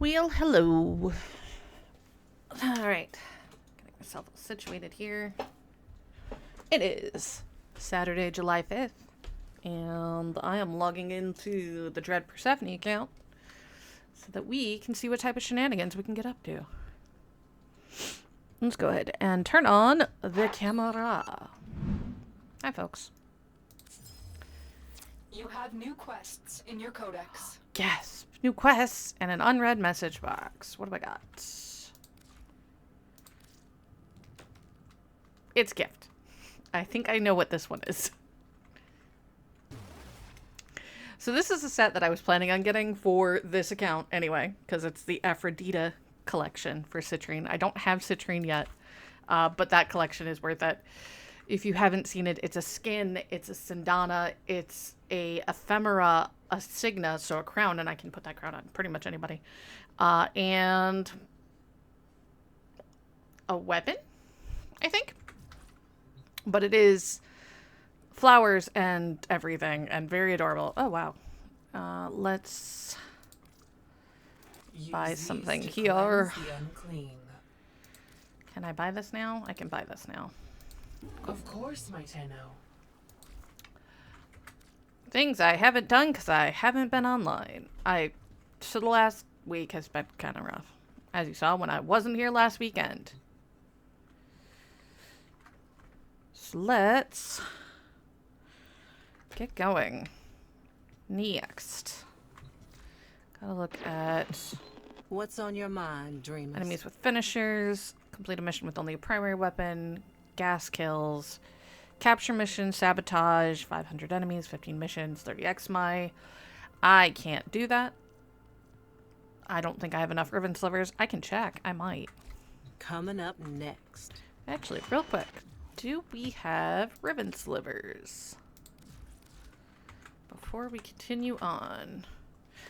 Well, hello. Alright. Getting myself all situated here. It is Saturday, July 5th. And I am logging into the Dread Persephone account so that we can see what type of shenanigans we can get up to. Let's go ahead and turn on the camera. Hi, folks. You have new quests in your codex. Yes, new quests and an unread message box. What have I got? It's gift. I think I know what this one is. So this is a set that I was planning on getting for this account anyway, because it's the Aphrodita collection for Citrine. I don't have Citrine yet, but that collection is worth it. If you haven't seen it, it's a skin, it's a Sindana, it's a ephemera, a signa, so a crown, and I can put that crown on pretty much anybody. And a weapon, I think. But it is flowers and everything, and very adorable. Oh, wow. Let's buy something here. Can I buy this now? I can buy this now. Of course, my Tenno. Things I haven't done because I haven't been online. So the last week has been kind of rough. As you saw when I wasn't here last weekend. So let's get going. Next. Gotta look at what's on your mind, dreamers? Enemies with finishers. Complete a mission with only a primary weapon. Gas kills. Capture mission, sabotage, 500 enemies, 15 missions, 30x my. I can't do that. I don't think I have enough ribbon slivers. I can check. I might. Coming up next. Actually, real quick. Do we have ribbon slivers? Before we continue on.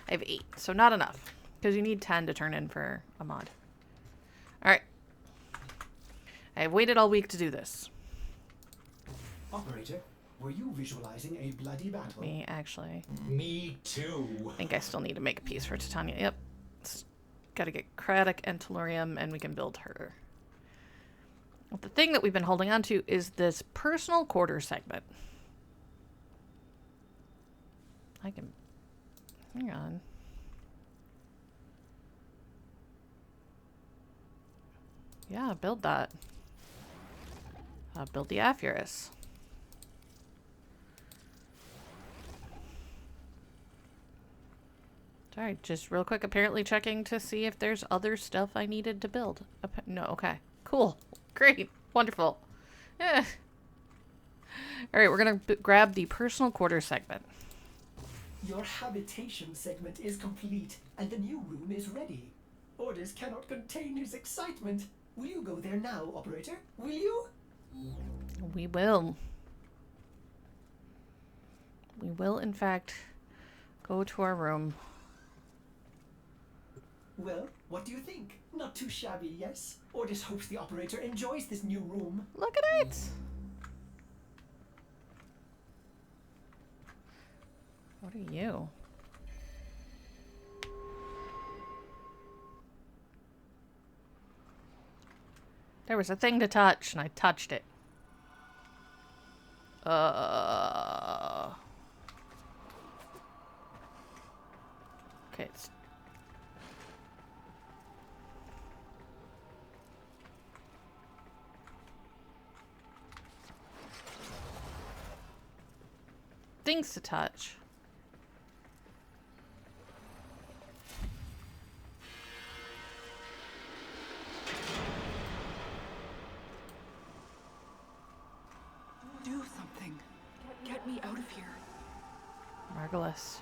I have 8, so not enough. Because you need 10 to turn in for a mod. Alright. I have waited all week to do this. Operator, were you visualizing a bloody battle? Me, actually. Me too. I think I still need to make a piece for Titania. Yep. Gotta get Craddock and Tellurium, and we can build her. But the thing that we've been holding on to is this personal quarter segment. I can... Hang on. Yeah, build that. Build the Aphurus. Sorry, just real quick, apparently checking to see if there's other stuff I needed to build. No, okay. Cool. Great. Wonderful. Yeah. Alright, we're gonna grab the personal quarter segment. Your habitation segment is complete, and the new room is ready. Orders cannot contain his excitement. Will you go there now, operator? Will you? We will. We will, in fact, go to our room. Well, what do you think? Not too shabby, yes? Orders hopes the operator enjoys this new room. Look at it! What are you? There was a thing to touch, and I touched it. Okay, it's... Things to touch. Do something. Get me out of here. Marvelous.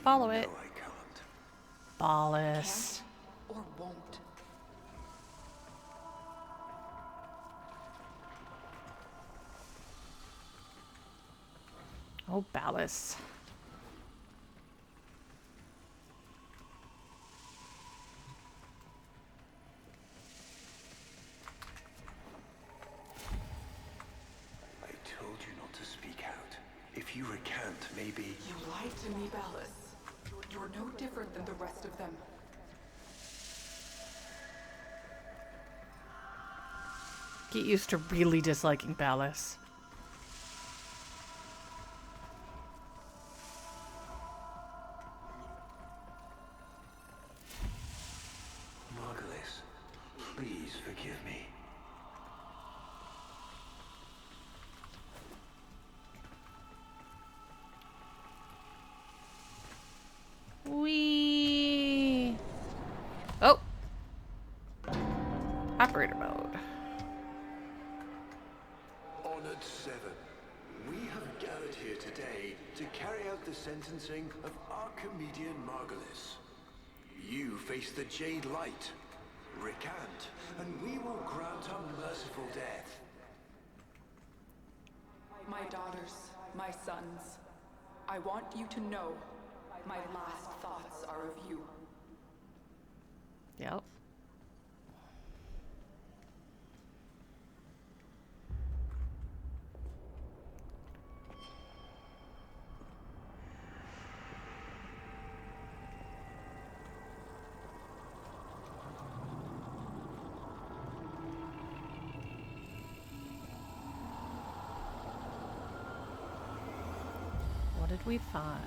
Follow it. No, I can't. Ballis. Or won't. Oh, Ballis. Maybe. You lied to me, Ballas. You're no different than the rest of them. Get used to really disliking Ballas. Margulis, please forgive me. Wee. Oh. Operator mode. Honored Seven, we have gathered here today to carry out the sentencing of Archimedean Margulis. You face the Jade Light. Recant, and we will grant a merciful death. My daughters, my sons, I want you to know my last thoughts are of you. Yep. What did we find?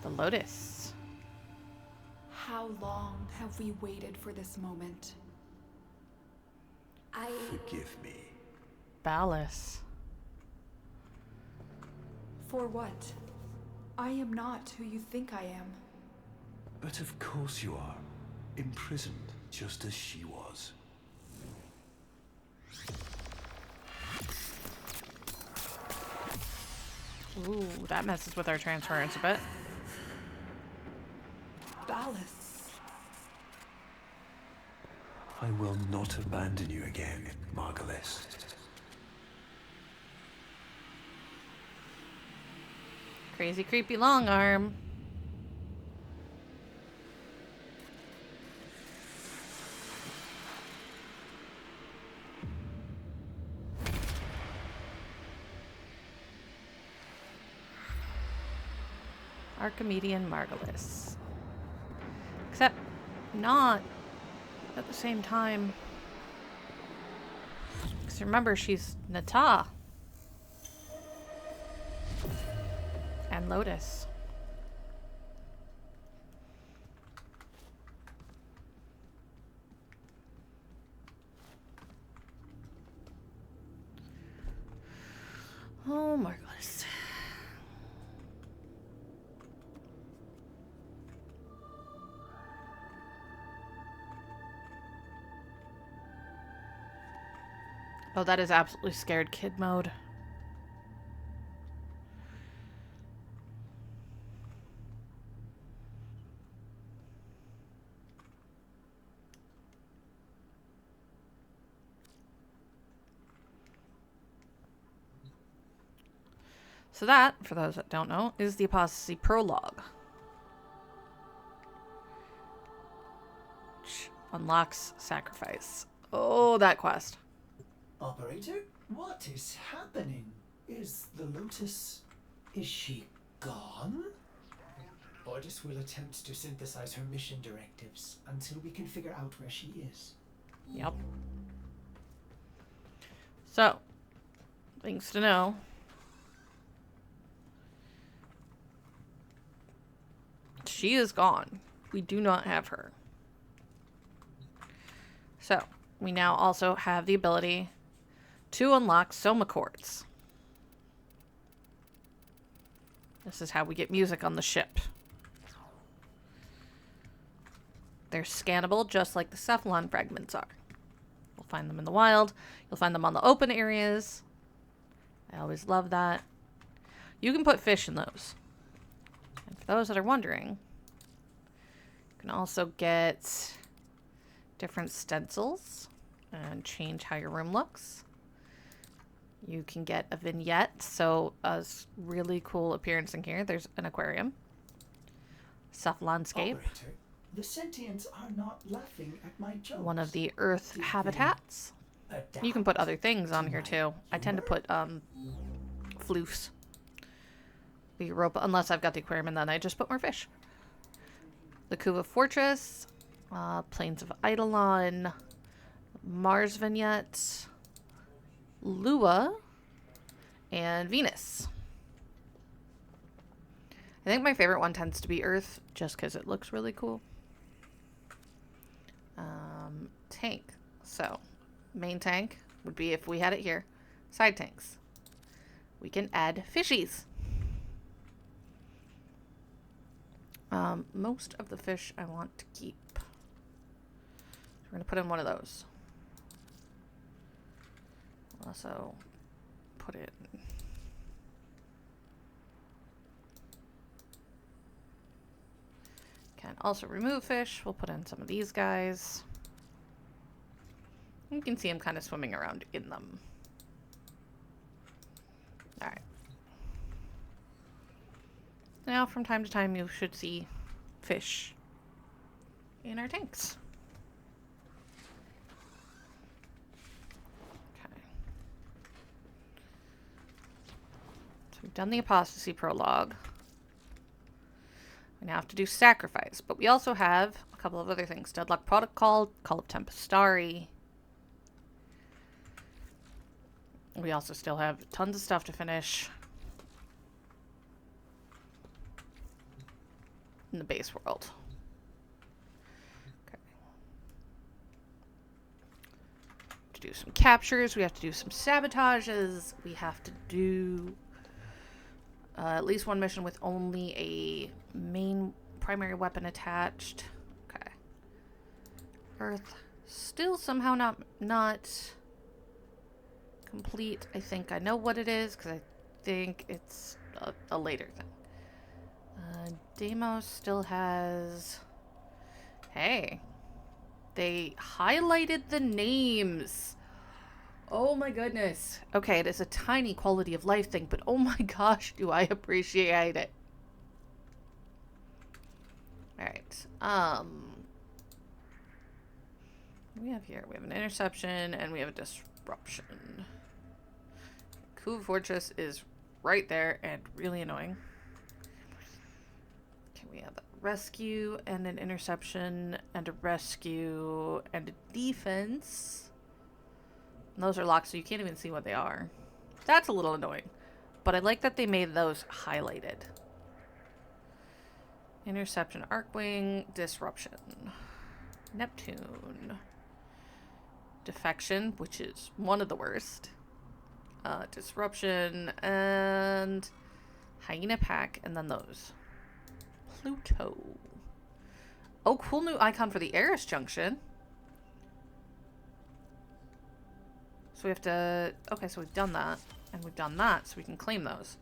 The Lotus. How long have we waited for this moment? Forgive me. Ballas. For what? I am not who you think I am. But of course you are. Imprisoned, just as she was. Ooh, that messes with our transference a bit. Ballas. I will not abandon you again, Margulis. Crazy, creepy long arm. Archimedean Margulis. Except not at the same time. Because remember, she's Nata. And Lotus. Oh, Margulis. Oh, that is absolutely scared kid mode. So that, for those that don't know, is the Apostasy Prologue. Which unlocks Sacrifice. Oh, that quest. Operator, what is happening? Is the Lotus... is she gone? Ordis will attempt to synthesize her mission directives until we can figure out where she is. Yep. So, things to know. She is gone. We do not have her. So, we now also have the ability to unlock Soma Chords. This is how we get music on the ship. They're scannable just like the Cephalon fragments are. You'll find them in the wild. You'll find them on the open areas. I always love that. You can put fish in those. And for those that are wondering, you can also get different stencils and change how your room looks. You can get a vignette, so a really cool appearance in here. There's an aquarium. Cephalonscape. Operator, the sentients are not laughing at my jokes. One of the Earth Did habitats. they You can put other things on to here my too. I tend to humor? put floofs. the Europa, unless I've got the aquarium, and then I just put more fish. The Kuva Fortress, Plains of Eidolon, Mars Vignette, Lua, and Venus. I think my favorite one tends to be Earth, just because it looks really cool. Tank. So, main tank would be if we had it here. Side tanks. We can add fishies. Most of the fish I want to keep. We're going to put in one of those. Also, put it... Can also remove fish. We'll put in some of these guys. You can see them kind of swimming around in them. Alright. Now, from time to time, you should see fish in our tanks. Okay. So we've done the apostasy prologue. We now have to do sacrifice, but we also have a couple of other things. Deadlock Protocol, Call of Tempestari. We also still have tons of stuff to finish in the base world. Okay. To do some captures, we have to do some sabotages. We have to do at least one mission with only a main primary weapon attached. Okay. Earth still somehow not complete. I think I know what it is because I think it's a later thing. Deimos still has... Hey. They highlighted the names. Oh my goodness. Okay, it is a tiny quality of life thing, but oh my gosh, do I appreciate it. Alright. We have here, we have an interception and we have a disruption. Kuva Fortress is right there and really annoying. Okay, we have a rescue and an interception and a rescue and a defense. And those are locked, so you can't even see what they are. That's a little annoying. But I like that they made those highlighted. Interception, Arcwing, Disruption. Neptune. Defection, which is one of the worst. Disruption, and Hyena Pack, and then those. Pluto. Oh, cool new icon for the Eris Junction. So we have to... Okay, so we've done that. And we've done that, so we can claim those.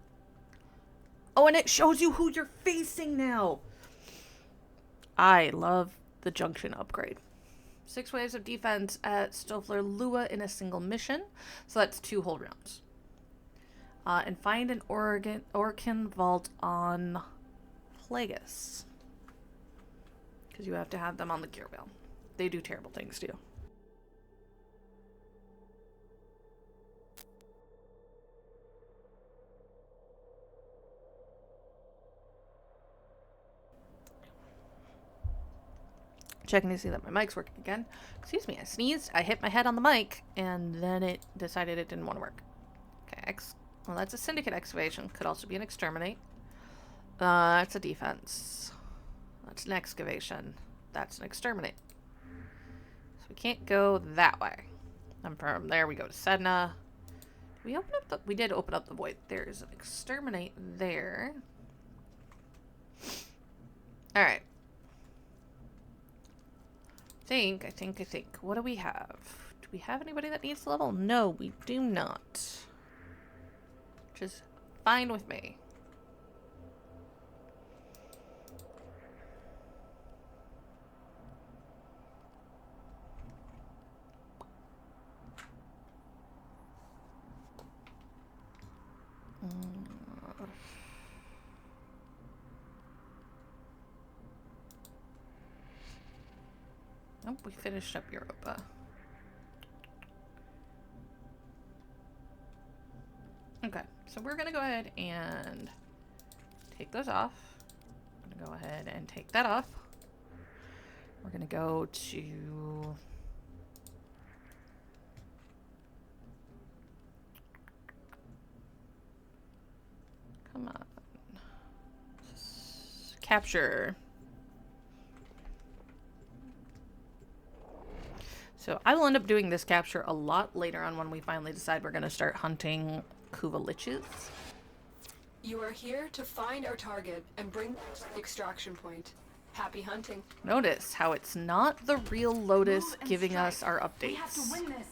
Oh, and it shows you who you're facing now! I love the Junction upgrade. 6 waves of defense at Stofler Lua in a single mission. So that's 2 whole rounds. And find an Orkin Vault on Plagueis. Because you have to have them on the gear wheel. They do terrible things to you. Checking to see that my mic's working again. Excuse me, I sneezed, I hit my head on the mic, and then it decided it didn't want to work. Okay, well, that's a Syndicate Excavation. Could also be an Exterminate. That's a Defense. That's an Excavation. That's an Exterminate. So we can't go that way. And from there we go to Sedna. We open up the... We did open up the void. There's an Exterminate there. Alright. I think. What do we have? Do we have anybody that needs the level? No, we do not. Which is fine with me. Oh, we finished up Europa. Okay, so we're gonna go ahead and take those off. I'm gonna go ahead and take that off. We're gonna go to... Come on. Capture. So I will end up doing this capture a lot later on when we finally decide we're gonna start hunting Kuva liches. You are here to find our target and bring the extraction point. Happy hunting. Notice how it's not the real Lotus Move and giving strike. us our updates. We have to win this.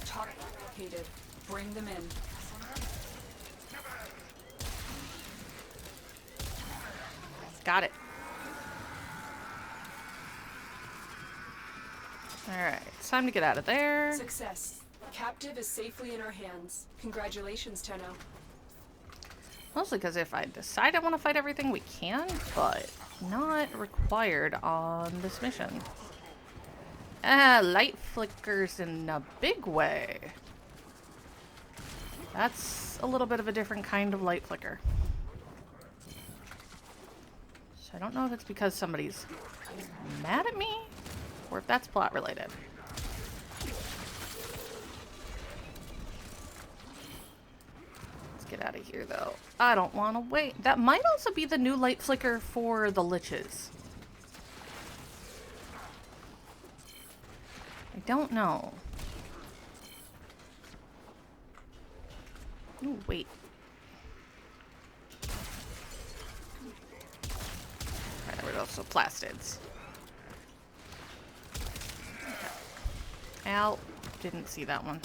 Target located. Bring them in. Got it. Alright, it's time to get out of there. Success. Captive is safely in our hands. Congratulations, Tenno. Mostly because if I decide I want to fight everything, we can, but not required on this mission. Ah, light flickers in a big way. That's a little bit of a different kind of light flicker. So I don't know if it's because somebody's mad at me, or if that's plot related. Let's get out of here, though. I don't want to wait. That might also be the new light flicker for the liches. I don't know. Ooh, wait. Right, there we go. So plastids. Ow. Didn't see that one.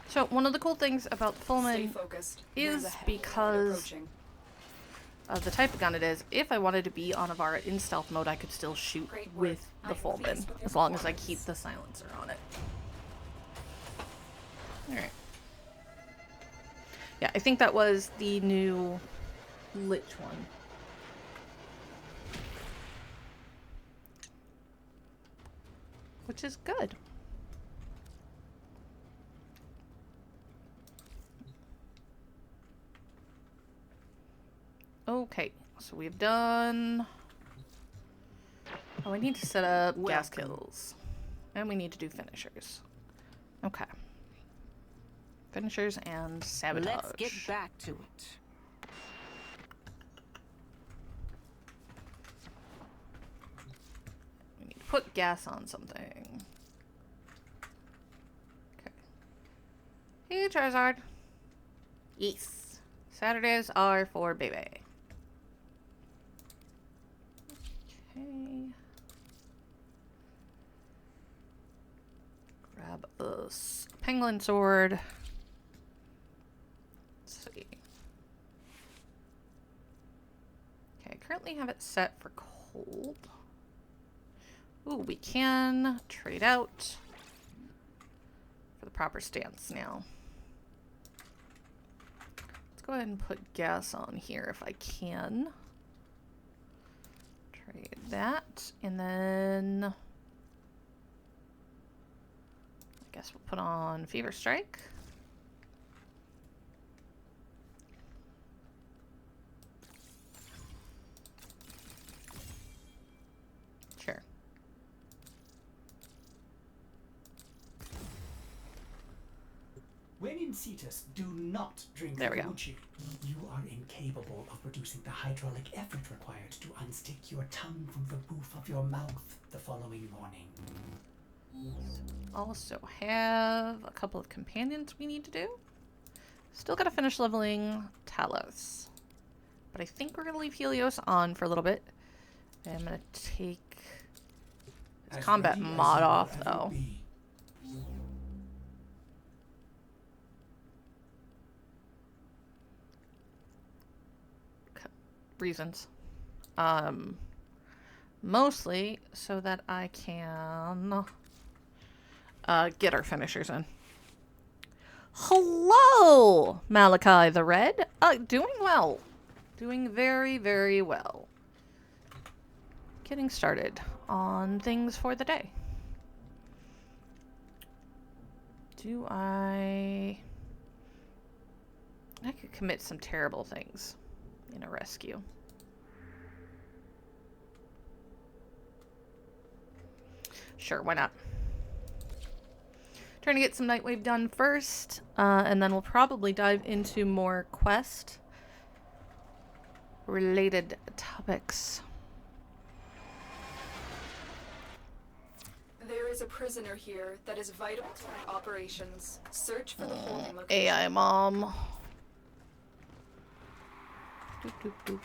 So one of the cool things about the Stay Fulman focused. is There's a because approaching. of the type of gun it is, if I wanted to be on Avara in stealth mode, I could still shoot Great work. with the I'm Fulman, pleased with your as long as I performance. keep the silencer on it. Alright. Yeah, I think that was the new Lich one. Which is good. Okay, so we've done... Oh, I need to set up gas Welcome. kills. And we need to do finishers. Okay. Finishers and sabotage. Let's get back to it. We need to put gas on something. Okay. Hey, Charizard. Yes. Saturdays are for baby. Okay. Grab a penguin sword. Let's see. Okay, I currently have it set for cold. Ooh, we can trade out for the proper stance now. Let's go ahead and put gas on here if I can. Trade that, and then I guess we'll put on Fever Strike. Sure. When in Cetus, do not drink There the we go. kombucha. You are incapable of producing the hydraulic effort required to unstick your tongue from the roof of your mouth the following morning. Also have a couple of companions we need to do. Still gotta finish leveling Talos. But I think we're gonna leave Helios on for a little bit. And I'm gonna take his As combat ready as mod you will off ever though. be. Reasons. Mostly so that I can get our finishers in. Hello, Malachi the Red. Doing well. Doing very, very well. getting started on things for the day. I could commit some terrible things in a rescue. Sure, why not? Trying to get some Nightwave done first, and then we'll probably dive into more quest-related topics. There is a prisoner here that is vital to our operations. Search for the holding location. AI mom. Doop, doop, doop.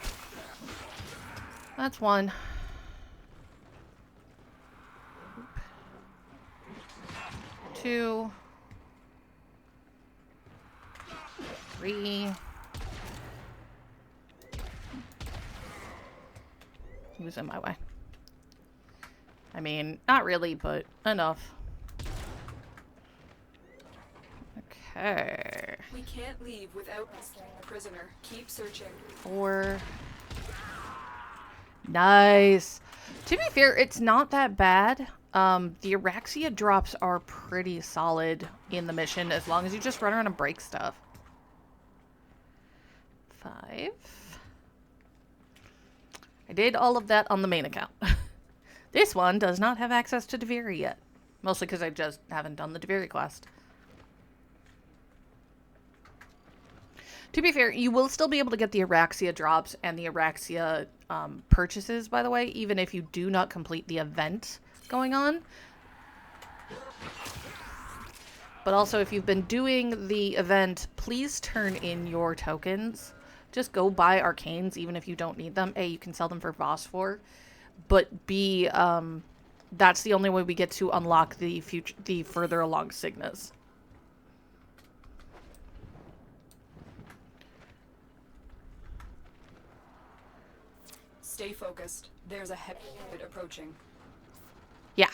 That's one. 2, 3. He was in my way. I mean, not really, but enough. Okay. We can't leave without rescuing the prisoner. Keep searching. 4. Nice. To be fair, it's not that bad. The Araxia drops are pretty solid in the mission as long as you just run around and break stuff. 5. I did all of that on the main account. This one does not have access to Deviri yet. Mostly because I just haven't done the Deviri quest. To be fair, you will still be able to get the Araxia drops and the Araxia purchases, by the way, even if you do not complete the event going on. But also, if you've been doing the event, please turn in your tokens. Just go buy arcanes, even if you don't need them. A, you can sell them for phosphor. But B, that's the only way we get to unlock the further along Signas. Stay focused. There's a heavy unit approaching. Yeah.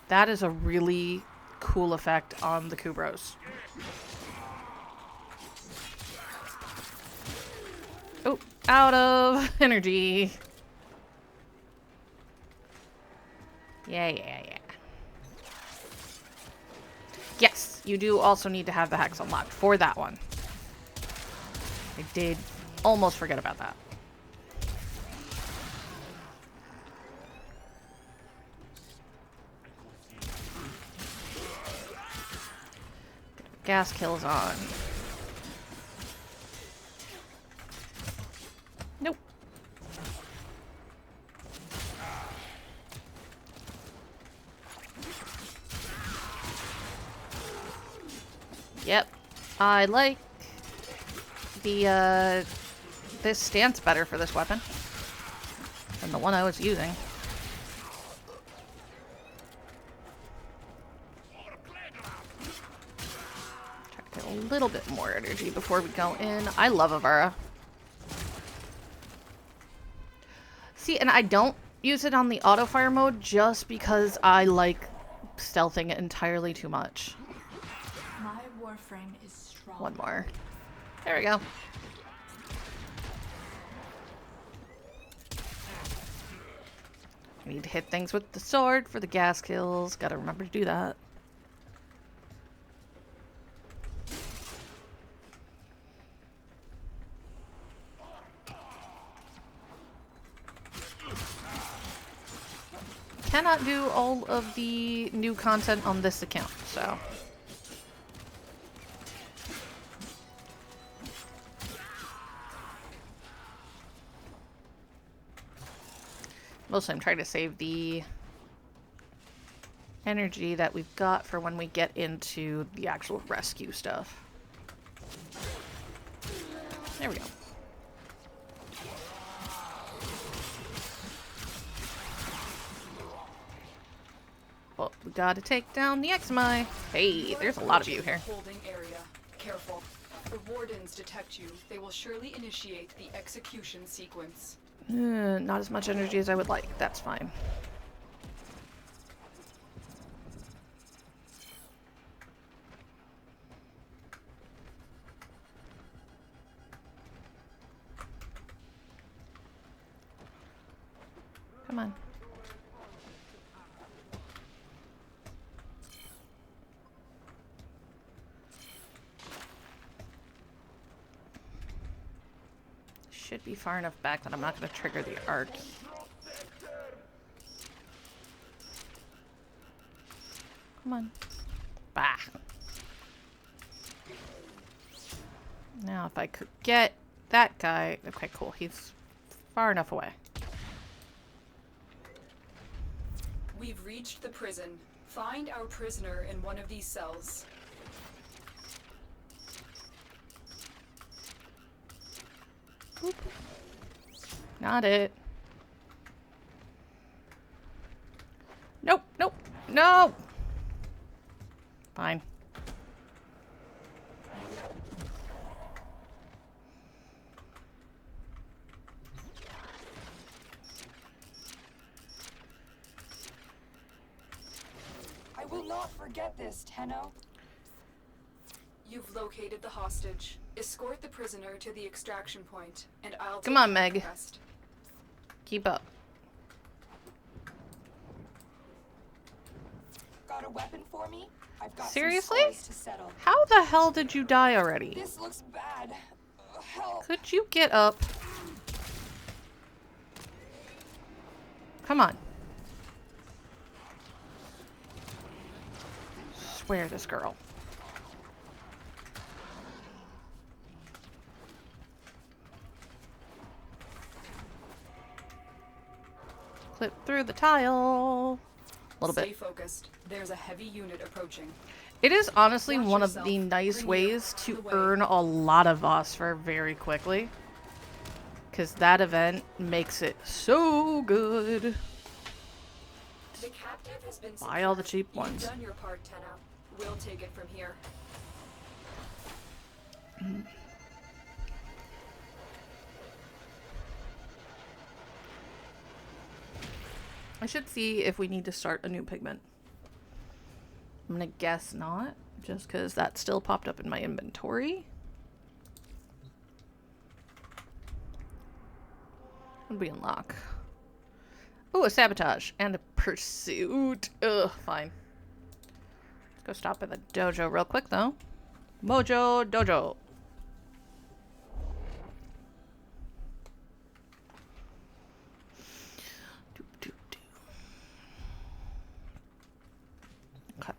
That is a really cool effect on the Kubros. Oh, out of energy. Yeah. Yes, you do also need to have the hex unlocked for that one. I did almost forget about that. Gas kills on. Nope. Yep. I like the this stance better for this weapon than the one I was using. Try to get a little bit more energy before we go in. I love Avara. See, and I don't use it on the auto fire mode just because I like stealthing it entirely too much. My Warframe is strong. One more. There we go. I need to hit things with the sword for the gas kills. Gotta remember to do that. Cannot do all of the new content on this account, so. Mostly I'm trying to save the energy that we've got for when we get into the actual rescue stuff. There we go. Well, we gotta take down the Exmi. Hey, there's a lot of you here. Holding area. Careful. If the wardens detect you, they will surely initiate the execution sequence. Not as much energy as I would like. That's fine. should be far enough back that I'm not going to trigger the arc. Come on. Bah. Now, if I could get that guy... Okay, cool. He's far enough away. We've reached the prison. Find our prisoner in one of these cells. Boop. Not it. Nope, nope, no! Fine. I will not forget this, Tenno. You've located the hostage. Escort the prisoner to the extraction point, and I'll Come take on, care of Meg. the rest. Keep up. Got a weapon for me? I've got Seriously? some scores to settle. How the hell did you die already? This looks bad. Help. Could you get up? Come on. Swear this girl. Clip through the tile. A little Stay bit. focused. There's a heavy unit approaching. It is honestly Watch one of yourself. the nice Bring ways it to the way. earn a lot of phosphor very quickly. Because that event makes it so good. The captive has been Buy all the secured. cheap ones. You've done your part, Tenno. We'll take it from here. I should see if we need to start a new pigment. I'm gonna guess not, just because that still popped up in my inventory. What did we unlock? Oh, a sabotage and a pursuit. Ugh, fine. Let's go stop at the dojo real quick, though. Mojo Dojo. Okay.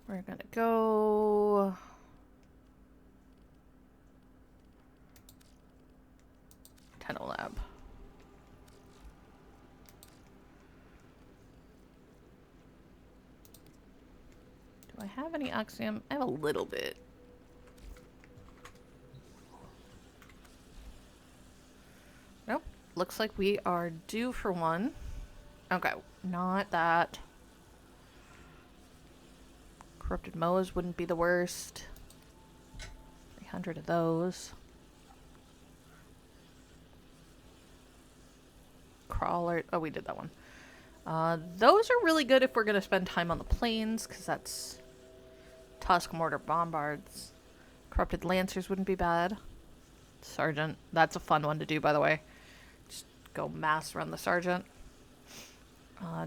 We're gonna go... Tenno Lab. Do I have any Oxium? I have a little bit. Nope. Looks like we are due for one. Okay, not that. Corrupted Moas wouldn't be the worst. 300 of those. Crawler. Oh, we did that one. Those are really good if we're going to spend time on the plains, because that's Tusk Mortar Bombards. Corrupted Lancers wouldn't be bad. Sergeant. That's a fun one to do, by the way. Just go mass run the Sergeant.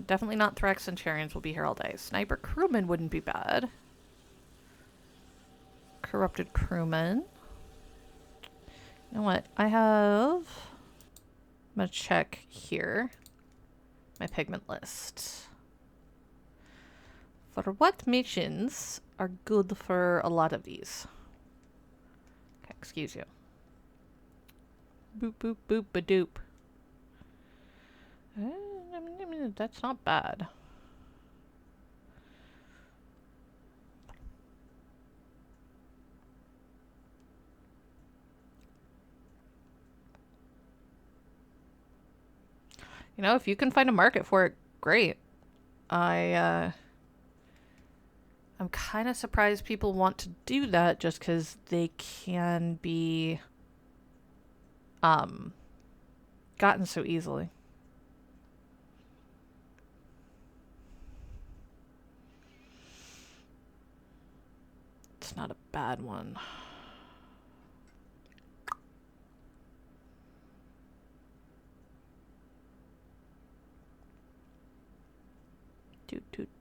Definitely not Thrax Centurions will be here all day. Sniper Crewman wouldn't be bad. Corrupted Crewman. You know what? I have... I'm going to check here. My pigment list. For what missions are good for a lot of these? Okay, excuse you. Boop, boop, boop, ba-doop. That's not bad. You know, if you can find a market for it, great. I'm kind of surprised people want to do that just because they can be gotten so easily. It's not a bad one.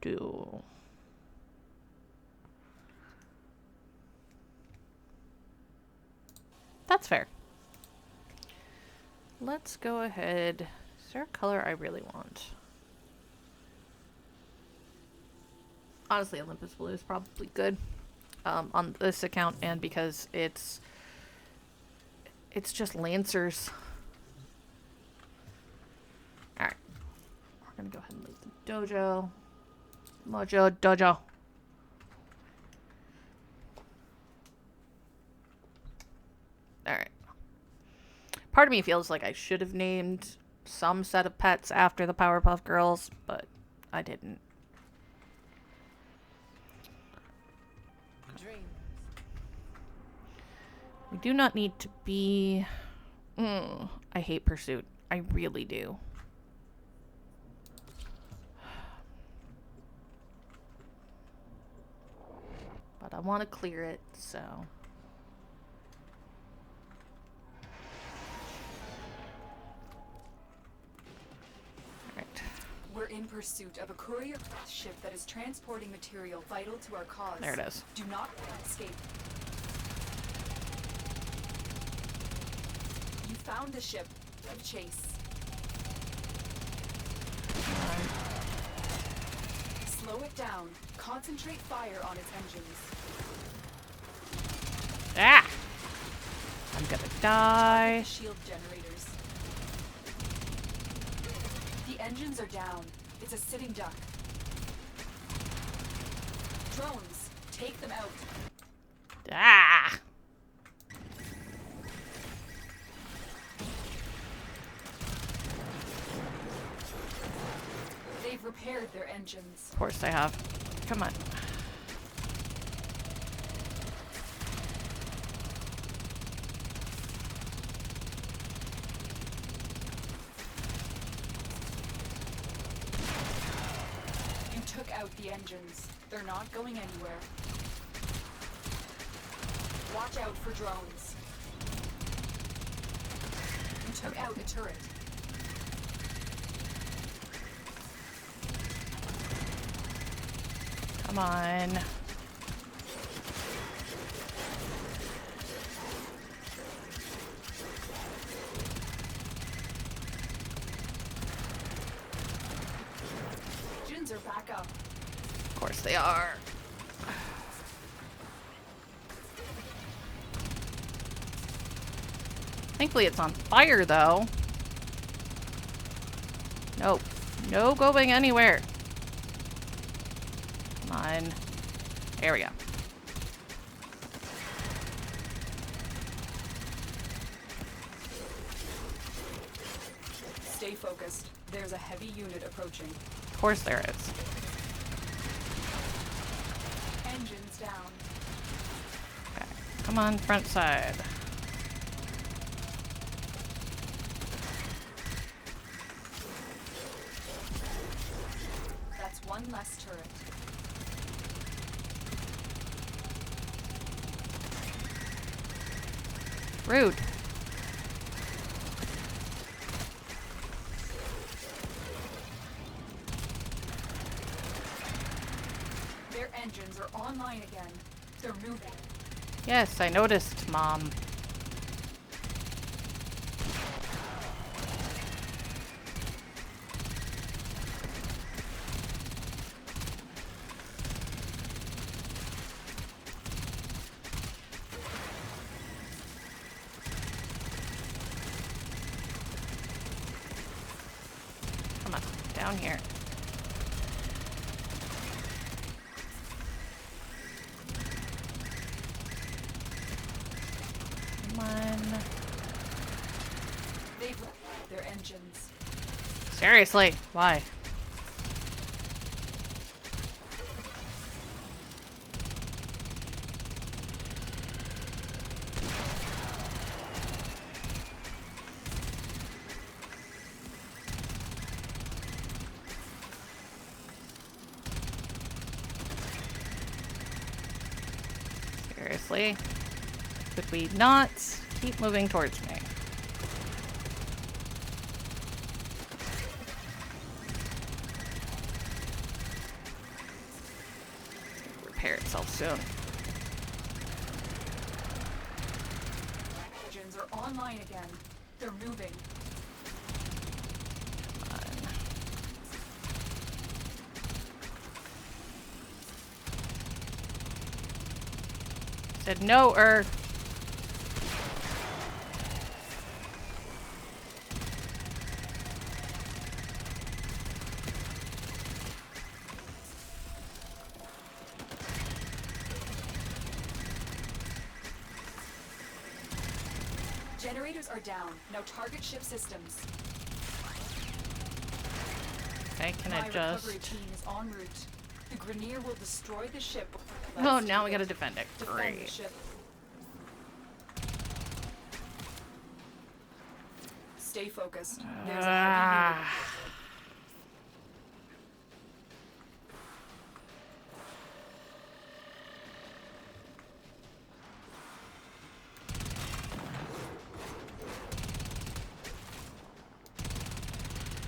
Do. That's fair. let's go ahead. Is there a color I really want? Honestly, Olympus Blue is probably good on this account, and because it's just Lancers. Alright. We're gonna go ahead and leave the dojo. Mojo dojo. Alright. Part of me feels like I should have named some set of pets after the Powerpuff Girls, but I didn't. Dream. We do not need to be... I hate Pursuit. I really do. But I want to clear it, so... Alright. We're in pursuit of a courier ship that is transporting material vital to our cause. There it is. Do not escape. You found the ship of chase. Slow it down. Concentrate fire on its engines. Ah! I'm gonna die. Shield generators. The engines are down. It's a sitting duck. Drones, take them out. Ah! They've repaired their engines. Of course they have. Come on. You took out the engines. They're not going anywhere. Watch out for drones. You took out a turret. Come on. Engines are back up. Of course they are. Thankfully it's on fire, though. Nope. No going anywhere. Come on. There we go. Stay focused. There's a heavy unit approaching. Of course there is. Engines down. Okay. Come on, front side. That's one less turret. Rude. Their engines are online again. They're moving. Yes, I noticed, Mom. Come on, down here. Come on. They've left their engines. Seriously, why? Seriously? Could we not keep moving towards me? Repair itself soon. Engines are online again. They're moving. Said no, Generators are down. Now target ship systems. Okay, can My I recovery just... team is en route. The Grenier will destroy the ship. Oh, now we gotta defend it. Defend the Great. ship. Stay focused. There's a heavy unit.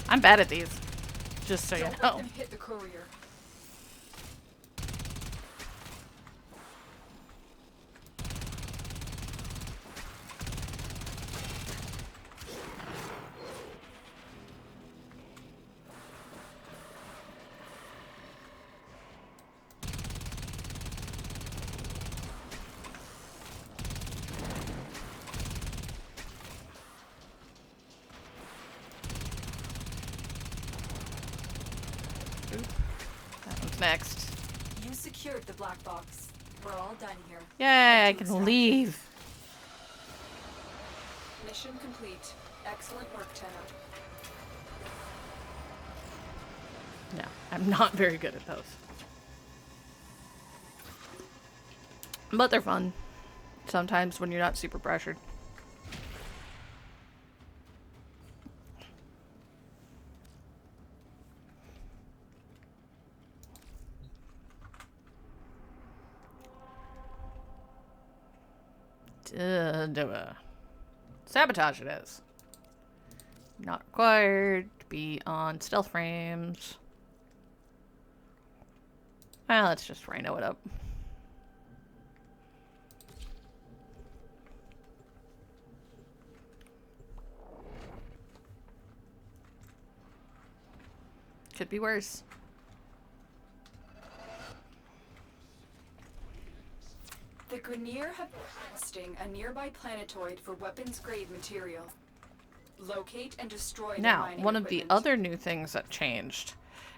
I'm bad at these. Just so you Don't let know. them hit the courier. That one's next. You secured the black box. We're all done here. Yay, I to can extraction. leave. Mission complete. Excellent work, Tenno. No, I'm not very good at those. But they're fun. Sometimes when you're not super pressured. Sabotage it is. Not required to be on stealth frames. Well, let's just rhino it up. Could be worse. The Grenier have been testing a nearby planetoid for weapons-grade material. Locate and destroy their Now, mining one of the equipment. other new things that changed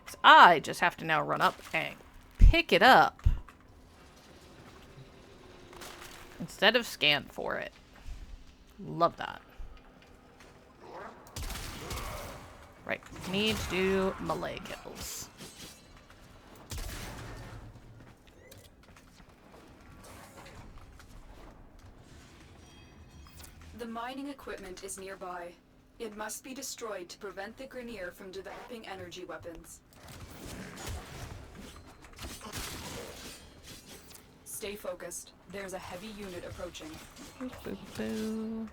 is I just have to now run up and pick it up instead of scan for it. Love that. Right, need to do melee kills. The mining equipment is nearby. It must be destroyed to prevent the Grenier from developing energy weapons. Stay focused. There's a heavy unit approaching. Boo, boo, boo.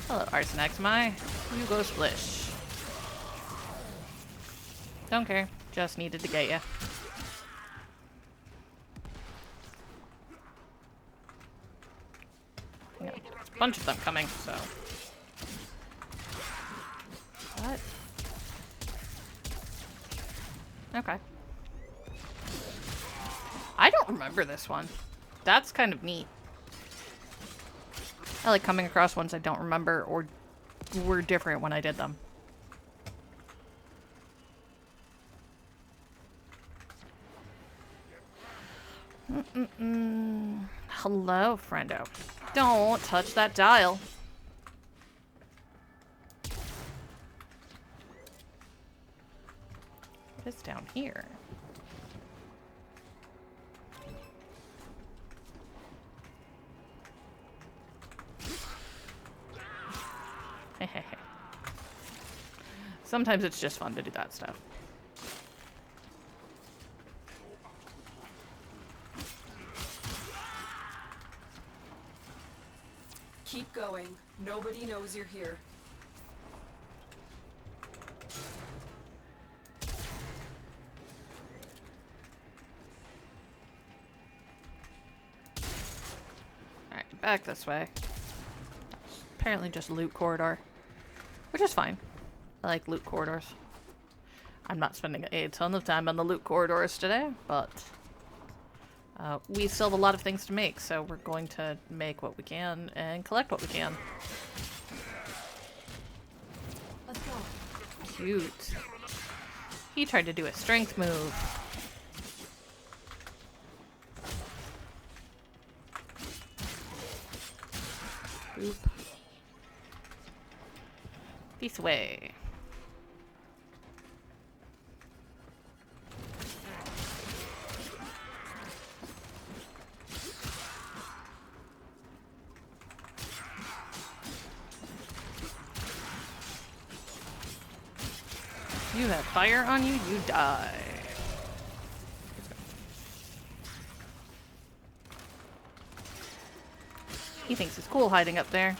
Hello, Arsenex, you go splish. Don't care. Just needed to get ya. Yeah, a bunch of them coming, so. What? Okay. I don't remember this one. That's kind of neat. I like coming across ones I don't remember or were different when I did them. Hello, friendo. Don't touch that dial. What is down here? Sometimes it's just fun to do that stuff. Keep going. Nobody knows you're here. back this way. Apparently just loot corridor. Which is fine. I like loot corridors. I'm not spending a ton of time on the loot corridors today, but we still have a lot of things to make, so we're going to make what we can and collect what we can. Let's go. Cute. He tried to do a strength move. Boop. This way. You have fire on you, you die. He thinks he's cool hiding up there.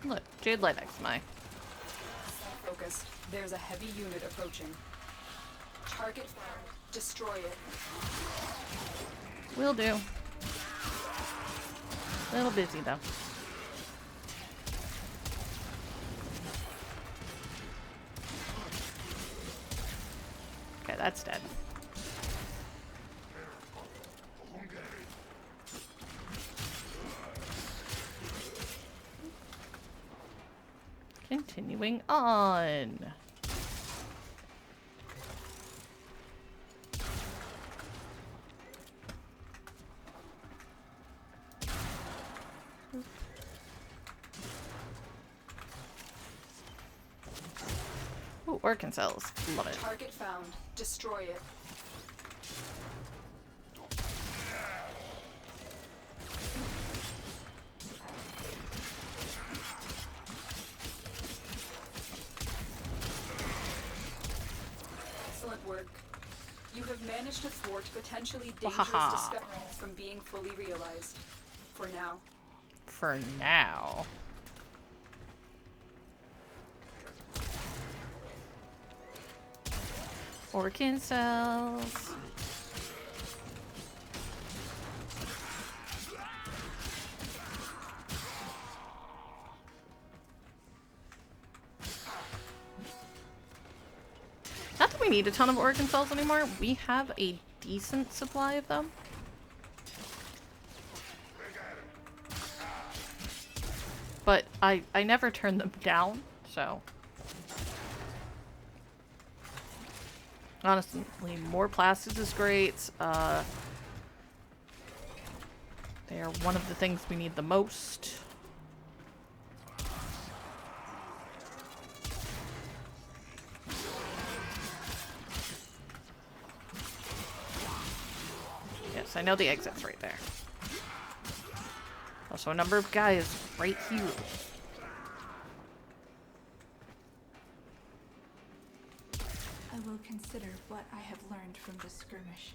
Look, Jade Light XMI. Focused. There's a heavy unit approaching. Target found. Destroy it. Will do. Little busy though. Okay, that's dead. Continuing on. Ooh, organ cells. Love it. Target found. Destroy it. Excellent work. You have managed to thwart potentially dangerous Wahaha. discoveries from being fully realized. For now. For now. Organ cells. Not that we need a ton of organ cells anymore. We have a decent supply of them. But I never turn them down, so. Honestly, more plastids is great. They are one of the things we need the most. Yes, I know the exit's right there. Also, a number of guys right here. I will consider what I have learned from this skirmish.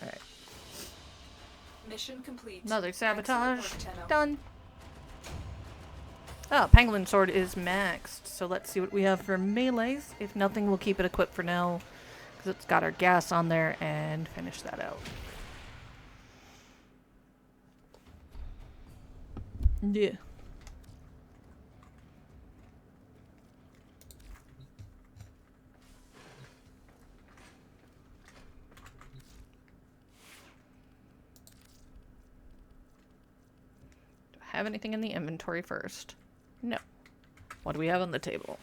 Alright. Mission complete. Another Excellent sabotage. work, Tenno. Done. Oh, Pangolin Sword is maxed. So let's see what we have for melees. If nothing, we'll keep it equipped for now. Because it's got our gas on there and finish that out. Yeah. Do I have anything in the inventory first? No. What do we have on the table?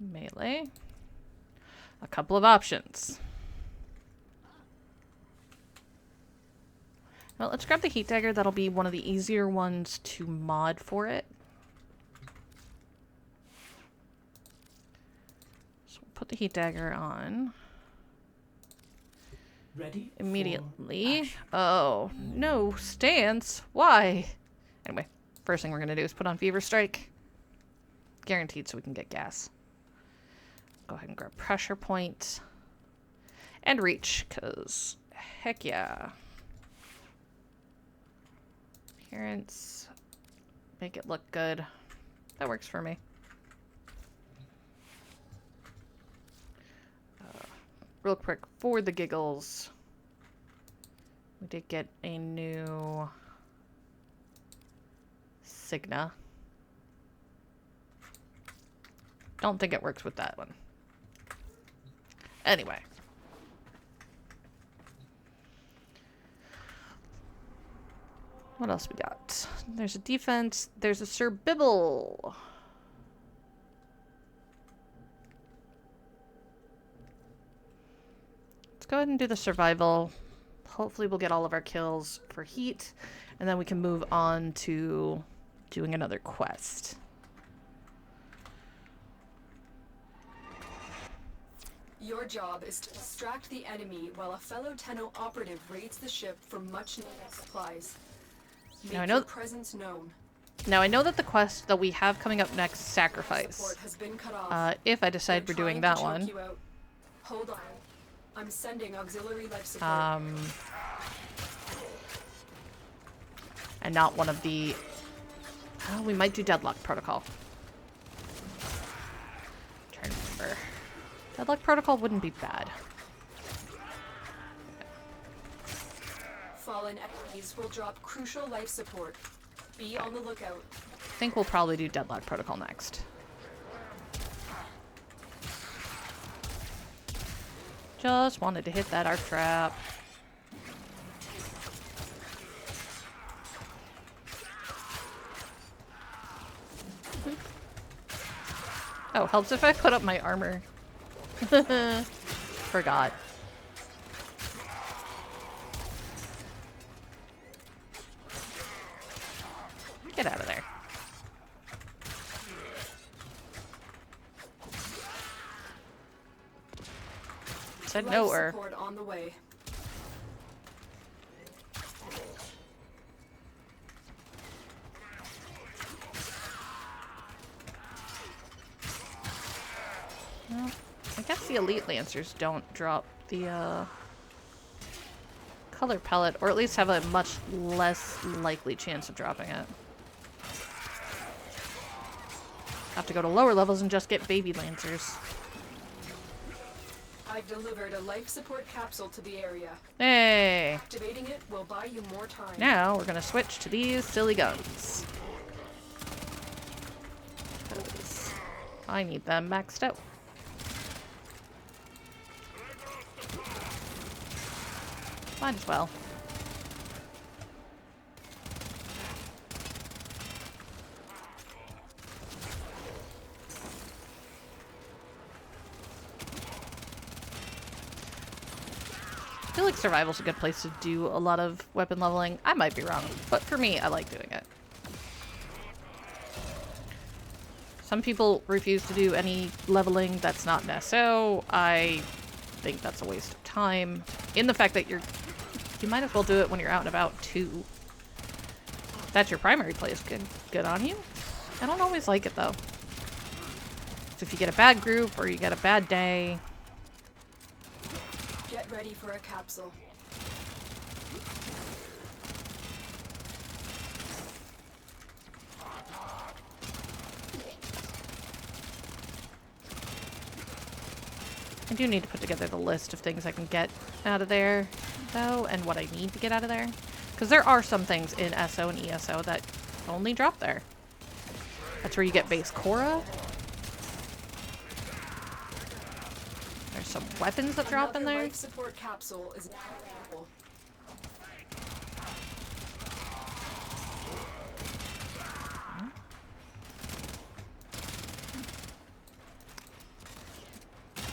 Melee. A couple of options. Well, let's grab the heat dagger. That'll be one of the easier ones to mod for it. So we'll put the heat dagger on. Ready? for Immediately. action. Oh, no stance. Why? Anyway, first thing we're going to do is put on Fever Strike. Guaranteed so we can get gas. Go ahead and grab Pressure Point. And Reach, because heck yeah. Appearance. Make it look good. That works for me. Real quick, for the giggles, we did get a new Signa. Don't think it works with that one. Anyway. What else we got? There's a defense. There's a Sir Bibble. Let's go ahead and do the survival. Hopefully we'll get all of our kills for heat. And then we can move on to doing another quest. Your job is to distract the enemy while a fellow Tenno operative raids the ship for much-needed supplies. Make Now I know your presence known. Now I know that the quest that we have coming up next, Sacrifice. Support has been cut off. If I decide They're we're doing trying that to choke one. you out. Hold on. I'm sending auxiliary life support. And not one of the... Oh, we might do Deadlock Protocol. Trying to remember. Deadlock Protocol wouldn't be bad. Fallen enemies will drop crucial life support. Be on the lookout. I think we'll probably do Deadlock Protocol next. Just wanted to hit that arc trap. Oh, helps if I put up my armor. Forgot. Get out of there. Said Life no er. support on the way. Well, I guess the Elite Lancers don't drop the color palette, or at least have a much less likely chance of dropping it. Have to go to lower levels and just get baby Lancers. I've delivered a life support capsule to the area. Hey! Activating it will buy you more time. Now we're gonna switch to these silly guns. 'Cause I need them maxed out. Might as well. I feel like survival's a good place to do a lot of weapon leveling. I might be wrong, but for me, I like doing it. Some people refuse to do any leveling that's not an SO. I think that's a waste of time. In the fact that you might as well do it when you're out and about too. If that's your primary place, good on you. I don't always like it though. So if you get a bad group or you get a bad day. Get ready for a capsule. I do need to put together the list of things I can get out of there, though, and what I need to get out of there. Because there are some things in SO and ESO that only drop there. That's where you get base Cora. There's some weapons that drop in there. Life support capsule is now available.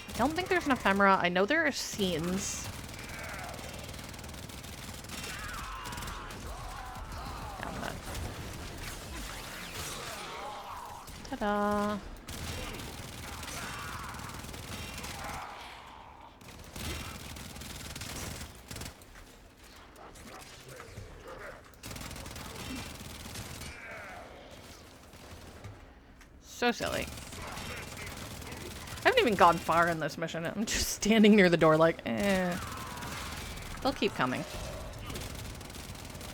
I don't think there's an ephemera. I know there are scenes. Down that. Ta-da! So silly. I haven't even gone far in this mission. I'm just standing near the door like, eh. They'll keep coming.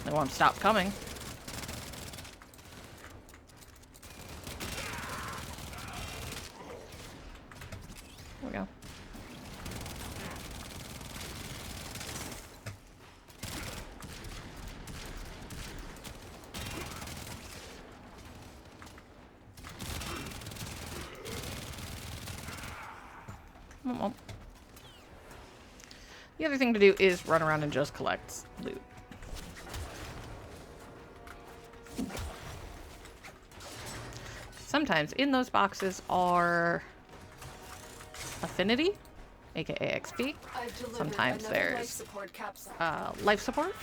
They won't stop coming. There we go. The other thing to do is run around and just collect loot. Sometimes in those boxes are affinity, aka XP. Sometimes there's life support.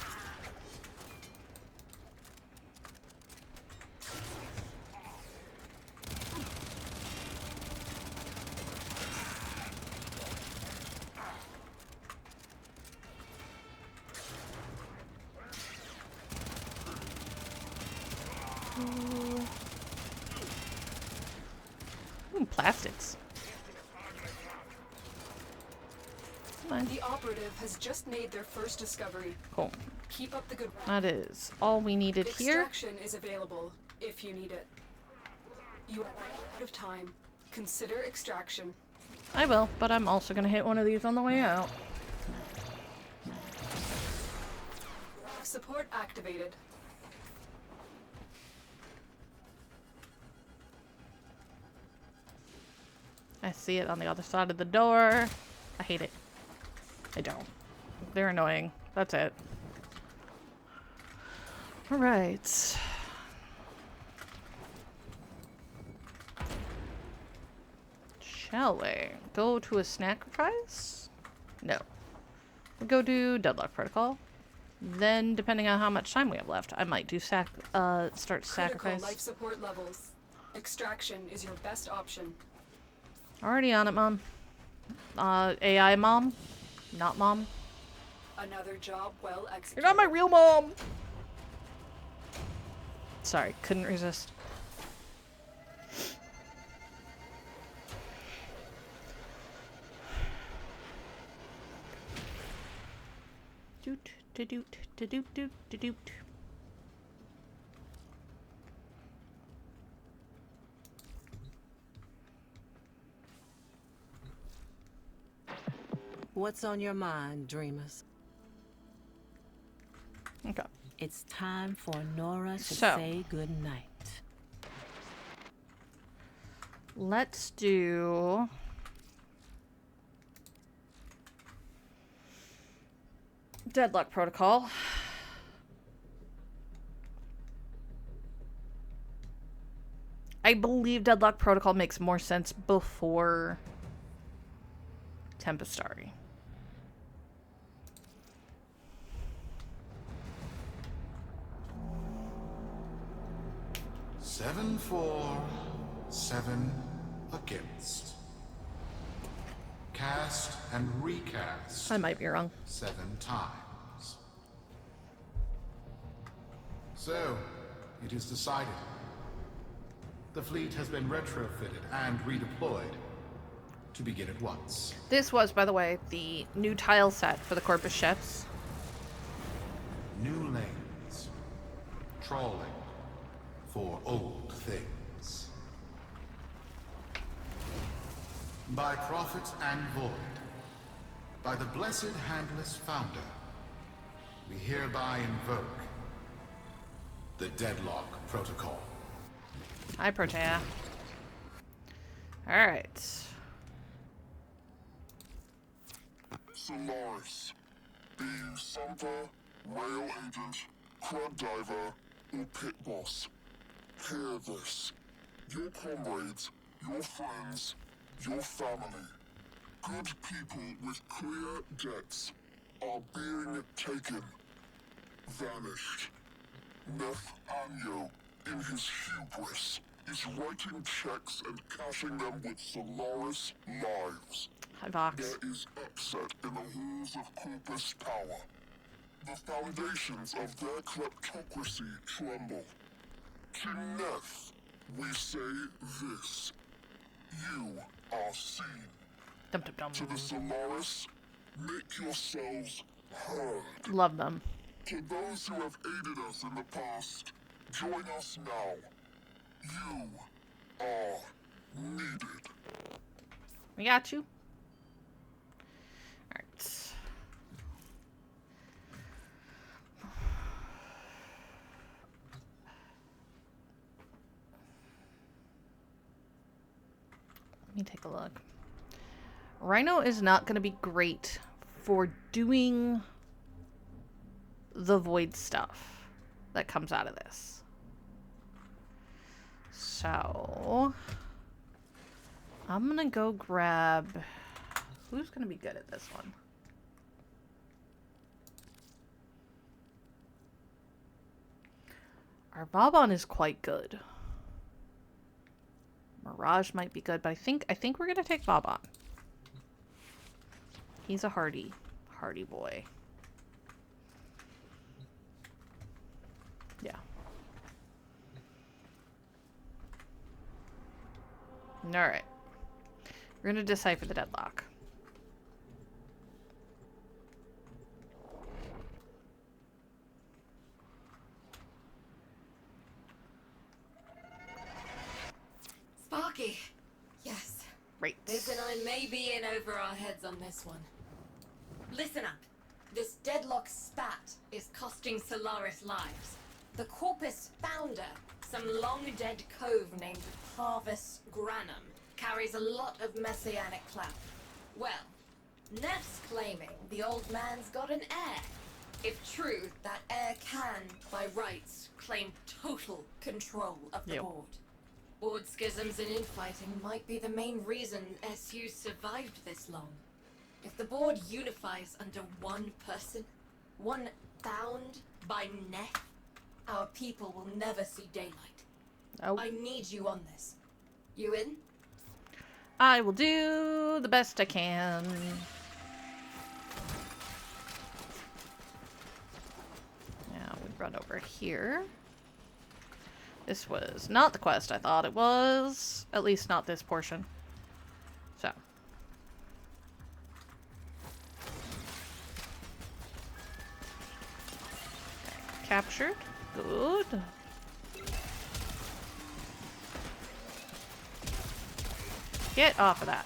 Plastics. Come on. The operative has just made their first discovery. Cool. Keep up the good work. That is all we needed here. Extraction is available if you need it. You are out of time. Consider extraction. I will, but I'm also gonna hit one of these on the way out. Support activated. I see it on the other side of the door. I hate it. I don't. They're annoying. That's it. Alright. Shall we go to a sacrifice? No. We'll go do Deadlock Protocol. Then, depending on how much time we have left, I might do start sacrifice. Critical life support levels. Extraction is your best option. Already on it, Mom. AI Mom? Not Mom. Another job well executed. You're not my real mom! Sorry, couldn't resist. Doot, doot, doot, doot, doot, doot. What's on your mind, dreamers? Okay. It's time for Nora to So. say goodnight. Let's do... Deadlock Protocol. I believe Deadlock Protocol makes more sense before Tempestari. Seven for, 7 against. Cast and recast I might be wrong. 7 times. So, it is decided. The fleet has been retrofitted and redeployed to begin at once. This was, by the way, the new tile set for the Corpus ships. New lanes. Trawling for old things. By prophet and void, by the blessed handless founder, we hereby invoke the Deadlock Protocol. Hi, Protea. Alright. Solaris. Be you Sumper, Rail Agent, Crab Diver, or Pit Boss. Hear this. Your comrades, your friends, your family, good people with clear debts are being taken, vanished. Nef Anyo, in his hubris, is writing checks and cashing them with Solaris lives. Hi, Vox. There is upset in the halls of Corpus power. The foundations of their kleptocracy tremble. To Nef, we say this. You are seen. Dum, dum, dum. To the Solaris, make yourselves heard. Love them. To those who have aided us in the past, join us now. You are needed. We got you. take a look. Rhino is not going to be great for doing the void stuff that comes out of this. So I'm going to go grab... Who's going to be good at this one? Our Vauban is quite good. Mirage might be good, but I think we're going to take Vauban. He's a hardy boy. Yeah. Alright. We're going to decipher the Deadlock. Sparky! Yes. Right. Liz and I may be in over our heads on this one. Listen up. This Deadlock spat is costing Solaris lives. The Corpus founder, some long-dead cove named Parvis Granum, carries a lot of messianic clout. Well, Neff's claiming the old man's got an heir. If true, that heir can, by rights, claim total control of the board. Board schisms and infighting might be the main reason SU survived this long. If the board unifies under one person, one bound by Neff, our people will never see daylight. Nope. I need you on this. You in? I will do the best I can. Now we run over here. This was not the quest I thought it was. At least not this portion. So. Okay, captured. Good. Get off of that.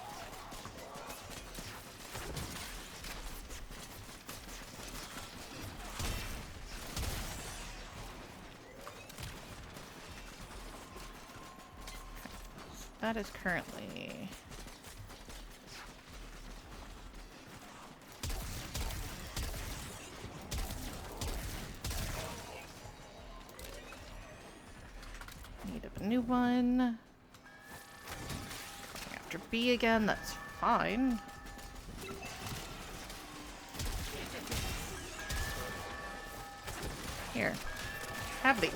That is currently... Need a new one. After B again, that's fine. Here. Have these.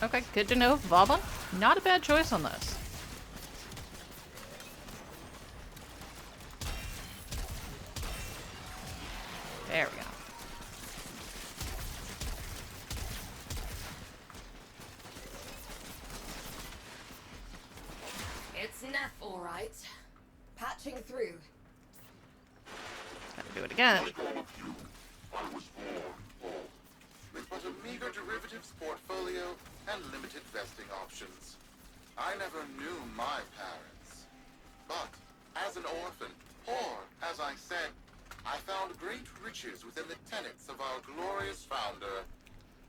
Okay, good to know. Vauban, not a bad choice on this. There we go. It's Neff, all right. Patching through. Gotta do it again. Like all of you, I was born with but a meager derivatives portfolio and limited vesting options. I never knew my parents. But as an orphan, or as I said, I found great riches within the tenets of our glorious founder,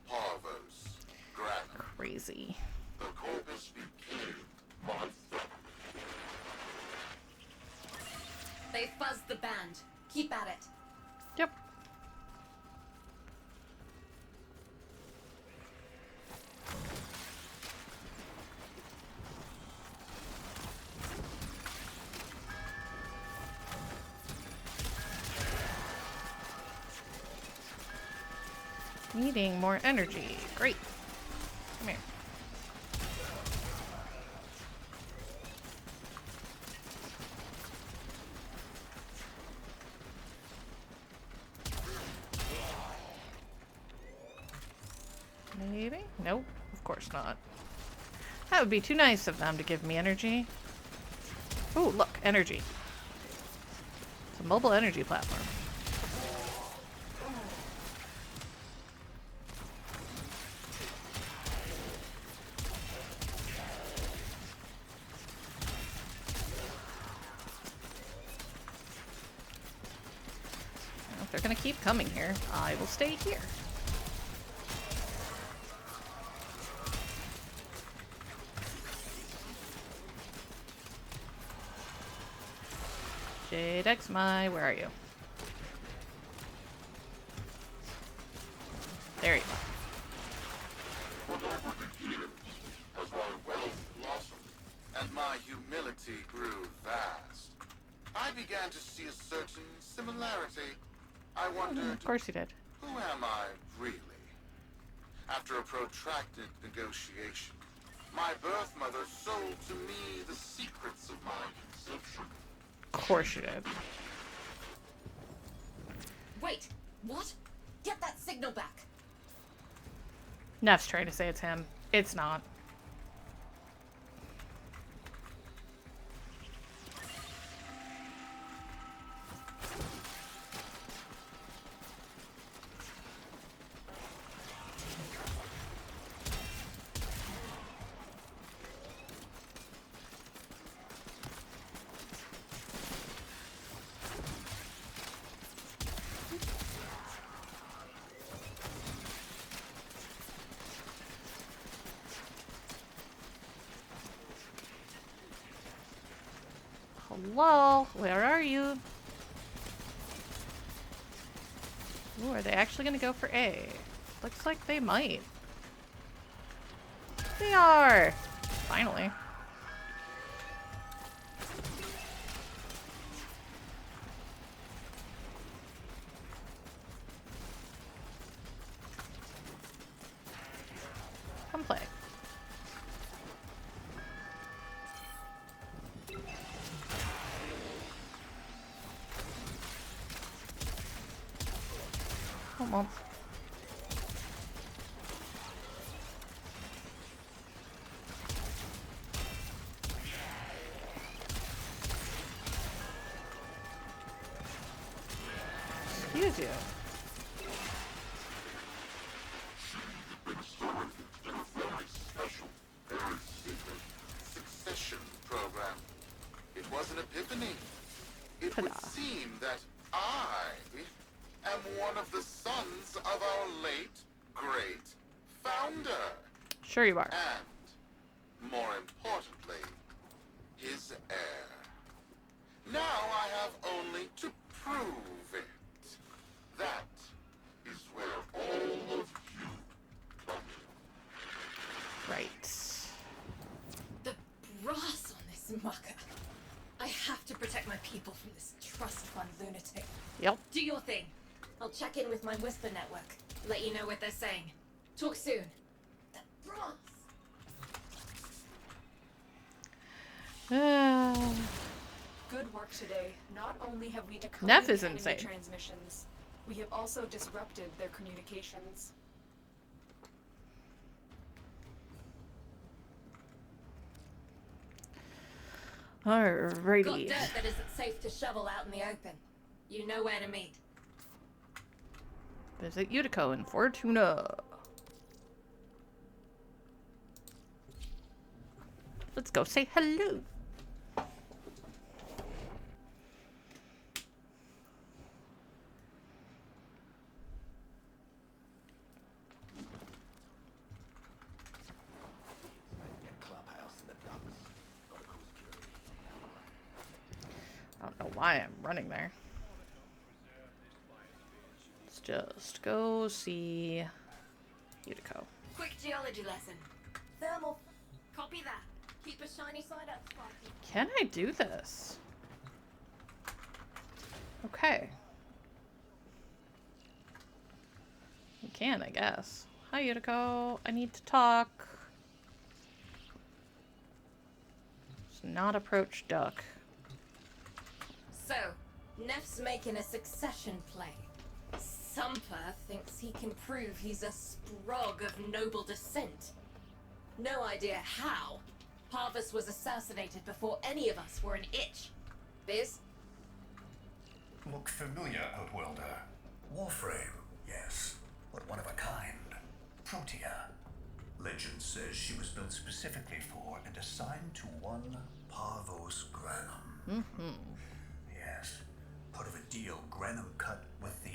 Parvis Granum. Crazy. The Corpus became my family. They fuzzed the band. Keep at it. Yep. Needing more energy. Great. Come here. Maybe? Nope. Of course not. That would be too nice of them to give me energy. Oh, look. Energy. It's a mobile energy platform. If they're gonna keep coming here, I will stay here. Jade X, where are you? There you are. As my wealth blossomed and my humility grew vast, I began to see a certain similarity. I wondered, Of course you did. who am I really? After a protracted negotiation, my birth mother sold to me the secrets of my conception. Of course you did. Wait, what? Get that signal back. Neff's trying to say it's him. It's not. Hello? Where are you? Ooh, are they actually gonna go for A? Looks like they might. They are! Finally. Come play. Come on. Excuse you. Succession program. It was an epiphany. It Ta-da. would seem that I am one of the sons of our late, great founder. Sure you are. And, more importantly, his heir. Now I have only to prove it. That is where all of you come in. Right. The brass on this mucker. I have to protect my people from this trust fund lunatic. Yep. Do your thing. I'll check in with my whisper network. Let you know what they're saying. Talk soon. The brass. Good work today. Not only have we decoded Neff is the enemy insane. transmissions, we have also disrupted their communications. Got Alrighty. dirt that isn't safe to shovel out in the open. You know where to meet. Visit Utico and Fortuna. Let's go say hello. I don't know why I'm running there. Let's just go see Utico. Quick geology lesson. Thermal. Copy that. Keep a shiny side up, Sparky. Can I do this? Okay. You can, I guess. Hi, Utico. I need to talk. Let's not approach Duck. So, Neff's making a succession play. Sumper thinks he can prove he's a sprog of noble descent. No idea how. Parvus was assassinated before any of us were an itch. Biz? Look familiar, Outworlder. Warframe, yes, but one of a kind. Protea. Legend says she was built specifically for and assigned to one Parvos Granum. Mm-hmm. Yes, part of a deal Granum cut with the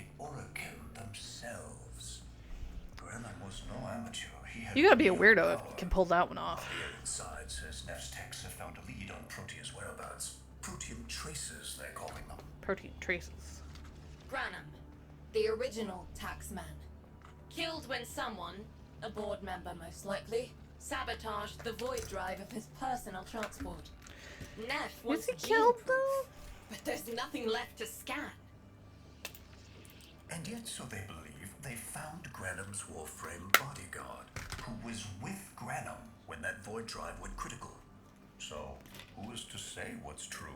You gotta be a weirdo if you can pull that one off. Here inside says Neff's techs have found a lead on Protea's whereabouts. Protean traces, they're calling them. Protein traces. Granum, the original taxman. Killed when someone, a board member most likely, sabotaged the void drive of his personal transport. Neff was he killed though? But there's nothing left to scan. And yet, so they believe, they found Granum's Warframe bodyguard, who was with Granum when that void drive went critical. So, who is to say what's true?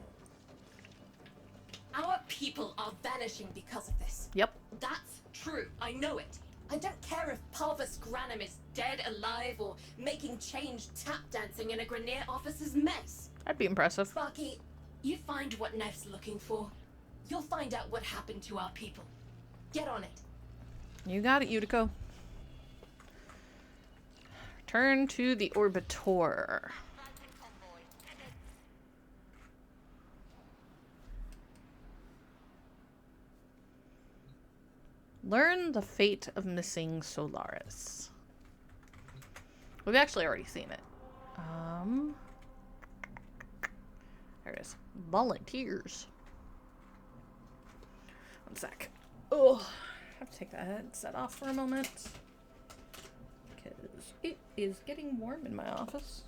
Our people are vanishing because of this. Yep. That's true. I know it. I don't care if Parvus Granum is dead, alive, or making change tap dancing in a Grenier officer's mess. That'd be impressive. Sparky, you find what Neff's looking for. You'll find out what happened to our people. Get on it. You got it, Utico. Return to the Orbitor. Learn the fate of missing Solaris. We've actually already seen it. There it is. Volunteers. One sec. Oh, I have to take that headset off for a moment. Because it is getting warm in my office.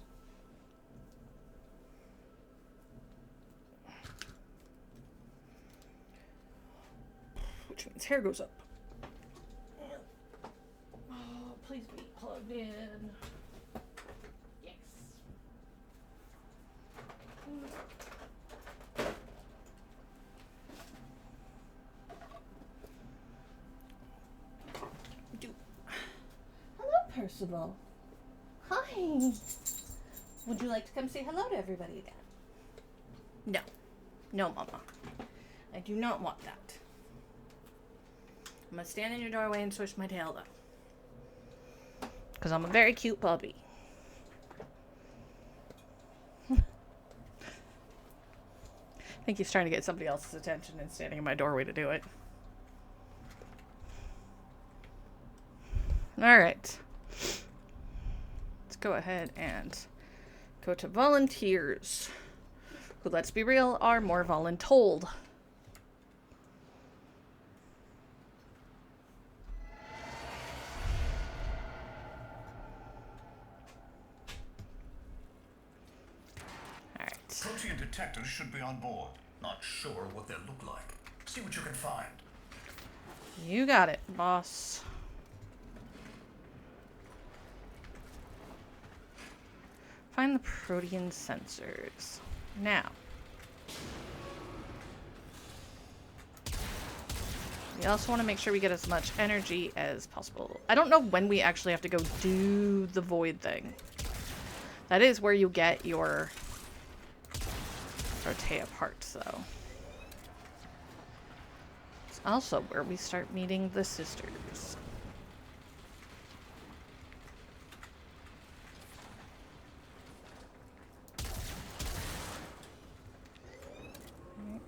Which means hair goes up. Oh, please be plugged in. Yes. Hello, Percival. Hi. Would you like to come say hello to everybody again? No. No, Mama. I do not want that. I'm gonna stand in your doorway and swish my tail, though. Because I'm a very cute puppy. I think he's trying to get somebody else's attention and standing in my doorway to do it. Alright. Let's go ahead and go to volunteers. Who, let's be real, are more voluntold. Protean detectors should be on board. Not sure what they look like. See what you can find. You got it, boss. Find the Protean sensors. Now. We also want to make sure we get as much energy as possible. I don't know when we actually have to go do the void thing. That is where you get your Protea parts, though. It's also where we start meeting the sisters.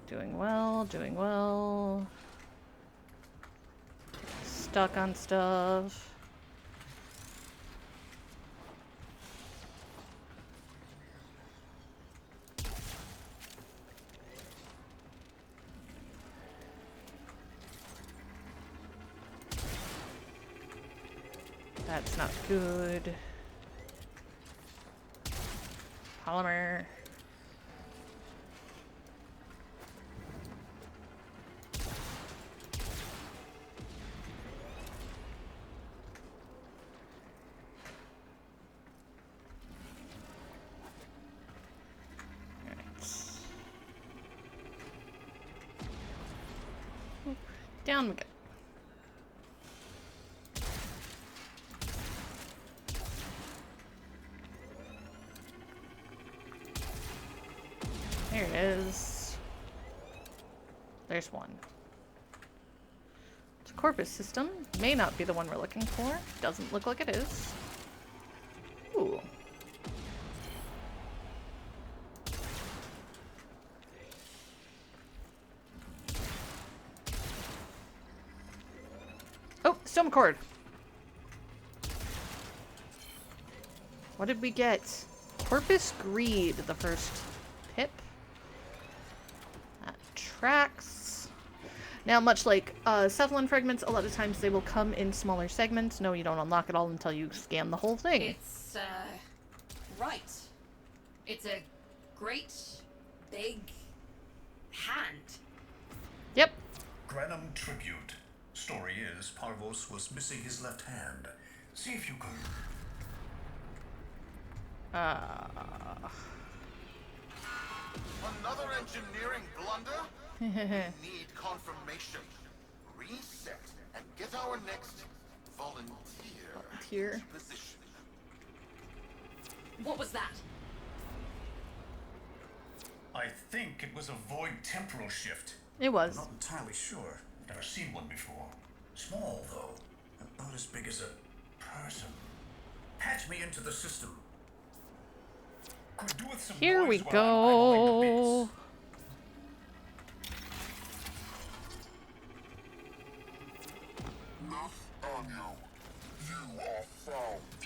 Doing well, doing well. Stuck on stuff. That's not good. Polymer. Down we go. There it is. There's one. It's a corpus system. May not be the one we're looking for. Doesn't look like it is. Ooh. Oh, stone cord. What did we get? Corpus Greed, the first pip. That tracks. Now, much like Cephalon fragments, a lot of times they will come in smaller segments. No, you don't unlock it all until you scan the whole thing. It's, right. It's a great, big hand. Yep. Granum tribute. Story is, Parvos was missing his left hand. See if you can... Another engineering blunder? We need confirmation. Reset and get our next volunteer position. What was that? I think it was a void temporal shift. It was. I'm not entirely sure. I've never seen one before. Small, though. About as big as a person. Patch me into the system. Could do with some Here noise we while I'm eyeballing the go. bits. Nathaniel, you are found.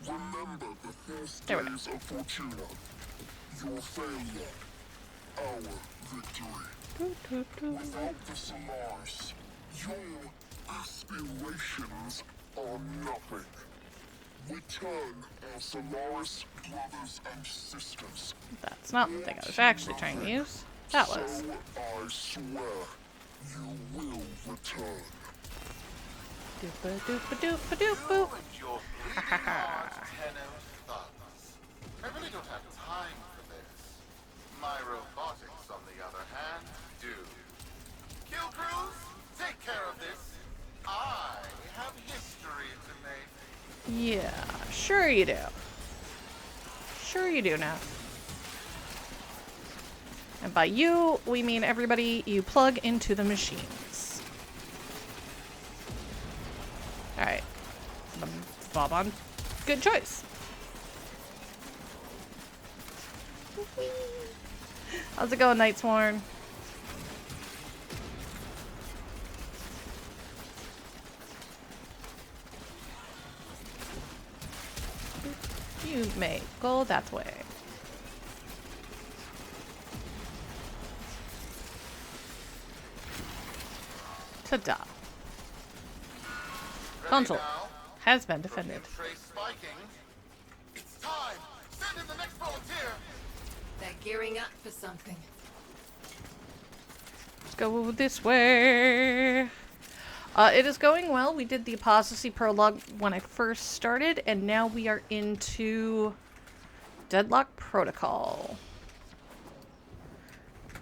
Remember the first There we go. days of Fortuna. Your failure, our victory. Without the Solaris, your aspirations are nothing. Return our Solaris brothers and sisters. That's not the thing I was actually trying to use. That was. So I swear, you will return. Doopa doopa doopa doop. Your bleeding heart, Tenno thugs. I really don't have time for this. My robotics, on the other hand, do. Kill crews, take care of this. I have history to make. Yeah, sure you do. Sure you do now. And by you, we mean everybody you plug into the machines. Alright. Bob on. Good choice. How's it going, Nightsworn? You may go that way. Ta-da. Console has been defended. It's time. Send in the next volunteer. They're gearing up for something. Let's go this way. It is going well. We did the Apostasy prologue when I first started, and now we are into Deadlock Protocol.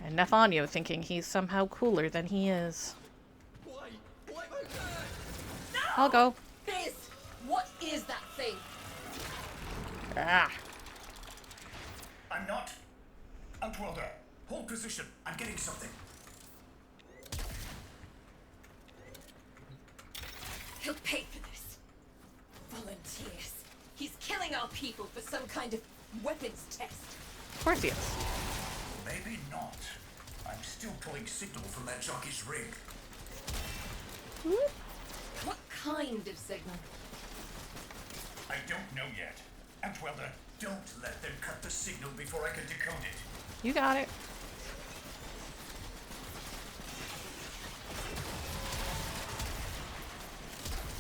And Nathaniel thinking he's somehow cooler than he is. I'll go. Fizz! What is that thing? Ah. I'm not. Outworlder, hold position. I'm getting something. He'll pay for this. Volunteers. He's killing our people for some kind of weapons test. Of course he is. Maybe not. I'm still pulling signal from that jockey's rig. What kind of signal? I don't know yet. Outworlder, don't let them cut the signal before I can decode it. You got it.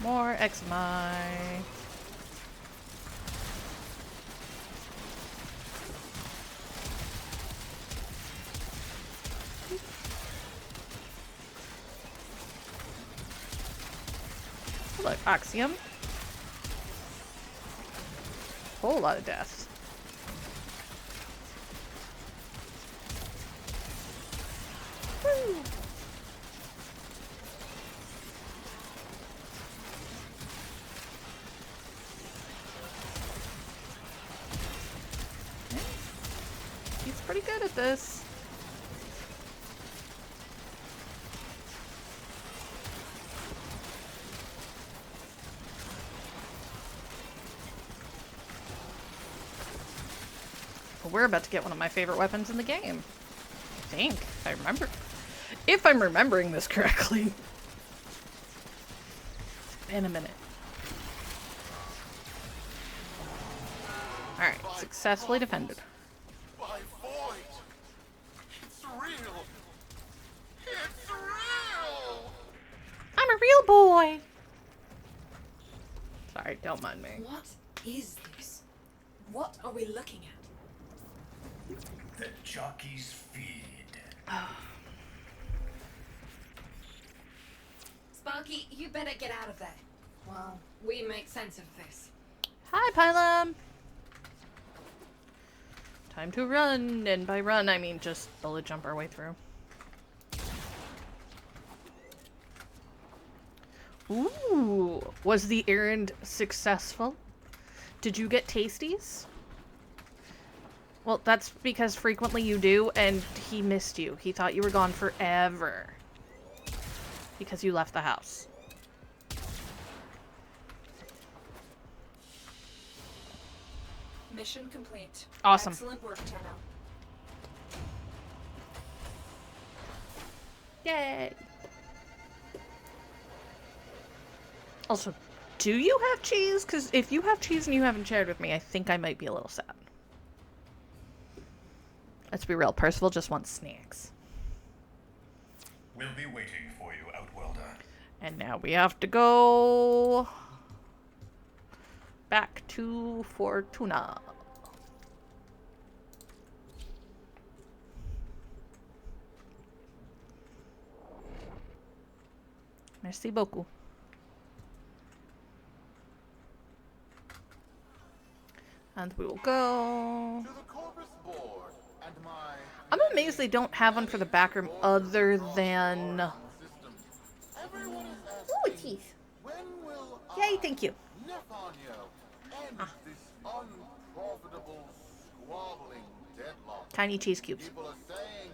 More XMI. Look, Axiom. Whole lot of deaths. Woo. He's pretty good at this. But we're about to get one of my favorite weapons in the game. I think, if I remember. If I'm remembering this correctly. In a minute. Successfully defended. My void. It's real. It's real. I'm a real boy. Sorry, don't mind me. What is this? What are we looking at? The jockey's feed. Sparky, you better get out of there. Well, we make sense of this. Hi, Pylum. Time to run, and by run, I mean just bullet jump our way through. Ooh, was the errand successful? Did you get tasties? Well, that's because frequently you do, and he missed you. He thought you were gone forever. Because you left the house. Mission complete. Awesome. Excellent work, Tenno. Yay! Also, do you have cheese? Because if you have cheese and you haven't shared with me, I think I might be a little sad. Let's be real, Percival just wants snacks. We'll be waiting for you, Outworlder. And now we have to go back to Fortuna. Merci beaucoup. And we will go. I'm amazed they don't have one for the back room other than. Ooh, a teeth. Yay, thank you. Ah. Tiny cheese cubes. People are saying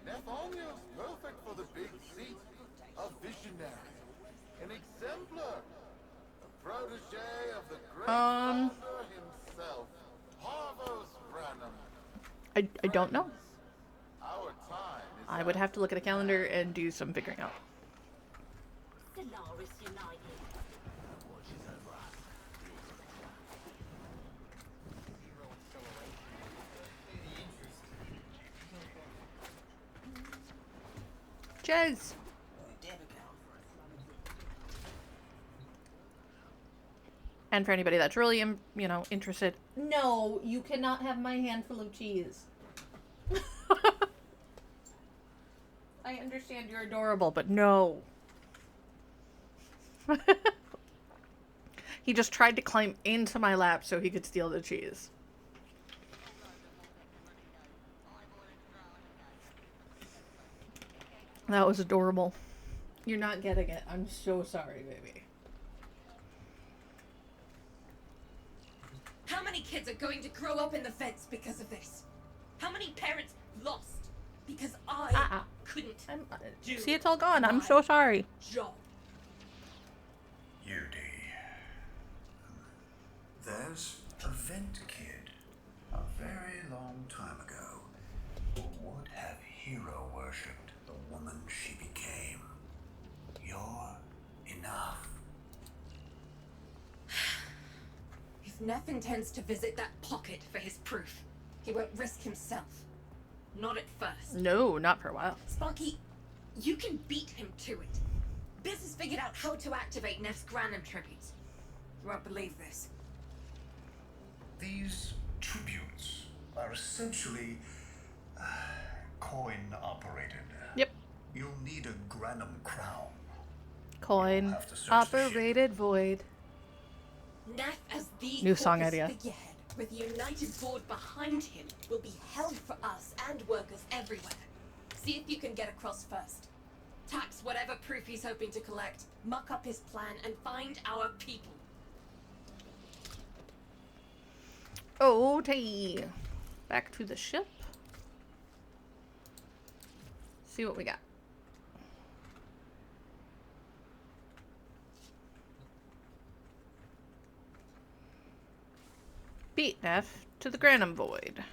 Nathaniel's perfect for the big seat. A visionary, an exemplar, a protege of the great founder himself, Harvos Branham. I don't know. Our time is I would have to look at a calendar and do some figuring out. Cheers. And for anybody that's really, interested, no, you cannot have my handful of cheese. I understand you're adorable, but no. He just tried to climb into my lap so he could steal the cheese. That was adorable. You're not getting it. I'm so sorry, baby. How many kids are going to grow up in the fence because of this? How many parents lost because I couldn't do See, it's all gone. I'm so sorry. job? Yudi. There's a vent kid a very long time ago who would have hero worshipped the woman she became. You're enough. If Neff intends to visit that pocket for his proof, he won't risk himself. Not at first. No, not for a while. Sparky, you can beat him to it. Biz has figured out how to activate Neff's Granum tributes. You won't believe this. These tributes are essentially coin-operated. Yep. You'll need a Granum crown. Coin operated void. Neff as the New song corpus idea. figurehead, with the united board behind him, will be held for us and workers everywhere. See if you can get across first. Tax whatever proof he's hoping to collect, muck up his plan, and find our people. Okay. Back to the ship. See what we got. Beat Neff to the Granum Void.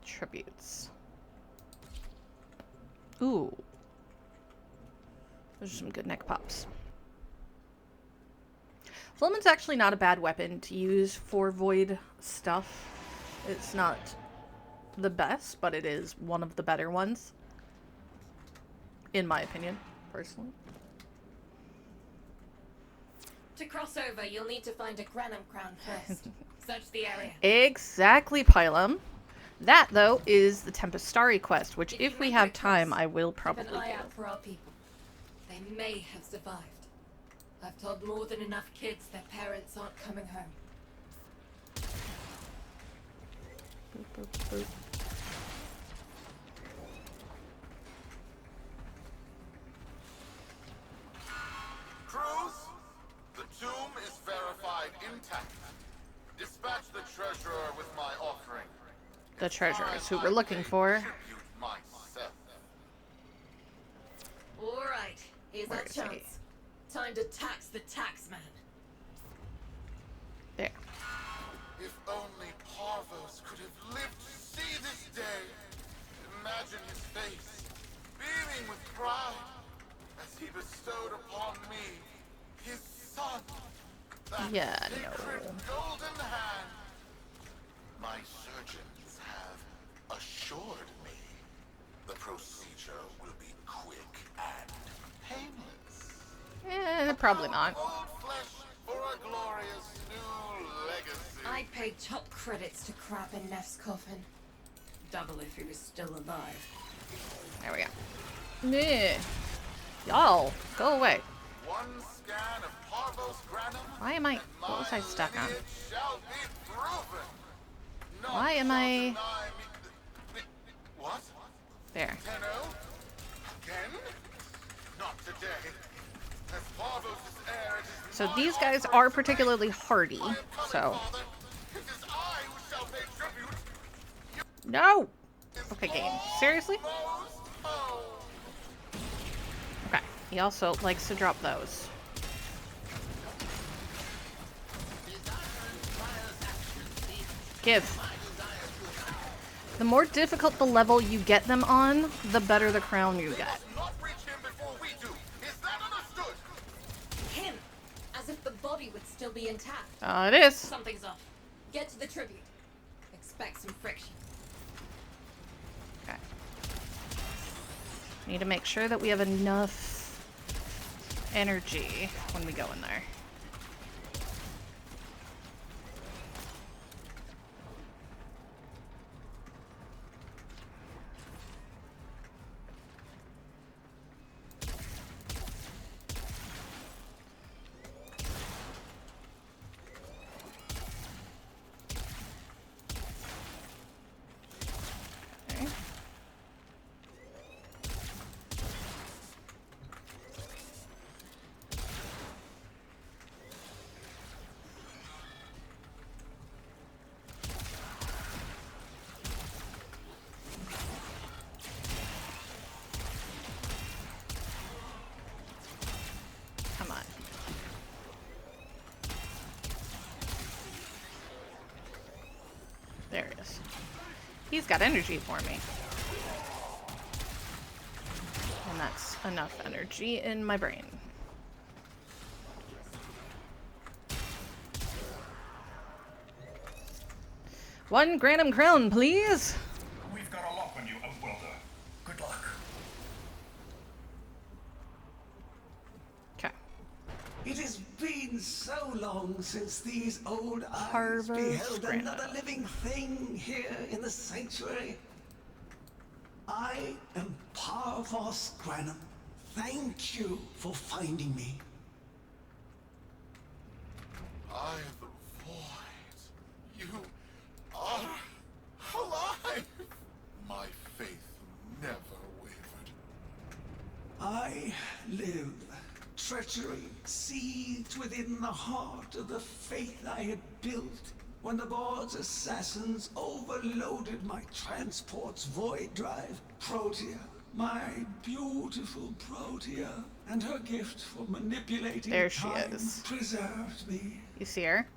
Tributes. Ooh. Those are some good neck pops. Flament's actually not a bad weapon to use for void stuff. It's not the best, but it is one of the better ones. In my opinion, personally. To cross over, you'll need to find a Granum Crown first. Search the area. Exactly, Pylum. That, though, is the Tempestari quest, which if we have time, I will probably Keep an eye do. out for our people. They may have survived. I've told more than enough kids their parents aren't coming home. Boop, boop, boop. Cruz, the tomb is verified intact. Dispatch the treasurer with my offering. The treasure is who we're looking for. Alright, here's Where our is he? chance. Time to tax the taxman. There. If only Parvos could have lived to see this day. Imagine his face, beaming with pride, as he bestowed upon me, his son, that sacred golden hand. My surgeons have assured me the procedure will be quick and painless. Probably not. Old flesh for a glorious new legacy. I'd pay top credits to crap in Neff's coffin. Double if he was still alive. There we go. Meh. Y'all, go away. One scan of Parvos Granum. Why am I... What was I stuck on? Shall be proven. Why am I... What? There. Tenno? Again? Not today. As Parvos' heir, it is So these guys are particularly hardy, so... it is I who shall pay tribute. No! Okay, game. Seriously? Okay. He also likes to drop those. Give. The more difficult the level you get them on, the better the crown you get. Him! As if the body would still be intact. It is. Something's off. Get to the tribute. Expect some friction. Okay. Need to make sure that we have enough energy when we go in there. Come on. There it is. He's got energy for me. And that's enough energy in my brain. One Granum Crown, please. We've got a lock on you, Outworlder. Good luck. Okay. It has been so long since these old eyes Parvos beheld Granum. another living thing here in the sanctuary. I am Parvos Granum. Thank you for finding me. I am the void. You are alive. My faith never wavered. I live. Treachery seethed within the heart of the faith I had built when the board's assassins overloaded my transport's void drive. Protea, my beautiful Protea, and her gift for manipulating There she time is. preserved me. You see her?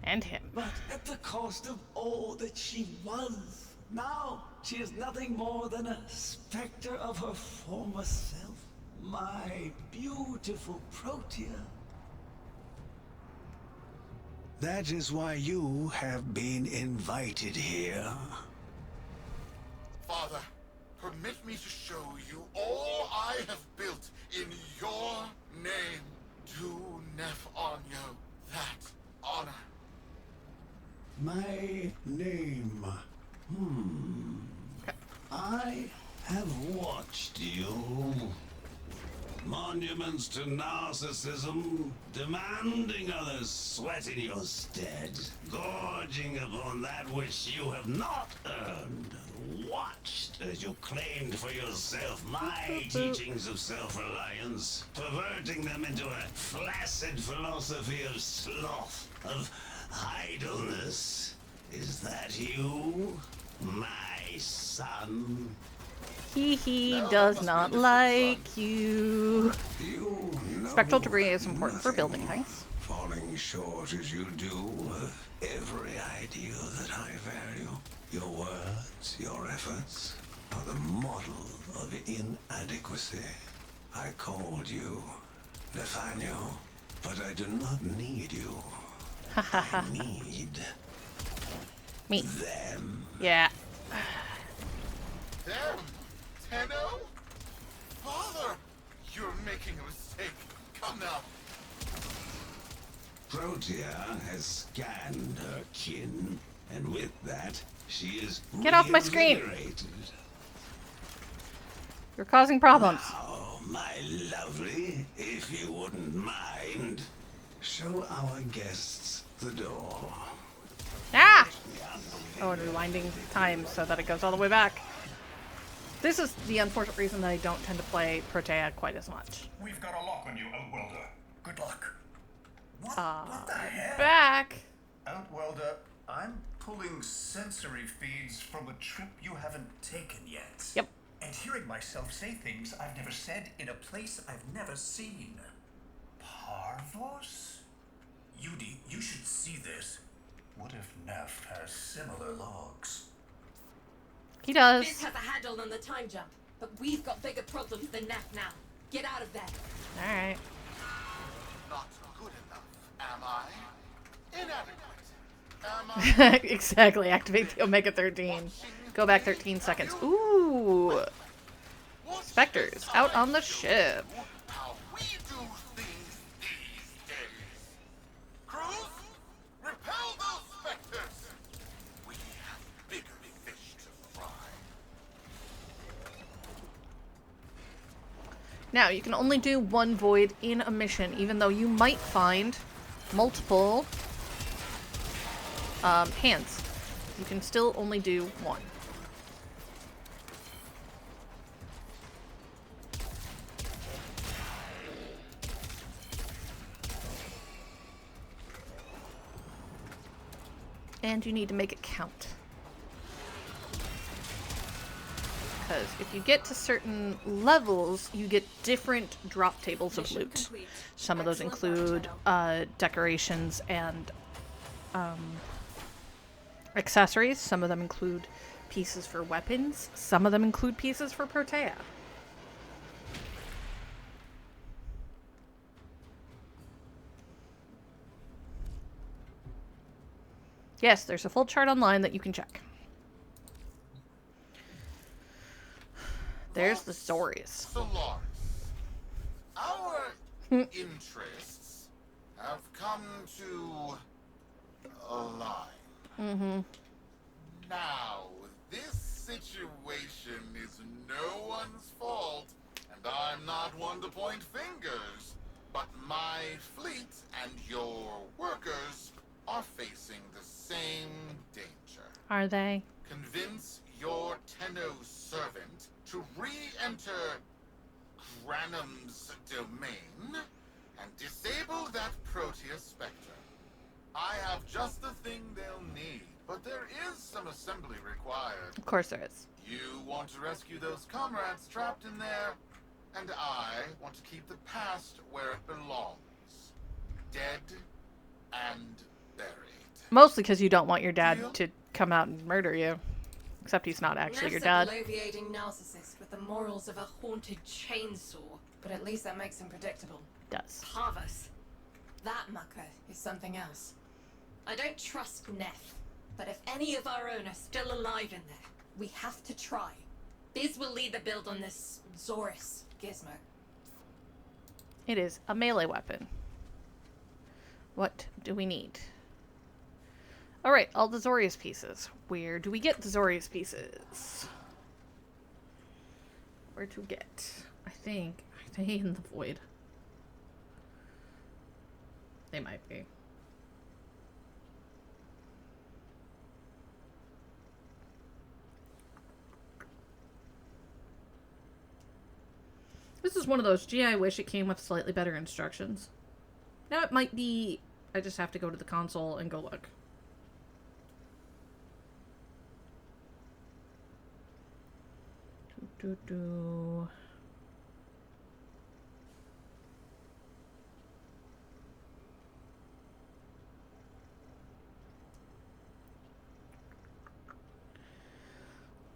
And him. But at the cost of all that she was. Now She is nothing more than a specter of her former self. My beautiful Protea. That is why you have been invited here. Father, permit me to show you all I have built in your name. Do Nef Anyo that honor. My name. I have watched you. Monuments to narcissism, demanding others sweat in your stead, gorging upon that which you have not earned. Watched as you claimed for yourself my teachings of self-reliance, perverting them into a flaccid philosophy of sloth, of idleness. Is that you, my son? He does not like you. Spectral debris is important for building things. Falling short as you do of every ideal that I value. Your words, your efforts are the model of inadequacy. I called you Nathaniel, but I do not need you. I need me. Them. Yeah. Them? Tenno? Father, you're making a mistake. Come now. Protea has scanned her kin, and with that, she is Get off my screen! reinvigorated. You're causing problems. Now, my lovely, if you wouldn't mind, show our guests the door. Ah! Oh, and rewinding time so that it goes all the way back. This is the unfortunate reason that I don't tend to play Protea quite as much. We've got a lock on you, Outwelder. Good luck. What the heck? Back! Outwelder, I'm pulling sensory feeds from a trip you haven't taken yet. Yep. And hearing myself say things I've never said in a place I've never seen. Parvos? Yudi, you should see this. What if Neff has similar logs? He does. This has a handle on the time jump, but we've got bigger problems than Neff now. Get out of there. Alright. Not good enough, am I? Inadequate, am I? Exactly. Activate the Omega 13. Go back 13 seconds. Ooh. Spectres out on the ship. How we do things these days. Crews, repel those specters. We have bigger fish to fry. Now, you can only do one void in a mission, even though you might find multiple hands. You can still only do one. And you need to make it count. Because if you get to certain levels, you get different drop tables of loot. Some of those include decorations and accessories. Some of them include pieces for weapons. Some of them include pieces for Protea. Yes, there's a full chart online that you can check. There's the stories. Solaris, our interests have come to align. Mm-hmm. Now, this situation is no one's fault, and I'm not one to point fingers, but my fleet and your workers are facing the same danger. Are they? Convince your Tenno servant to re-enter Granum's domain and disable that Protea Spectre. I have just the thing they'll need, but there is some assembly required. Of course there is. You want to rescue those comrades trapped in there, and I want to keep the past where it belongs. Dead and buried. Mostly because you don't want your dad to come out and murder you. Except he's not actually your Neff's dad. a bloviating narcissist with the morals of a haunted chainsaw, but at least that makes him predictable. Does. Harvus. That mucker is something else. I don't trust Neff, but if any of our own are still alive in there, we have to try. Biz will lead the build on this Zorus gizmo. It is a melee weapon. What do we need? Alright, all the Zorius pieces. Where do we get the Zorius pieces? Where to get? I think in the void. They might be. This is one of those, gee, I wish it came with slightly better instructions. Now it might be, I just have to go to the console and go look.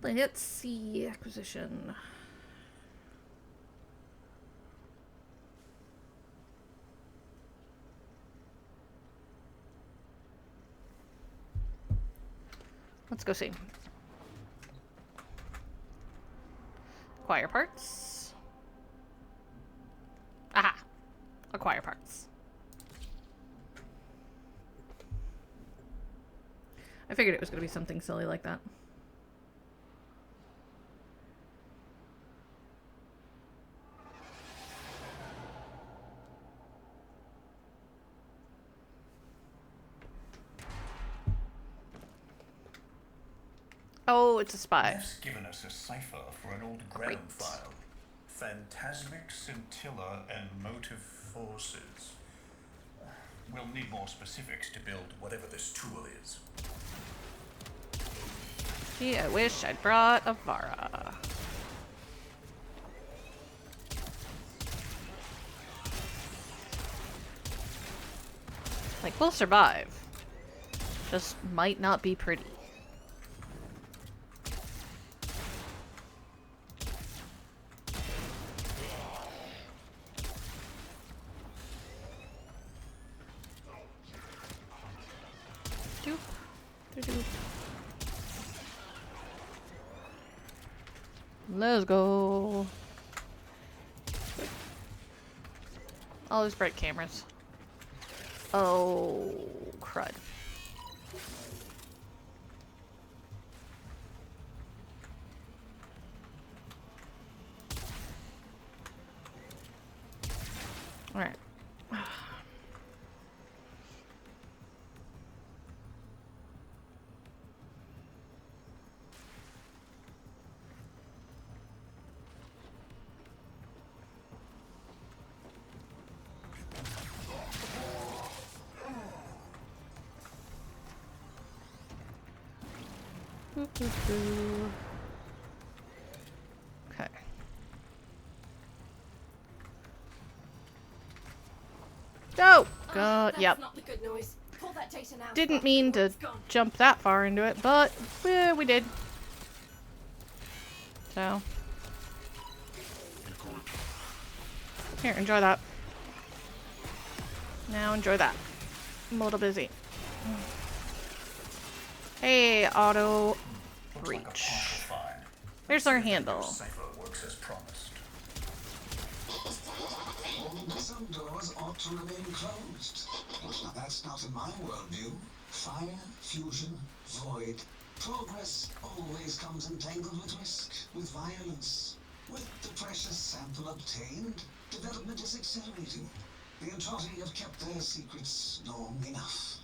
Let's see, acquisition. Let's go see. Acquire parts. Aha! Acquire parts. I figured it was going to be something silly like that. Oh, it's a spy. Neff's given us a cipher for an old ground file. Phantasmic scintilla and motive forces. We'll need more specifics to build whatever this tool is. Gee, I wish I'd brought a Vara. Like, we'll survive. Just might not be pretty. Let's go. All those bright cameras. Oh, crud. All right. Okay. Oh, God, yep. Not the good noise. Pull that data now. Didn't mean to jump that far into it, but we did. So. Here, enjoy that. Now enjoy that. I'm a little busy. Hey, auto reach. There's our handle. Cipher works as promised. Some doors ought to remain closed. Now that's not in my worldview. Fire, fusion, void. Progress always comes entangled with risk, with violence. With the precious sample obtained, development is accelerating. The Entrati have kept their secrets long enough.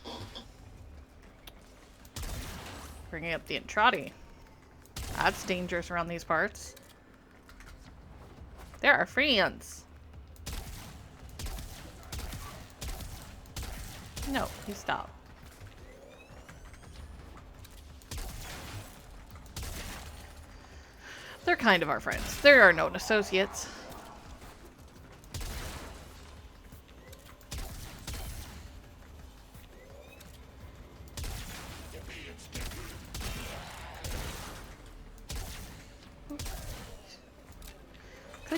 Bringing up the Entrati. That's dangerous around these parts. There are friends. No, you stop. They're kind of our friends. There are known associates.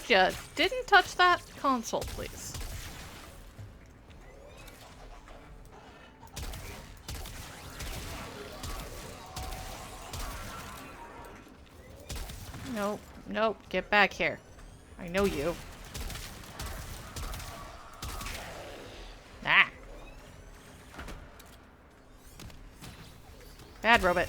Would ya? Didn't touch that console, please. Nope. Nope. Get back here. I know you. Ah. Bad robot.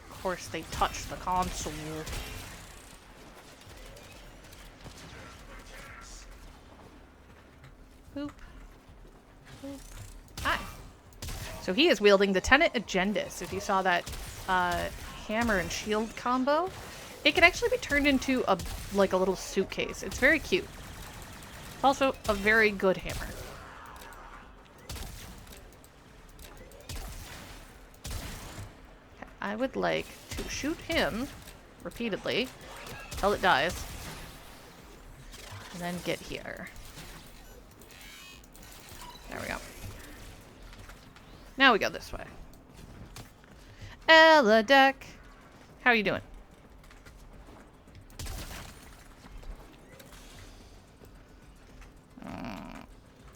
Of course they touched the console. Boop. Boop. Hi. So he is wielding the Tenet Agendus. If you saw that hammer and shield combo, it can actually be turned into a like a little suitcase. It's very cute. It's also a very good hammer. Okay, I would like to shoot him repeatedly till it dies. And then get here. There we go. Now we go this way. Ella Deck. How are you doing?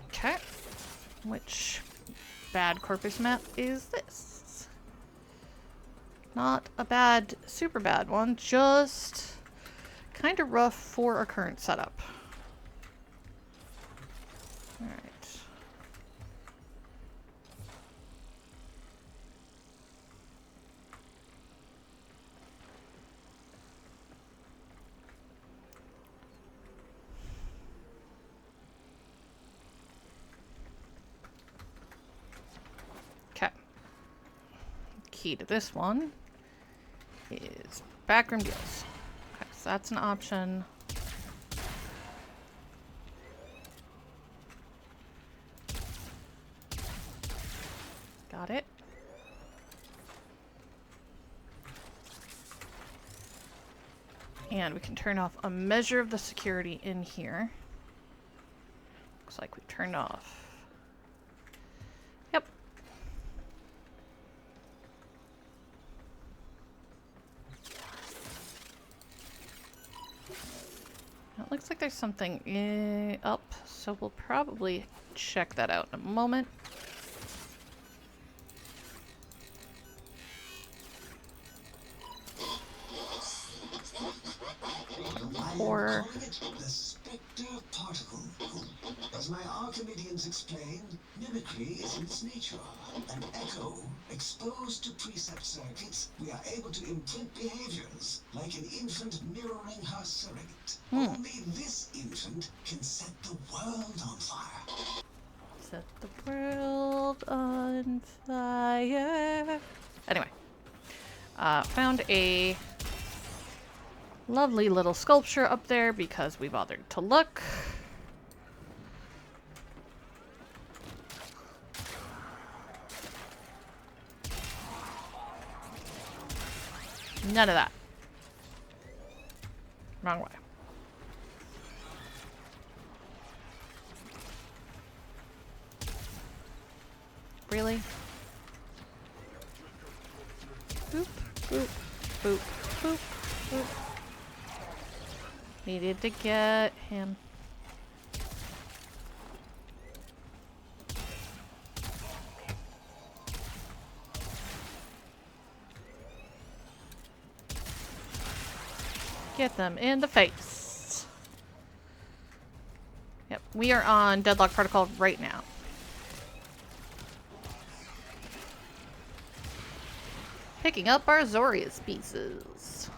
Okay. Which bad corpus map is this? Not a bad, super bad one. Just kind of rough for our current setup. Alright. Key to this one is backroom deals. Okay, so that's an option. Got it. And we can turn off a measure of the security in here. Looks like we turned off. Yep. It looks like there's something up, so we'll probably check that out in a moment. Or the Spectre particle. As my Archimedeans explained, mimicry is in its nature. An echo exposed to precept circuits, we are able to imprint behaviors like an infant mirroring her surrogate. Only this infant can set the world on fire. Set the world on fire. Anyway, found a lovely little sculpture up there because we bothered to look. None of that. Wrong way. Really? Boop, boop, boop, boop, boop. Needed to get him. Get them in the face. Yep, we are on Deadlock Protocol right now. Picking up our Zorius pieces.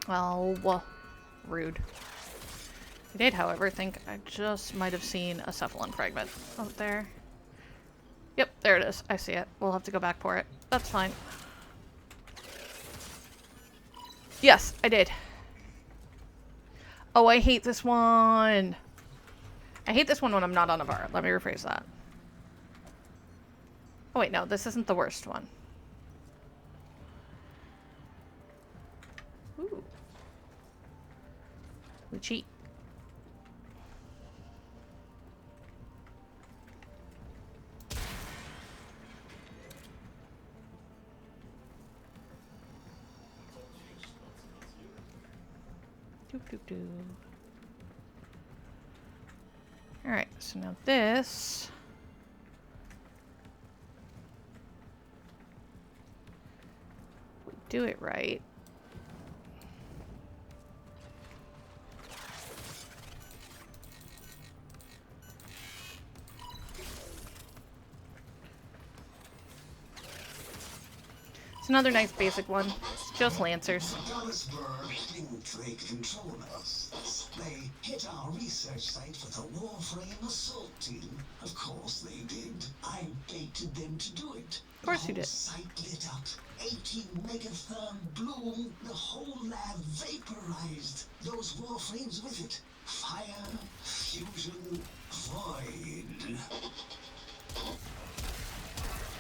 Oh, rude. I did, however, think I just might have seen a cephalon fragment out there. Yep, there it is. I see it. We'll have to go back for it. That's fine. Yes, I did. Oh, I hate this one. I hate this one when I'm not on a bar. Let me rephrase that. Oh, wait, no. This isn't the worst one. Ooh. We cheat. Alright, so now this... we do it right. It's another nice basic one. It's just Lancers. Dallasburg think they control us. They hit our research site for the Warframe assault team. Of course they did. I baited them to do it. Of course you did. The site lit up. 80 megatherm bloom. The whole lab vaporized. Those Warframes with it. Fire, fusion, void.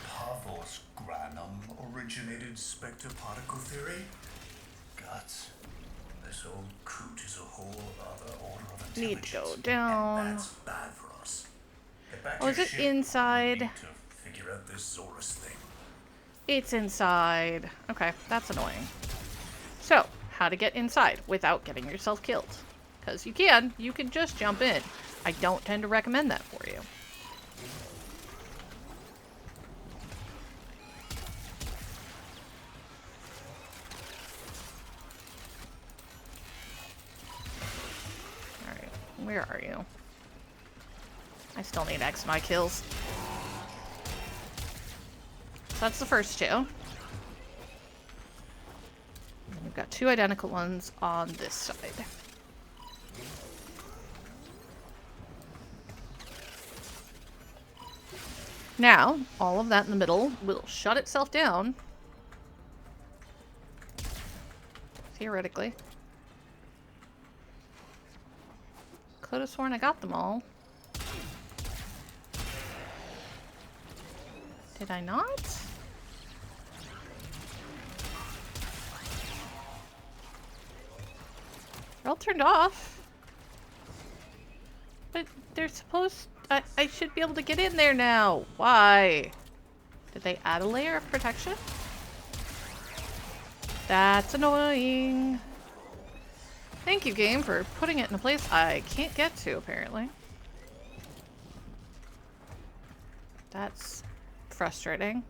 Pavos Granum originated spectre particle theory? Guts. This old coot is a whole other order of Need intelligence. to go down. And that's bad for us. Get back Oh, to is your it ship. inside? We need to figure out this Zorus thing. It's inside. Okay, that's annoying. So, how to get inside without getting yourself killed. Because you can just jump in. I don't tend to recommend that for you. Alright, where are you? I still need X my kills. So that's the first two. And we've got two identical ones on this side. Now, all of that in the middle will shut itself down. Theoretically. Could have sworn I got them all. Did I not? They're all turned off. But they're supposed... I should be able to get in there now. Why? Did they add a layer of protection? That's annoying. Thank you, game, for putting it in a place I can't get to, apparently. That's frustrating.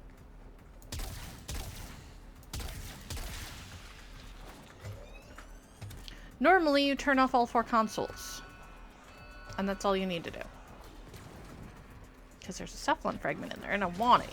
Normally, you turn off all 4 consoles. And that's all you need to do. Because there's a cephalon fragment in there, and I want it.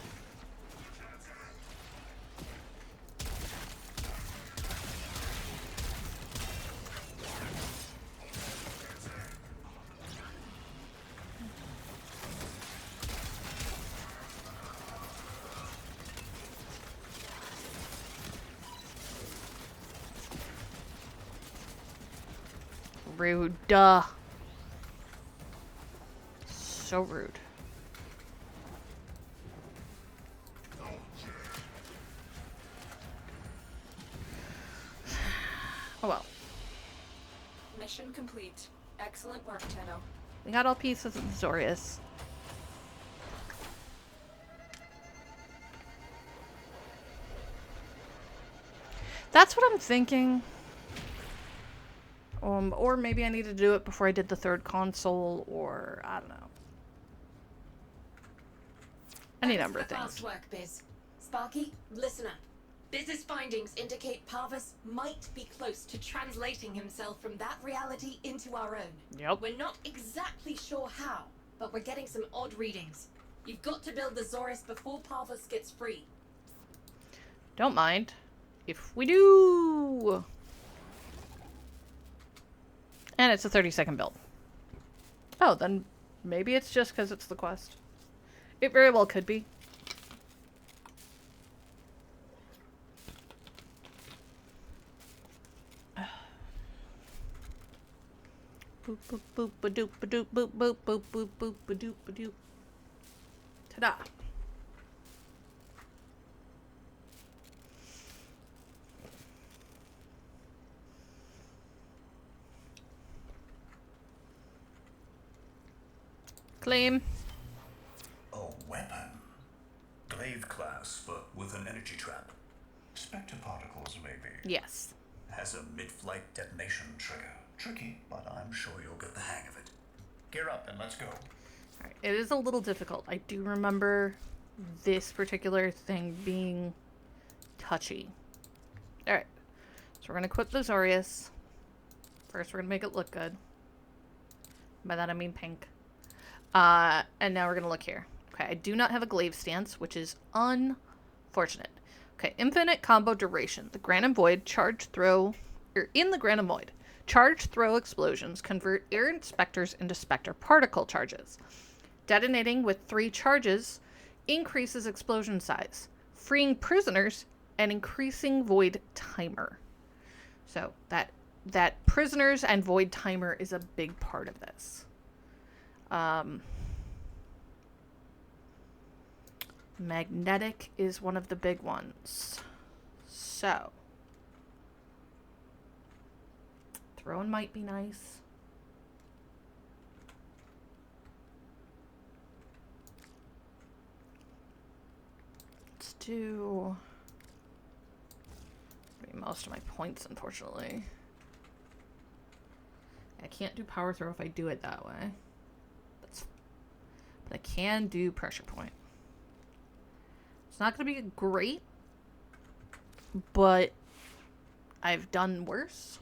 Rude. Duh. So rude. Oh well. Mission complete. Excellent work, Tenno. We got all pieces of the Zorius. That's what I'm thinking. Or maybe I need to do it before I did the 3rd console, or I don't know. Any number of things. Fast work, Biz. Sparky, listen up. Biz's findings indicate Parvus might be close to translating himself from that reality into our own. Yep. We're not exactly sure how, but we're getting some odd readings. You've got to build the Zorus before Parvus gets free. Don't mind. If we do... And it's a 30-second build. Oh, then maybe it's just because it's the quest. It very well could be. Boop boop boop ba doop ba doop boop boop boop boop boop ba doop ba doop. Ta-da. Claim. A weapon. Glaive class, but with an energy trap. Spectre particles, maybe. Yes. Has a mid-flight detonation trigger. Tricky, but I'm sure you'll get the hang of it. Gear up and let's go. Alright, it is a little difficult. I do remember this particular thing being touchy. Alright, so we're going to equip the Zorius. First, we're going to make it look good. By that I mean pink. And now we're going to look here. Okay, I do not have a glaive stance, which is unfortunate. Okay, infinite combo duration. The Grand and Void charge throw... in the Grand and Void, charge throw explosions convert air specters into specter particle charges. Detonating with 3 charges increases explosion size, freeing prisoners and increasing void timer. So that prisoners and void timer is a big part of this. Magnetic is one of the big ones. So throwing might be nice. Let's do most of my points, unfortunately. I can't do power throw if I do it that way. But I can do pressure point. It's not going to be great, but I've done worse.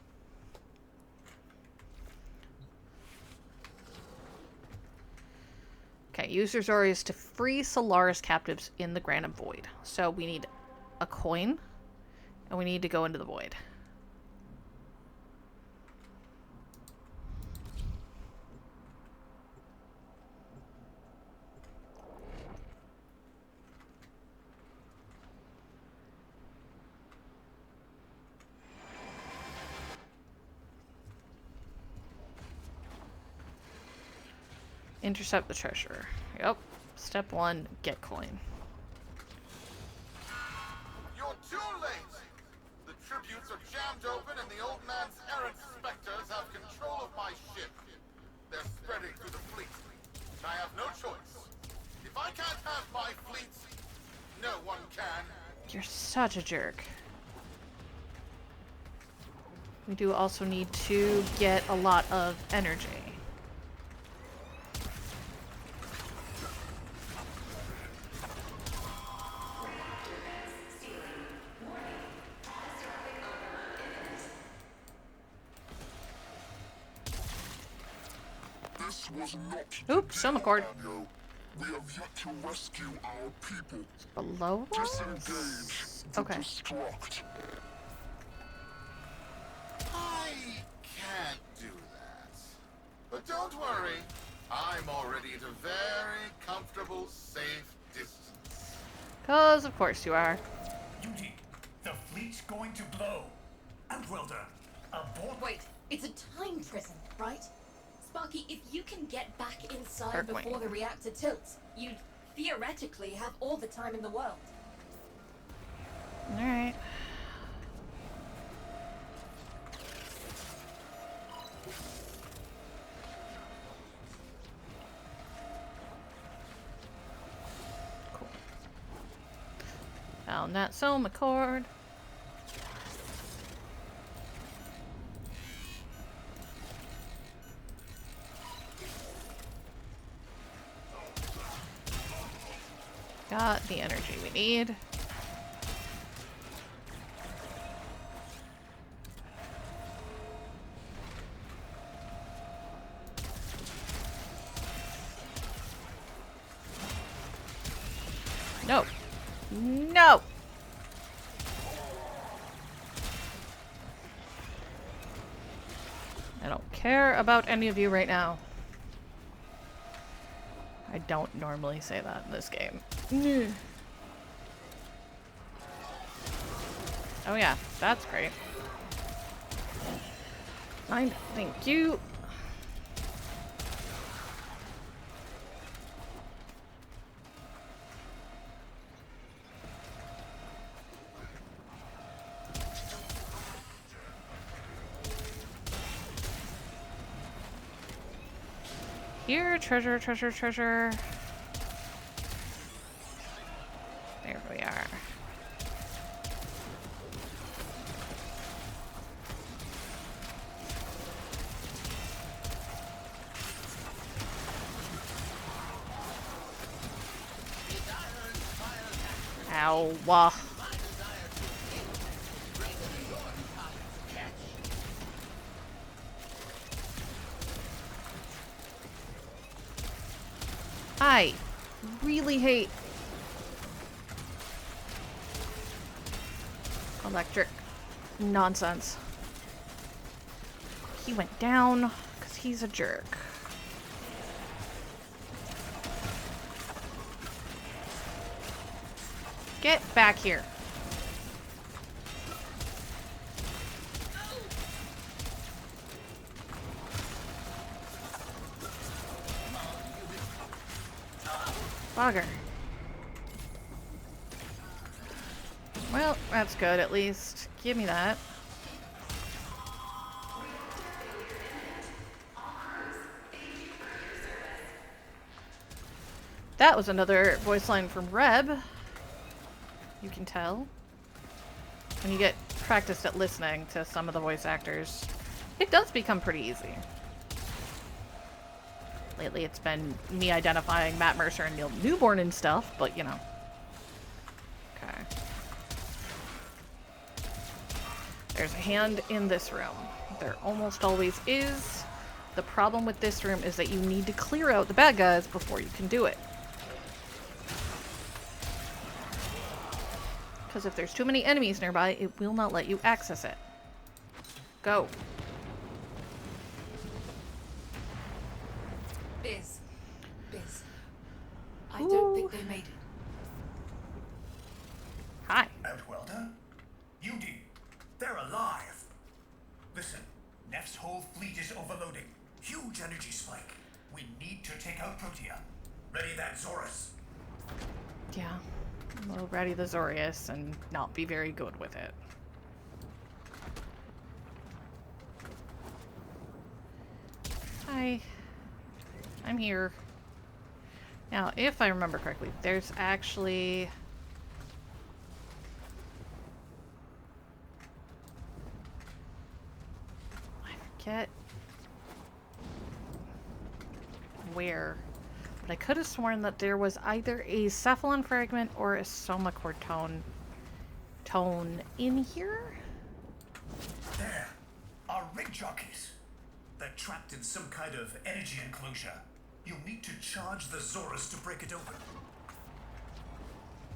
Okay, use your Zorius to free Solaris captives in the Grand and Void. So we need a coin, and we need to go into the Void. Intercept the treasure. Yep. Step 1, get coin. You're too late! The tributes are jammed open and the old man's errant specters have control of my ship. They're spreading through the fleet. I have no choice. If I can't have my fleet, no one can. You're such a jerk. We do also need to get a lot of energy. Was not oops, show McCord. We have yet to rescue our people. It's below Disengage. Okay. Destruct. I can't do that. But don't worry. I'm already at a very comfortable, safe distance. 'Cause of course you are. Duty, the fleet's going to blow. Outwelder, abort. Wait, it's a time prison, right? Sparky, if you can get back inside Earthwing. before the reactor tilts, you'd theoretically have all the time in the world. Alright. Cool. Found that Soma cord. Got the energy we need. No. No! I don't care about any of you right now. I don't normally say that in this game. Oh yeah, that's great. Fine, thank you. Here, treasure, treasure, treasure. There we are. Oh, wow. I really hate electric nonsense. He went down because he's a jerk. Get back here. Bugger. Well, that's good at least. Give me that. That was another voice line from Reb. You can tell. When you get practiced at listening to some of the voice actors, it does become pretty easy. Lately it's been me identifying Matt Mercer and Neil Newborn and stuff, but you know. Okay. There's a hand in this room. There almost always is. The problem with this room is that you need to clear out the bad guys before you can do it. Because if there's too many enemies nearby, it will not let you access it. Go. Biz. I don't think they made it. Hi. Outwelder? Yudi, they're alive. Listen, Neff's whole fleet is overloading. Huge energy spike. We need to take out Protea. Ready that, Zorus. Yeah. We'll ready the Zorius and not be very good with it. Hi. I'm here. Now, if I remember correctly, there's actually... I forget where, but I could have sworn that there was either a cephalon fragment or a somacore tone in here. There, our rig jockeys. They're trapped in some kind of energy enclosure. You'll need to charge the Zorus to break it open.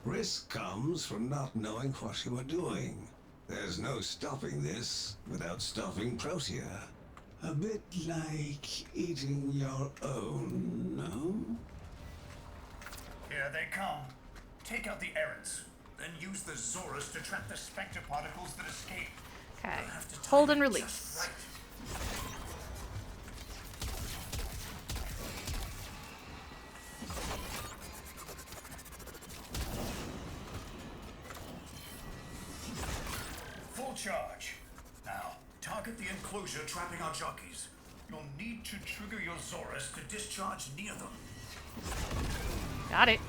Risk comes from not knowing what you are doing. There's no stopping this without stopping Protea. A bit like eating your own, no? Here they come. Take out the errants, then use the Zorus to trap the Spectre particles that escape. Okay. Hold and release. Right. Full charge. Now, target the enclosure trapping our jockeys. You'll need to trigger your Zorus to discharge near them. Got it.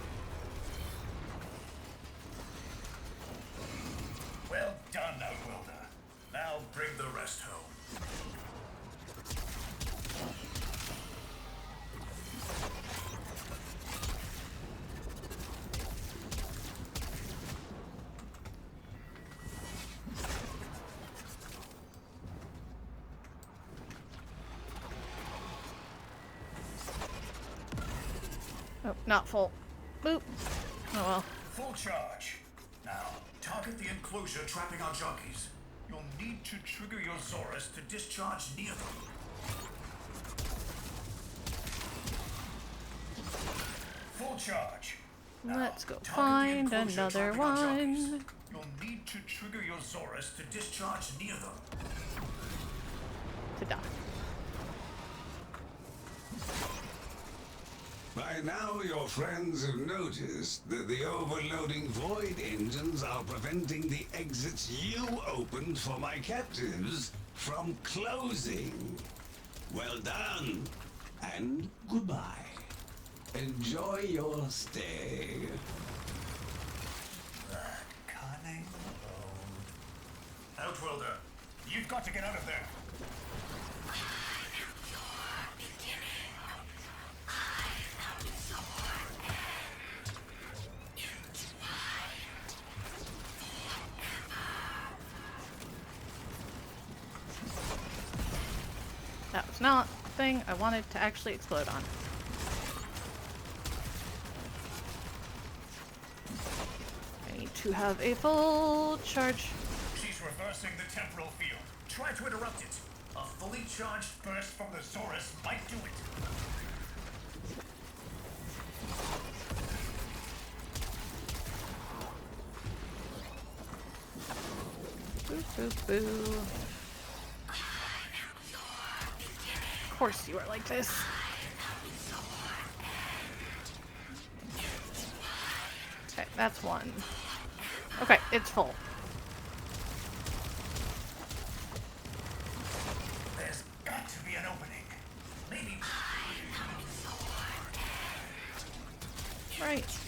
Well done, Outwelder. Now bring the rest home. Oh, not full. Boop. Oh well. Full charge. Now, target the enclosure trapping our jockeys. You'll need to trigger your Zorus to discharge near them. Full charge. Now, Let's go target the find enclosure another trapping our jockeys. one. You'll need to trigger your Zorus to discharge near them. To die. By now, your friends have noticed that the overloading void engines are preventing the exits you opened for my captives from closing. Well done, and goodbye. Enjoy your stay. Cunning Outwelder, you've got to get out of there. was not the thing I wanted to actually explode on. I need to have a full charge. She's reversing the temporal field. Try to interrupt it. A fully charged burst from the Zorus might do it. Boo, boo, boo. Of course you are like this. Okay, that's one. Okay, it's full. There's got to be an opening. Maybe. Right.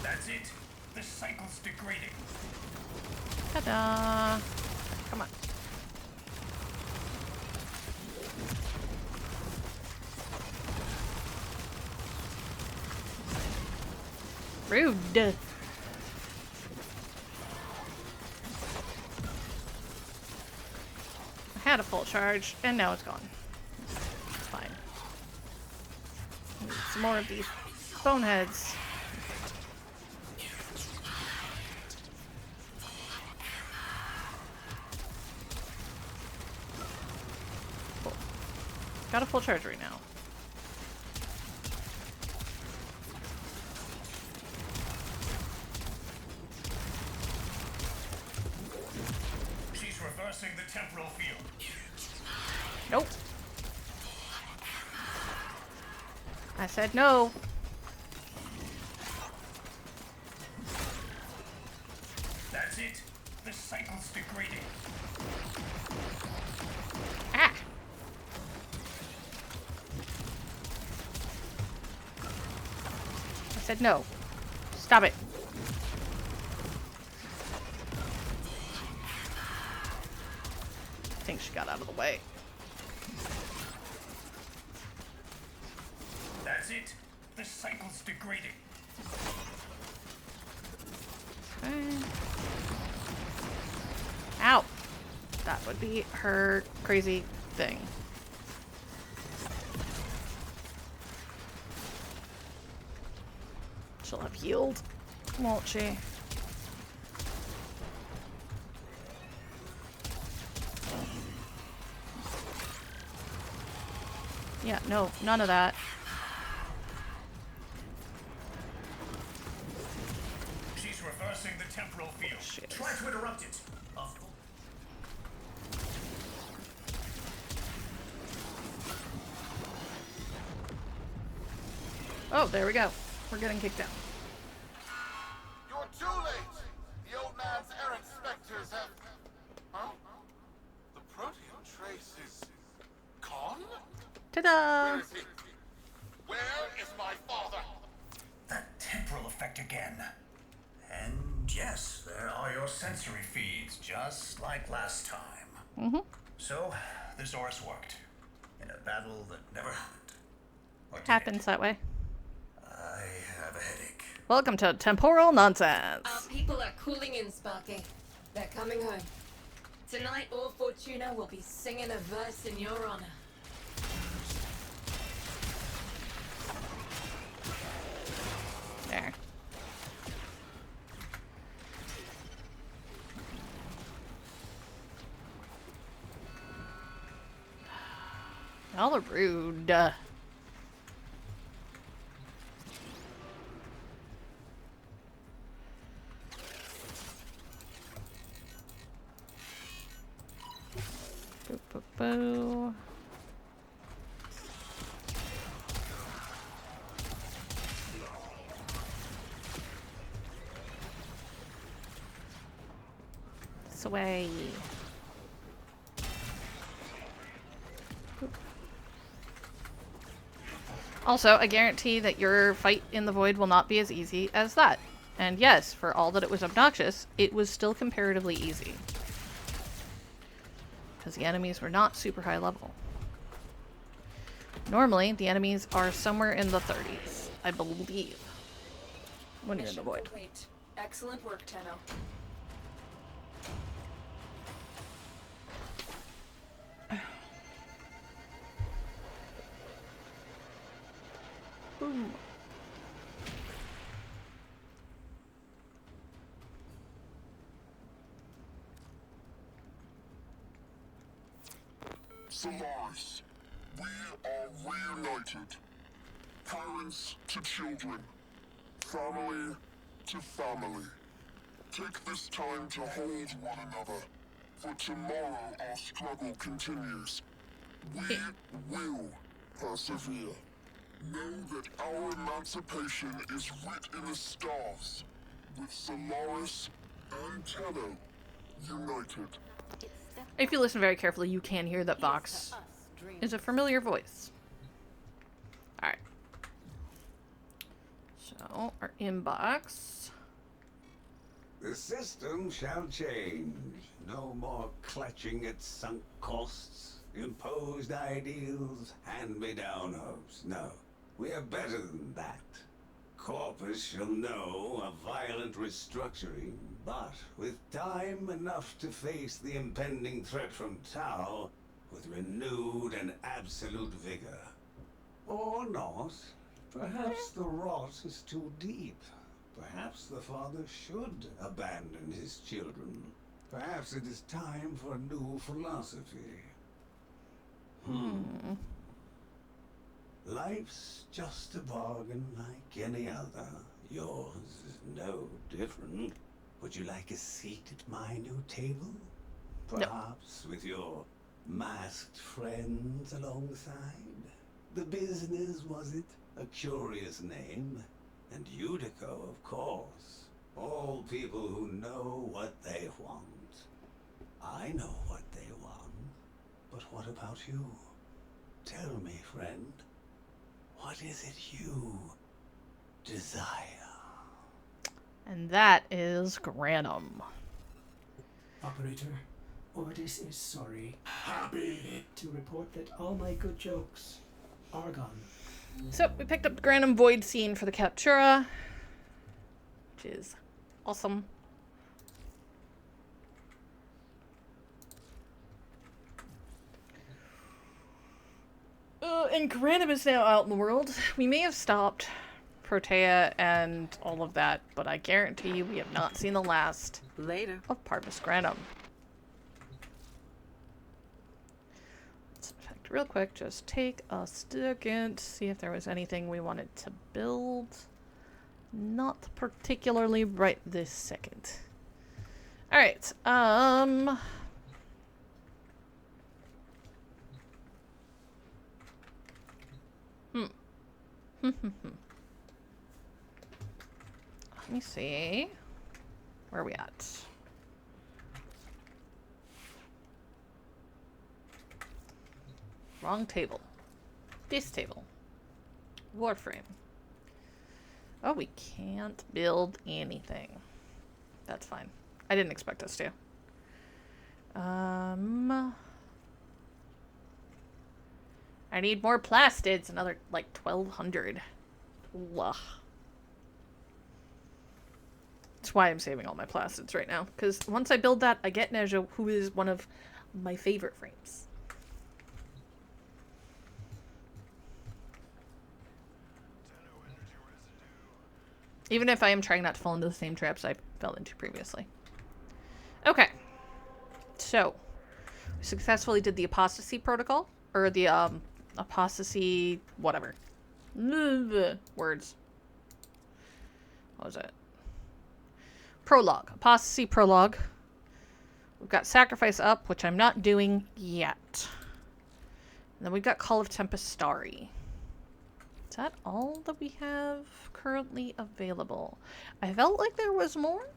That's it. The cycle's degrading. Ta-da! Come on. Rude. I had a full charge, and now it's gone. It's fine. I need some more of these boneheads. Cool. Got a full charge right now. She's reversing the temporal field. Nope. I said no. That's it. The cycle's degrading. Ah! I said no. Stop it. I think she got out of the way. That's it. The cycle's degrading. Okay. Ow! That would be her crazy thing. She'll have healed, won't she? Yeah, no, none of that. She's reversing the temporal field. Shit. Try to interrupt it. Oh, there we go. We're getting kicked out. You're too late! The old man's errant specters have... Huh? The protean trace is... gone? Ta-da! Where is he? Where is my father? That temporal effect again. And yes, there are your sensory feeds, just like last time. Mm-hmm. So, the Zorus worked. In a battle that never happened. Or did Happens that way. I have a headache. Welcome to Temporal Nonsense. Our people are cooling in, Sparky. They're coming home. Tonight, all Fortuna will be singing a verse in your honor. There. Y'all are rude. Boo, boo, boo. This way. Also, I guarantee that your fight in the void will not be as easy as that. And yes, for all that it was obnoxious, it was still comparatively easy. Because the enemies were not super high level. Normally, the enemies are somewhere in the 30s, I believe. when you're in the void. Complete. Excellent work, Tenno. Boom. Solaris, we are reunited. Parents to children. Family to family. Take this time to hold one another. For tomorrow our struggle continues. We will persevere. Know that our emancipation is writ in the stars. With Solaris and Tenno united. If you listen very carefully, you can hear that Vox is a familiar voice. Alright. So, our inbox. The system shall change. No more clutching at sunk costs, imposed ideals, hand-me-down hopes. No, we are better than that. Corpus shall know a violent restructuring, but with time enough to face the impending threat from Tau with renewed and absolute vigor. Or not. Perhaps the rot is too deep. Perhaps the father should abandon his children. Perhaps it is time for a new philosophy. Life's just a bargain like any other. Yours is no different. Would you like a seat at my new table? Perhaps with your masked friends alongside? The business, was it? A curious name. And Udico, of course. All people who know what they want. I know what they want. But what about you? Tell me, friend. What is it you desire? And that is Granum. Operator, Ordis is sorry. Happy to report that all my good jokes are gone. So, we picked up the Granum Void scene for the Captura, which is awesome. And Granum is now out in the world. We may have stopped Protea and all of that, but I guarantee you we have not seen the last of Parvis Granum. Let's check real quick, just take a second, see if there was anything we wanted to build. Not particularly right this second. Alright, Let me see. Where are we at? Wrong table. This table. Warframe. Oh, we can't build anything. That's fine. I didn't expect us to. I need more plastids. Another, like, 1,200. Ugh. That's why I'm saving all my plastids right now. Because once I build that, I get Nejo, who is one of my favorite frames. Even if I am trying not to fall into the same traps I fell into previously. Okay. So, we successfully did the apostasy protocol. Or the, apostasy... whatever. Words. What was it? Prologue. Apostasy prologue. We've got sacrifice up, which I'm not doing yet. And then we've got Call of Tempestari. Is that all that we have currently available? I felt like there was more.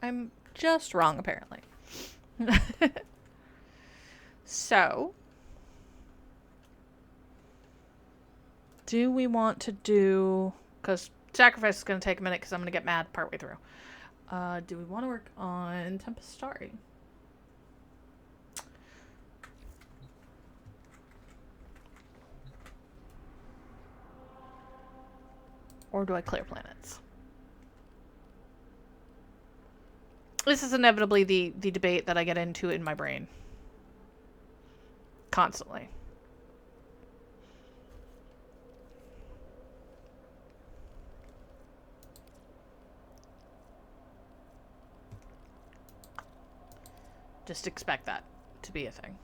I'm just wrong, apparently. So, do we want to do... because sacrifice is going to take a minute because I'm going to get mad partway through. Do we want to work on Tempestari? Or do I clear planets? This is inevitably the debate that I get into in my brain. Constantly. Just expect that to be a thing.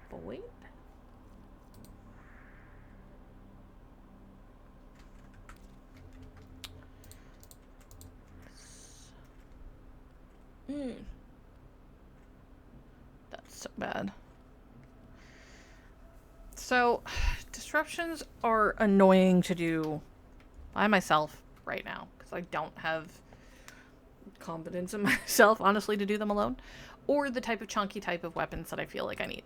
Void? That's so bad. So, disruptions are annoying to do by myself right now, because I don't have confidence in myself, honestly, to do them alone, or the type of chunky type of weapons that I feel like I need.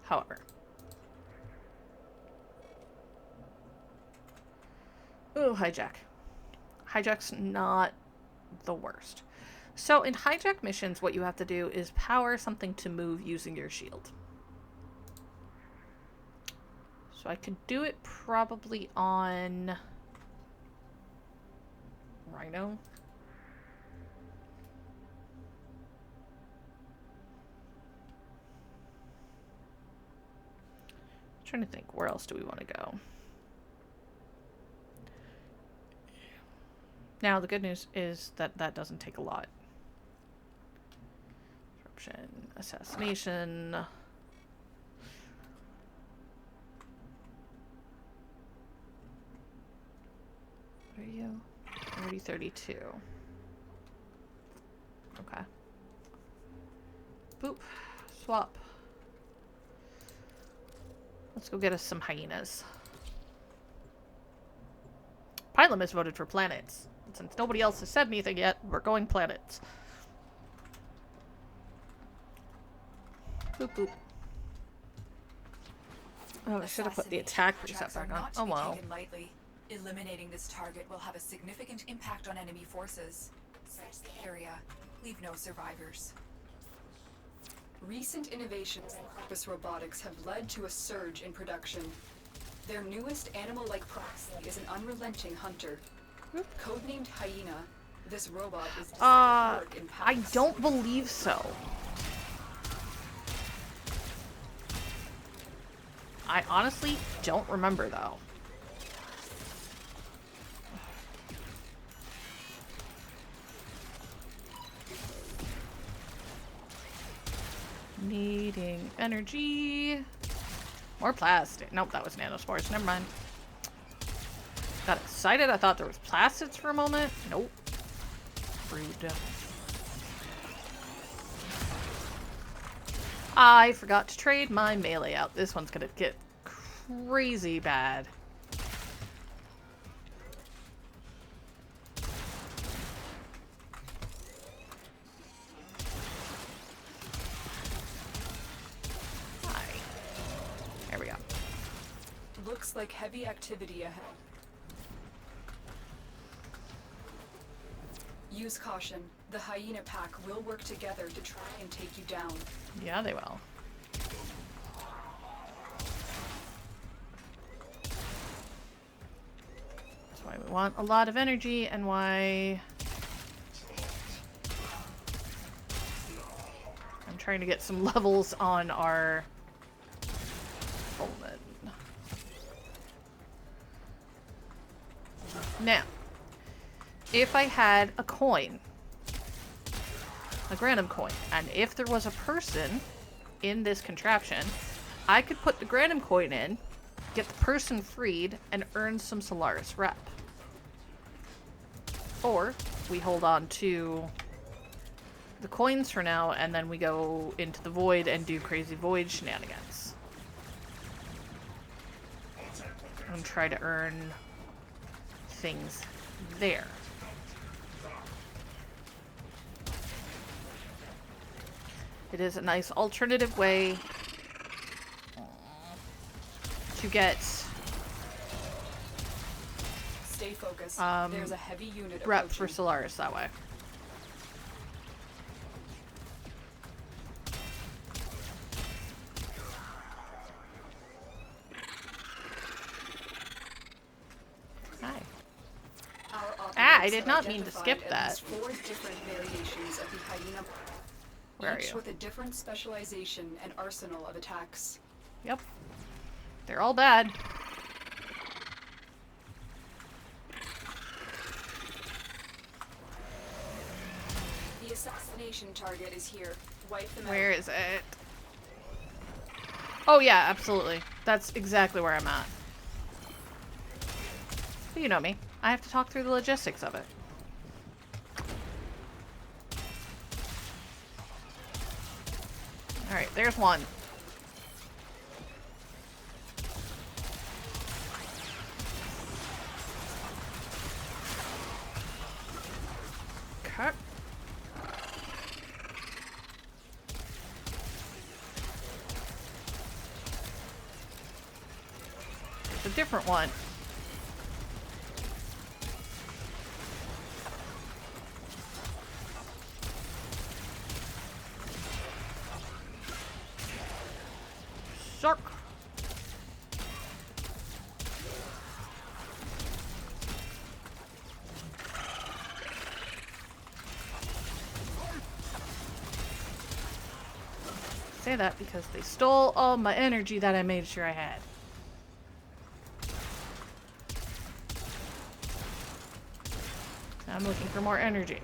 However. Ooh, hijack. Hijack's not the worst. So in hijack missions, what you have to do is power something to move using your shield. So I could do it probably on Rhino. I'm trying to think, where else do we want to go? Now, the good news is that that doesn't take a lot. Disruption, assassination. What are you? 3032. Okay. Boop. Swap. Let's go get us some hyenas. Pilum has voted for planets. Since nobody else has said anything yet, we're going planets. Boop boop. Oh, I should have put the attack reset back on. Oh wow. Lightly. Eliminating this target will have a significant impact on enemy forces. Search the area. Leave no survivors. Recent innovations in purpose robotics have led to a surge in production. Their newest animal-like proxy is an unrelenting hunter. Codenamed Hyena, this robot is designed to work in packs. I don't believe so. I honestly don't remember, though. Needing energy. More plastic. Nope, that was nanospores. Never mind. Got excited. I thought there was plastids for a moment. Nope. Rude. I forgot to trade my melee out. This one's gonna get crazy bad. Hi. There we go. Looks like heavy activity ahead. Use caution. The hyena pack will work together to try and take you down. Yeah, they will. That's why we want a lot of energy and why I'm trying to get some levels on our Bowman. Now, if I had a coin, a Granum coin, and if there was a person in this contraption, I could put the Granum coin in, get the person freed, and earn some Solaris rep. Or we hold on to the coins for now, and then we go into the void and do crazy void shenanigans. And try to earn things there. It is a nice alternative way to get Stay focused. There's a heavy unit rep approaching. for Solaris that way. I did not mean to skip At that. least 4 different variations of the hyena, Where are each you? with a different specialization and arsenal of attacks. Yep. They're all bad. The assassination target is here. Wipe them out. Where is it? Oh yeah, absolutely. That's exactly where I'm at. But you know me. I have to talk through the logistics of it. Alright, there's one. Okay. It's a different one. Shark. Say that because they stole all my energy that I made sure I had. I'm looking for more energy.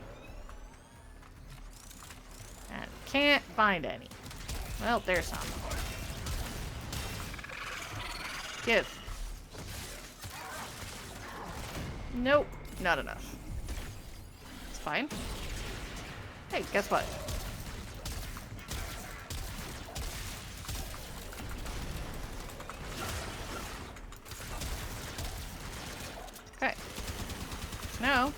And can't find any. Well, there's some. Give. Nope, not enough. It's fine. Hey, guess what? Okay. Now,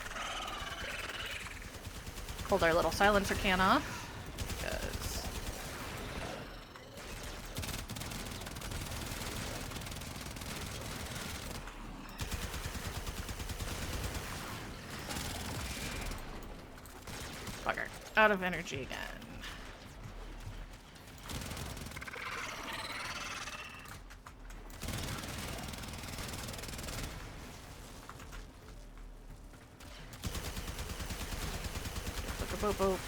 pulled our little silencer can off. Because bugger. Out of energy again. Boop, boop.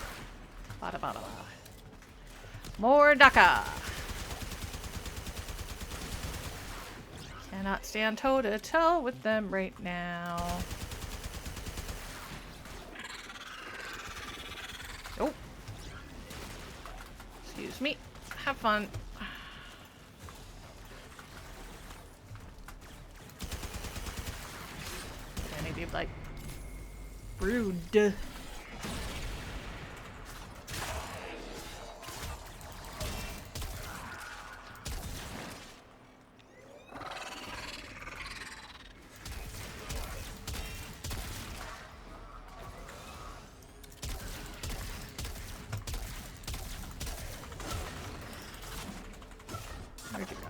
Bada, bada, bada. More Daka. Cannot stand toe to toe with them right now. Oh. Excuse me. Have fun. And maybe like rude. Where'd you go?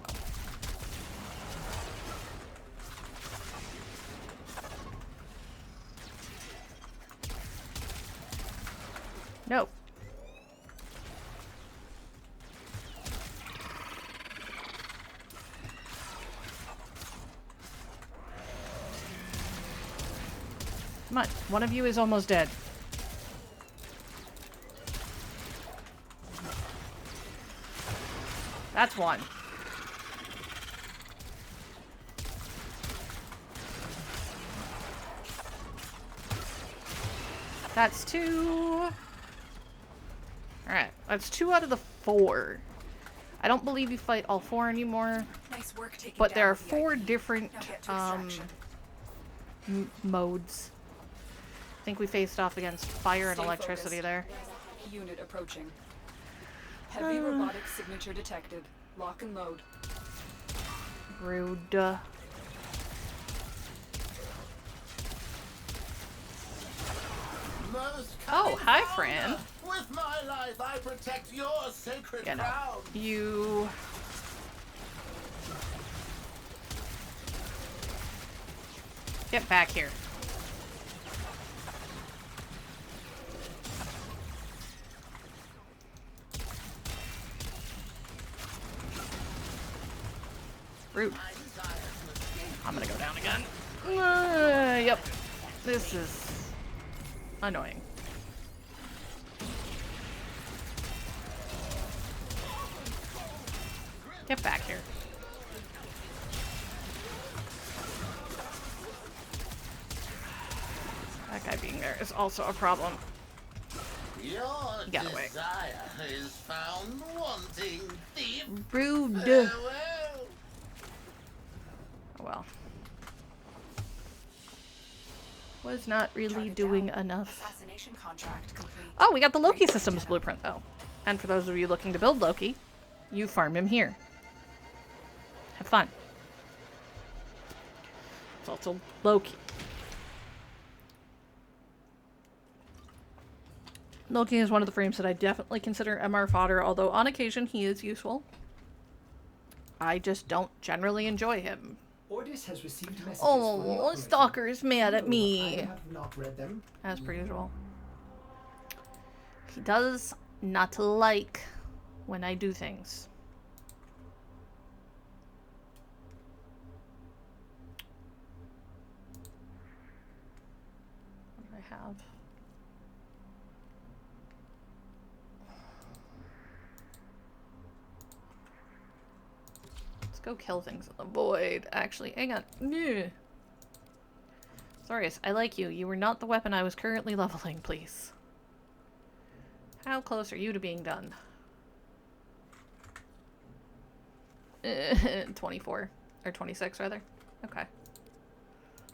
No. Come on, one of you is almost dead. That's one. That's two. Alright, that's 2 out of the 4. I don't believe you fight all 4 anymore. Nice work taking But there down are the 4 IP. different Now get to extraction. modes. I think we faced off against fire and Stay electricity focused. there. Unit approaching. Heavy robotic signature detected. Lock and load. Rude. Oh, hi, friend. With my life, I protect your sacred Yeah, no. crown. You... Get back here. Rude. I'm gonna go down again. Yep. This is annoying. Get back here. That guy being there is also a problem. Your He got away. desire is found wanting, thief. Rude. Farewell. Oh well. Was not really doing enough. Assassination contract complete. Oh, we got the Loki systems blueprint though. And for those of you looking to build Loki, you farm him here. Have fun. It's also Loki. Loki is one of the frames that I definitely consider MR fodder, although on occasion he is useful. I just don't generally enjoy him. Ordis has received messages Oh, Stalker is mad at me. I have not read them. As per usual. He does not like when I do things. What do I have? Let's go kill things in the void. Actually, hang on. No. Sorius, I like you. You were not the weapon I was currently leveling, please. How close are you to being done? 24. Or 26, rather. Okay.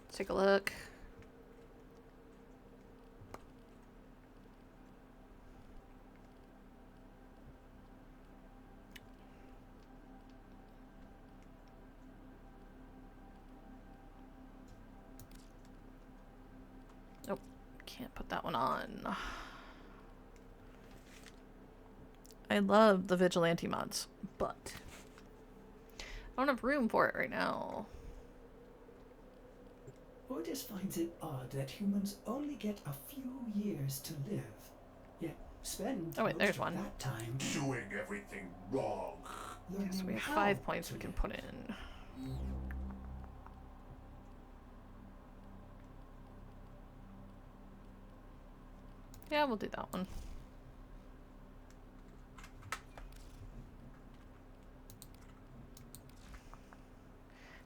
Let's take a look. Nope. Can't put that one on. I love the vigilante mods, but I don't have room for it right now. Ordis finds it odd that humans only get a few years to live, yet spend most of that time doing everything wrong. Yes, we have 5 points we can put in. Yeah, we'll do that one.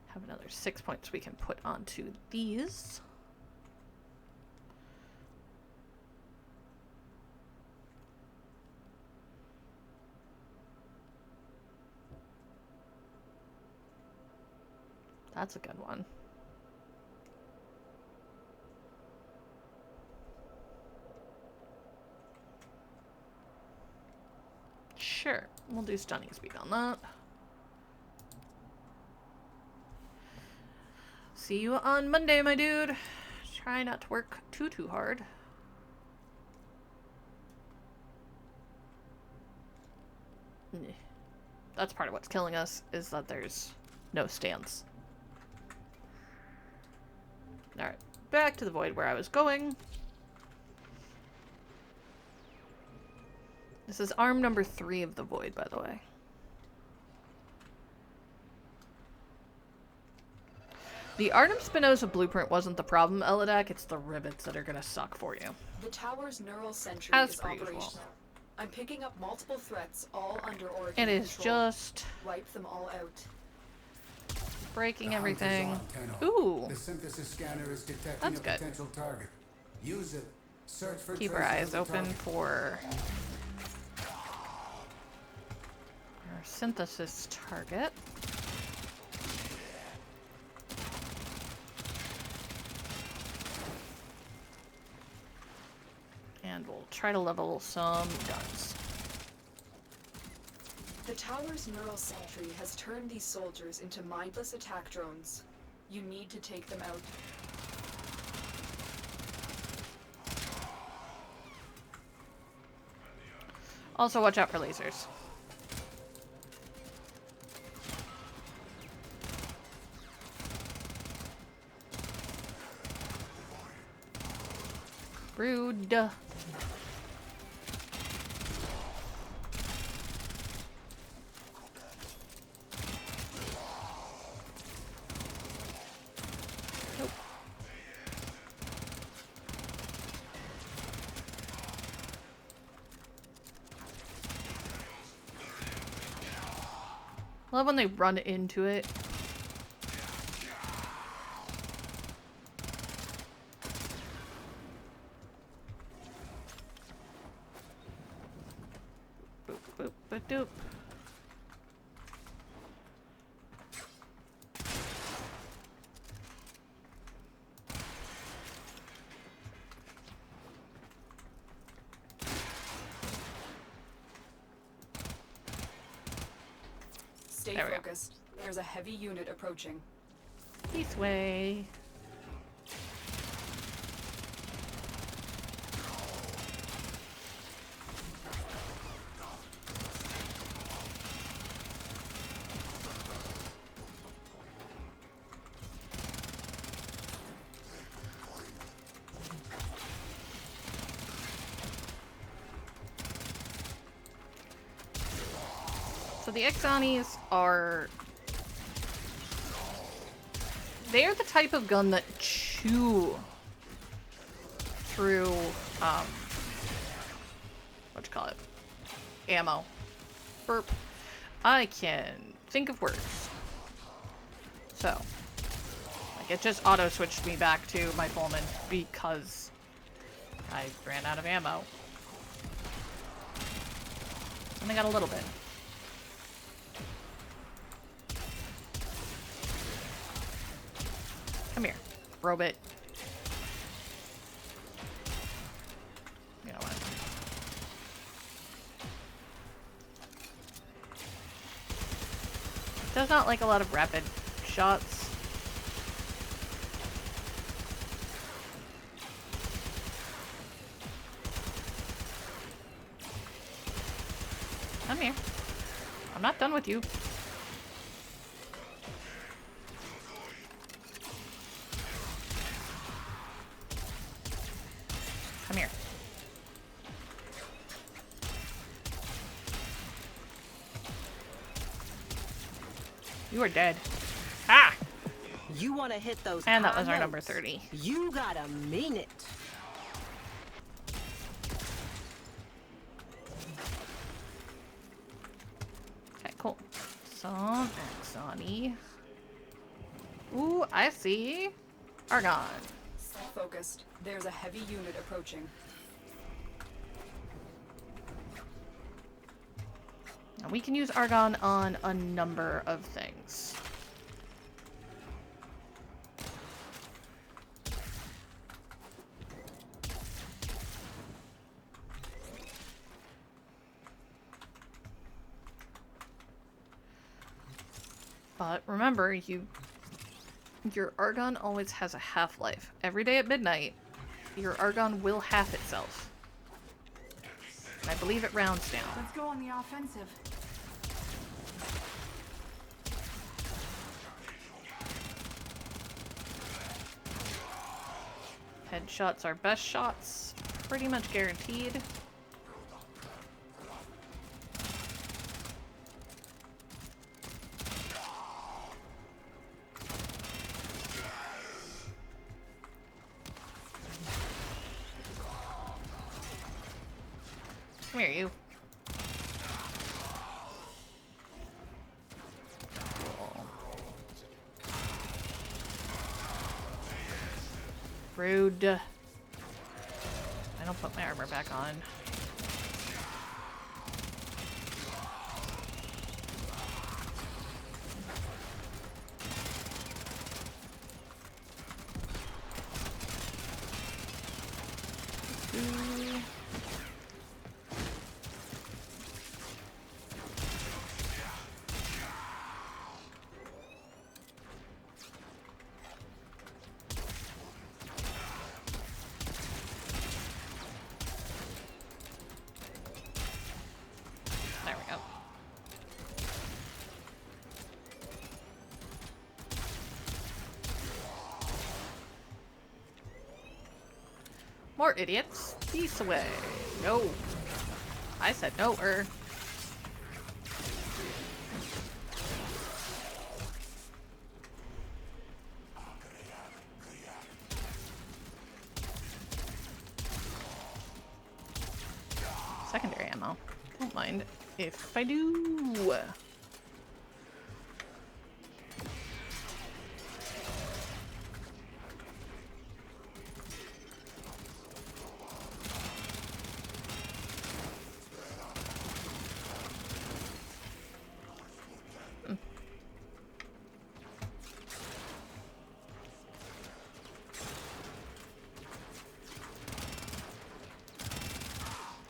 Have another 6 points we can put onto these. That's a good one. Sure, we'll do stunning speed on that. See you on Monday, my dude. Try not to work too hard. That's part of what's killing us, is that there's no stance. Alright, back to the void where I was going. This is arm number 3 of the void, by the way. The Artem Spinoza blueprint wasn't the problem, Elidak. It's the rivets that are gonna suck for you. The tower's neural sentry As is per usual. operational. I'm picking up multiple threats, all under Oregon It is control. just Wipe them all out. breaking everything. Ooh, The synthesis scanner is detecting that's a good. potential target. Use it. Search for Keep our traces eyes of the open target. for our synthesis target. And we'll try to level some guns. The tower's neural sentry has turned these soldiers into mindless attack drones. You need to take them out. Also, watch out for lasers. Rude. Nope. I love when they run into it. Boop, boop, boop, doop. Stay There we go. focused. There's a heavy unit approaching. This way. So the Exonis are... They're the type of gun that chew through, what you call it? Ammo. Burp. I can think of words. So, like, it just auto-switched me back to my Pullman because I ran out of ammo. And I got a little bit. Come here, robot. You know what? Does not like a lot of rapid shots. Come here. I'm not done with you. Come here. You are dead. Ah! You want to hit those And that high was our number notes. 30. You gotta mean it. Okay, cool. Some Axoni. Ooh, I see. Argon. Stay focused. There's a heavy unit approaching. Now we can use Argon on a number of things. But remember, your Argon always has a half-life. Every day at midnight, your Argon will half itself. And I believe it rounds down. Let's go on the offensive. Headshots are best shots. Pretty much guaranteed. Come here, you. Cool. Rude. I don't put my armor back on. There we go. More idiots. Peace away. No. I said no, Secondary ammo. Don't mind if I do.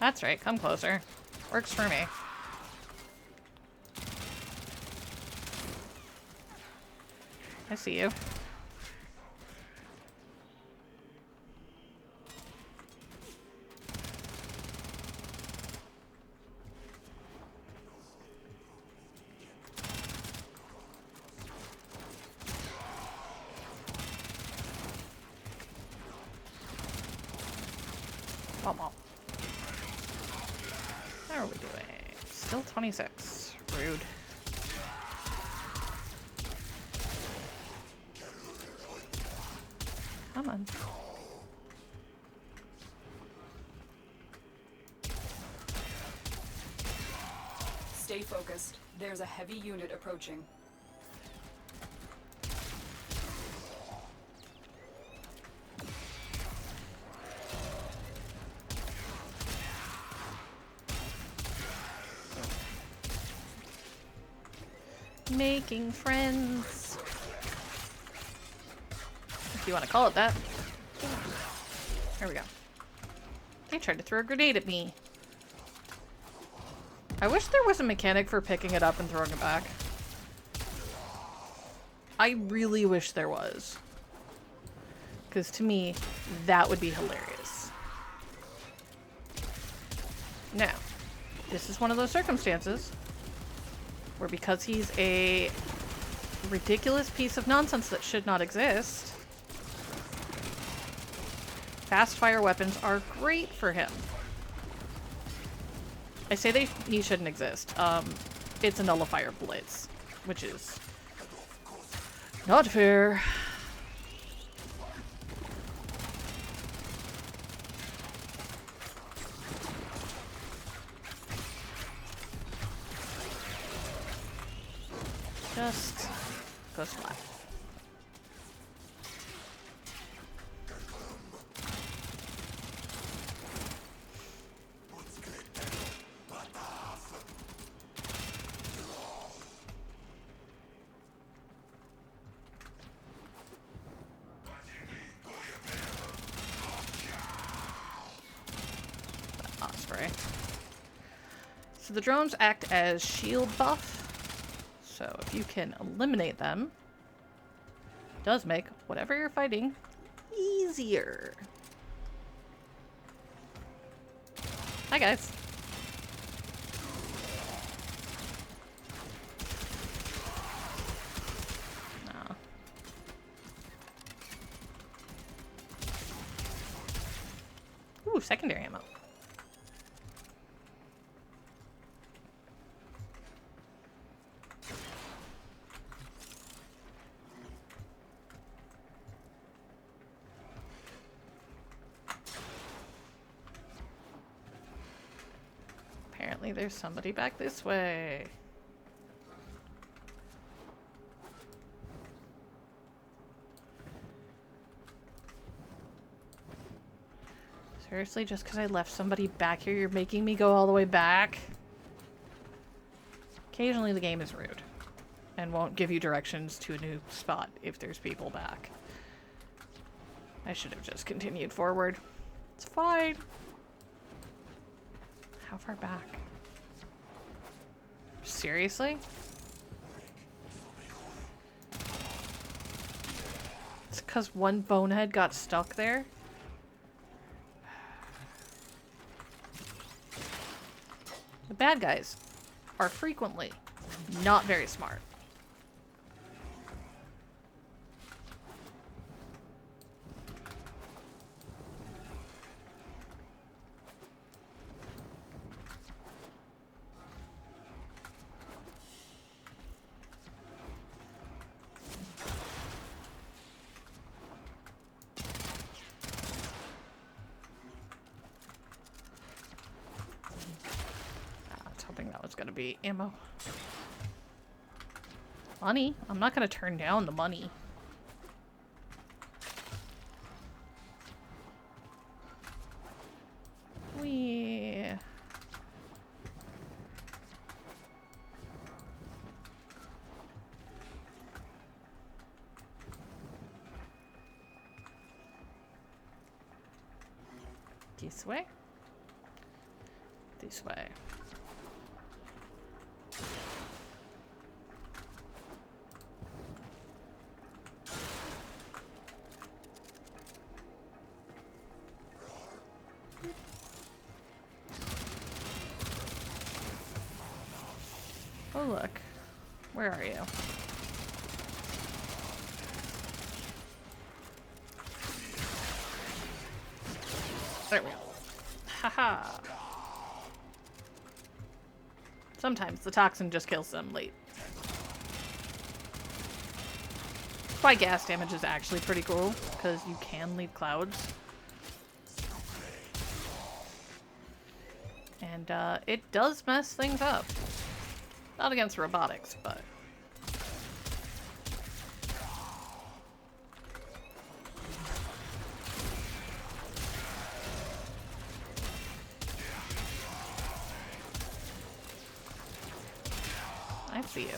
That's right, come closer. Works for me. I see you. Come on. How are we doing? Still 26. Rude. Come on. Stay focused. There's a heavy unit approaching. Making friends. If you want to call it that. There we go. They tried to throw a grenade at me. I wish there was a mechanic for picking it up and throwing it back. I really wish there was. Because to me, that would be hilarious. Now, this is one of those circumstances where because he's a ridiculous piece of nonsense that should not exist, fast fire weapons are great for him. I say he shouldn't exist. It's a nullifier blitz, which is not fair. Just go splat. Osprey. So the drones act as shield buff. So if you can eliminate them, it does make whatever you're fighting easier. Hi guys. No. Ooh, secondary ammo. Apparently there's somebody back this way. Seriously, just because I left somebody back here, you're making me go all the way back? Occasionally the game is rude and won't give you directions to a new spot if there's people back. I should have just continued forward. It's fine. How far back? Seriously? It's because one bonehead got stuck there? The bad guys are frequently not very smart. Gonna be ammo. Money? I'm not gonna turn down the money. Wee. This way? This way. Oh, look. Where are you? There we go. Haha. Sometimes the toxin just kills them late. That's why gas damage is actually pretty cool, because you can leave clouds. And it does mess things up. Not against robotics, but... I see you.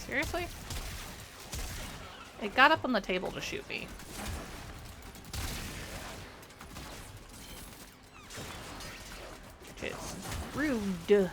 Seriously? It got up on the table to shoot me. Which is rude.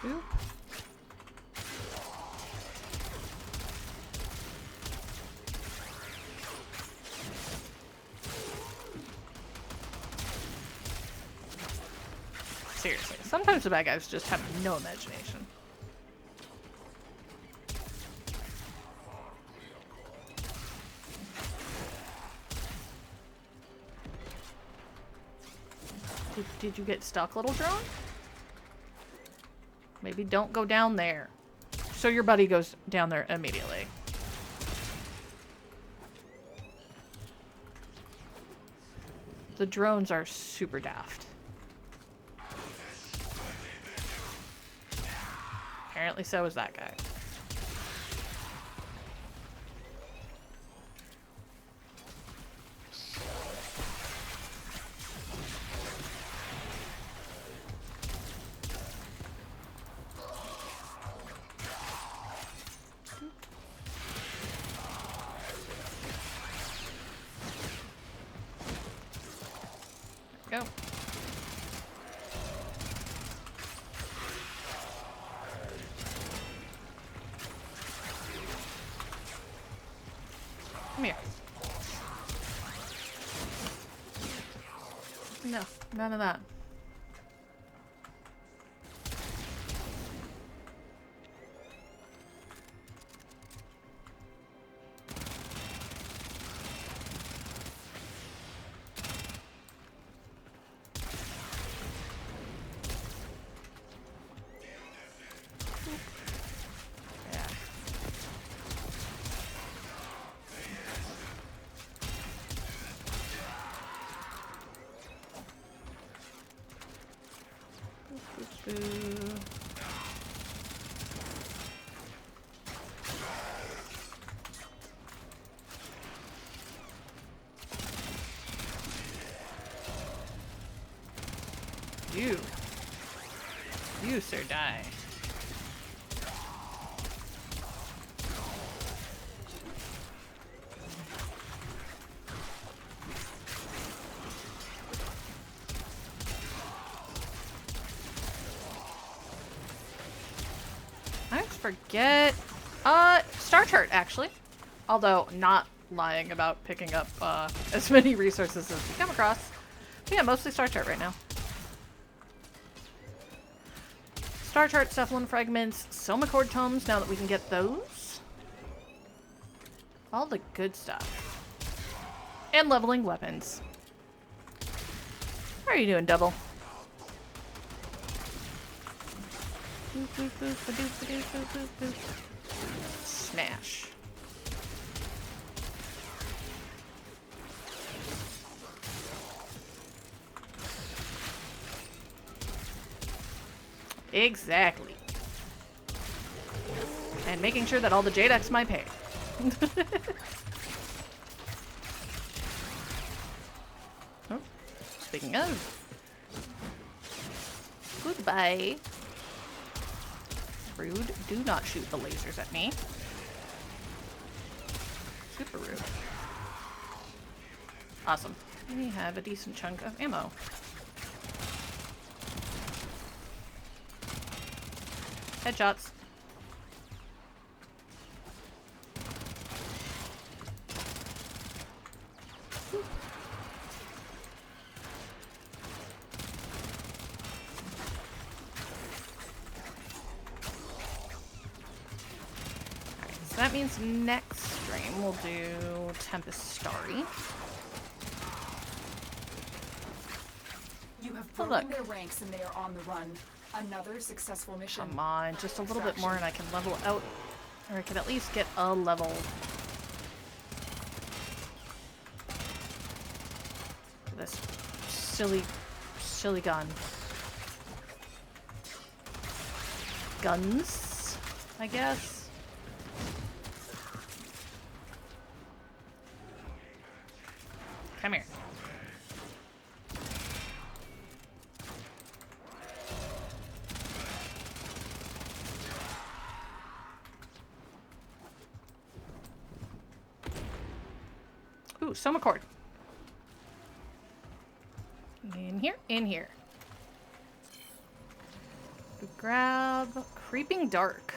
Oop. Seriously, sometimes the bad guys just have no imagination. Did you get stuck, little drone? Maybe don't go down there. So your buddy goes down there immediately. The drones are super daft. Apparently so is that guy. Go. Come here. No, none of that. You, sir, die. I always forget. Star chart, actually. Although, not lying about picking up as many resources as we come across. But yeah, mostly star chart right now. Star chart, cephalon fragments, soma cord tomes, now that we can get those. All the good stuff. And leveling weapons. How are you doing, Double? Boop, boop, boop, ba-doop, ba-doop, boop, boop, boop. Smash. Exactly. And making sure that all the Jadex my pay. Oh, speaking of. Goodbye. Rude. Do not shoot the lasers at me. Super rude. Awesome. We have a decent chunk of ammo. Headshots. So that means next stream we'll do Tempest Starry. You have Oh, broken look. their ranks and they are on the run. Another successful mission. Come on, just a little bit more and I can level out. Or I can at least get a level. This silly gun. Guns, I guess. Come here. Ooh, Soma cord. In here, in here. Grab Creeping Dark.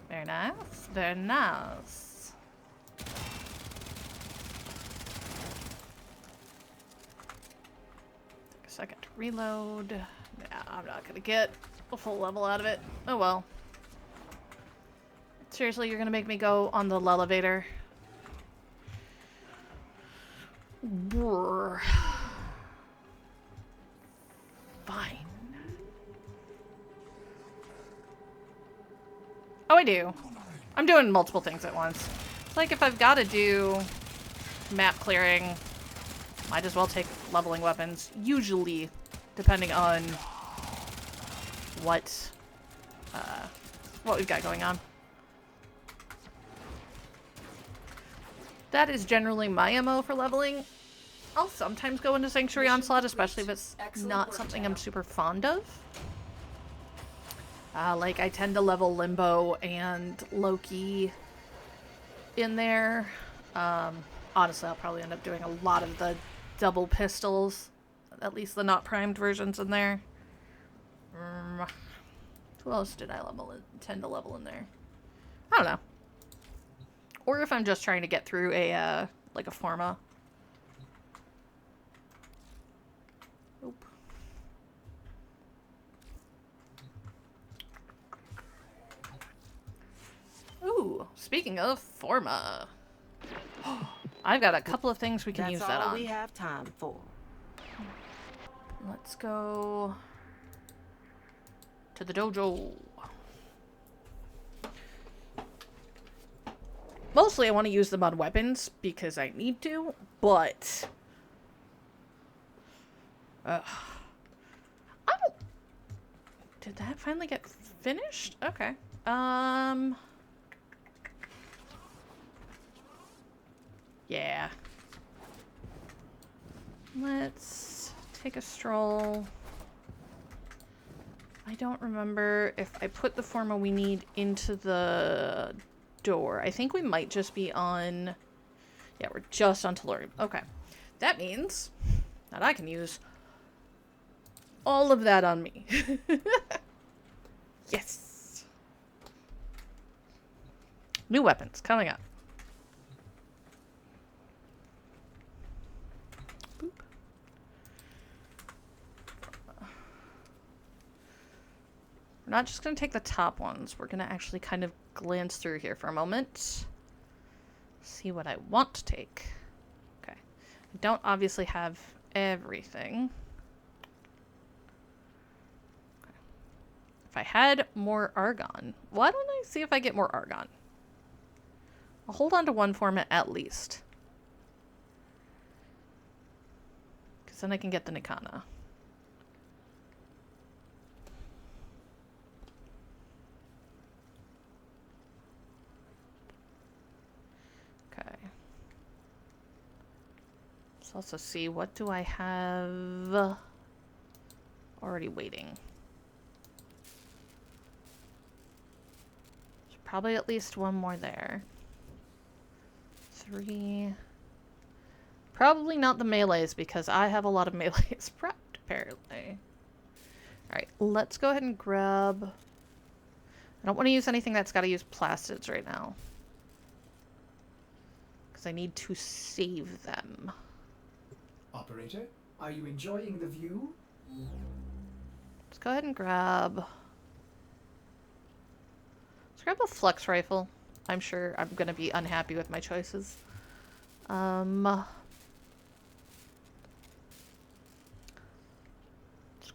Very nice, very nice. Take a second to reload. Yeah, I'm not gonna get a full level out of it. Oh well. Seriously, you're gonna make me go on the elevator? Brr. Fine. Oh, I do. I'm doing multiple things at once. It's like if I've got to do map clearing, might as well take leveling weapons. Usually, depending on what we've got going on. That is generally my MO for leveling. I'll sometimes go into Sanctuary Onslaught, especially if it's not something I'm super fond of. Like, I tend to level Limbo and Loki in there. Honestly, I'll probably end up doing a lot of the double pistols. At least the not primed versions in there. Who else did I tend to level in there? I don't know. Or if I'm just trying to get through a, like a Forma. Nope. Ooh, speaking of Forma. I've got a couple of things we can use that on. That's all we have time for. Let's go to the dojo. Mostly I want to use them on weapons because I need to, but I don't... Did that finally get finished? Okay. Yeah. Let's take a stroll. I don't remember if I put the Forma we need into the door. I think we might just be on... Yeah, we're just on Tellurium. Okay. That means that I can use all of that on me. Yes. New weapons coming up. Boop. We're not just going to take the top ones. We're going to actually kind of glance through here for a moment. See what I want to take. Okay. I don't obviously have everything. Okay. If I had more argon, why don't I see if I get more argon? I'll hold on to one format at least. Because then I can get the Nikana. Okay. Let's also see, what do I have already waiting? There's probably at least one more there. 3. Probably not the melees because I have a lot of melees prepped, apparently. Alright, let's go ahead and grab... I don't want to use anything that's got to use plastids right now. Because I need to save them. Operator, are you enjoying the view? Let's go ahead and grab... Let's grab a flux rifle. I'm sure I'm going to be unhappy with my choices. Let's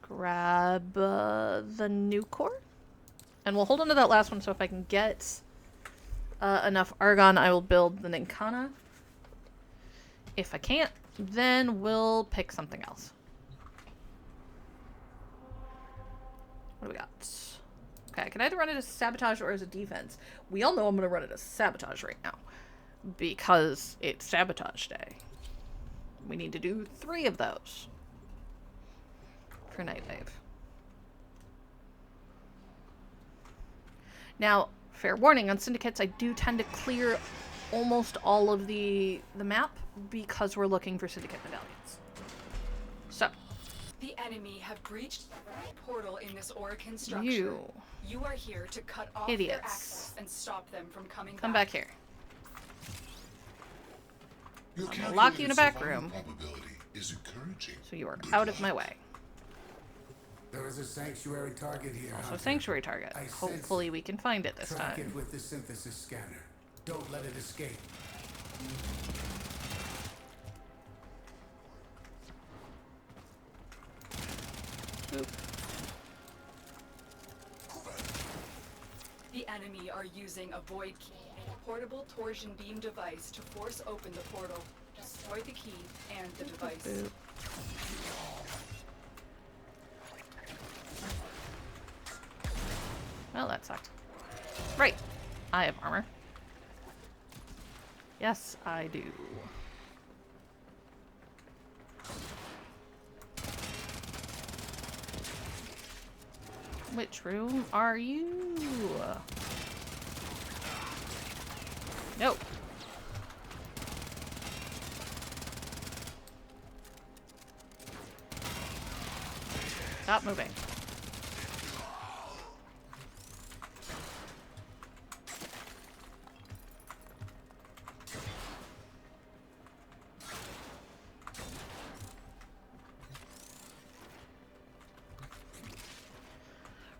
grab the new core. And we'll hold on to that last one, so if I can get enough argon, I will build the Ninkana. If I can't, then we'll pick something else. What do we got? Okay, I can either run it as sabotage or as a defense. We all know I'm going to run it as sabotage right now. Because it's sabotage day. We need to do 3 of those. For Nightwave. Now, fair warning, on syndicates I do tend to clear almost all of the map because we're looking for syndicate medallions. So. The enemy have breached the portal in this Orican structure. You are here to cut off their access and stop them from coming back. Come back here. I'm gonna lock you in a back room. So you are out of my way. There is a sanctuary target here. Also a sanctuary target. Hopefully we can find it this Track time. it with the synthesis scanner. Don't let it escape. Oop. The enemy are using a void key, a portable torsion beam device to force open the portal. Destroy the key and the device. Oop. Well, that sucked. Right. I have armor. Yes, I do. Which room are you? No. Stop moving.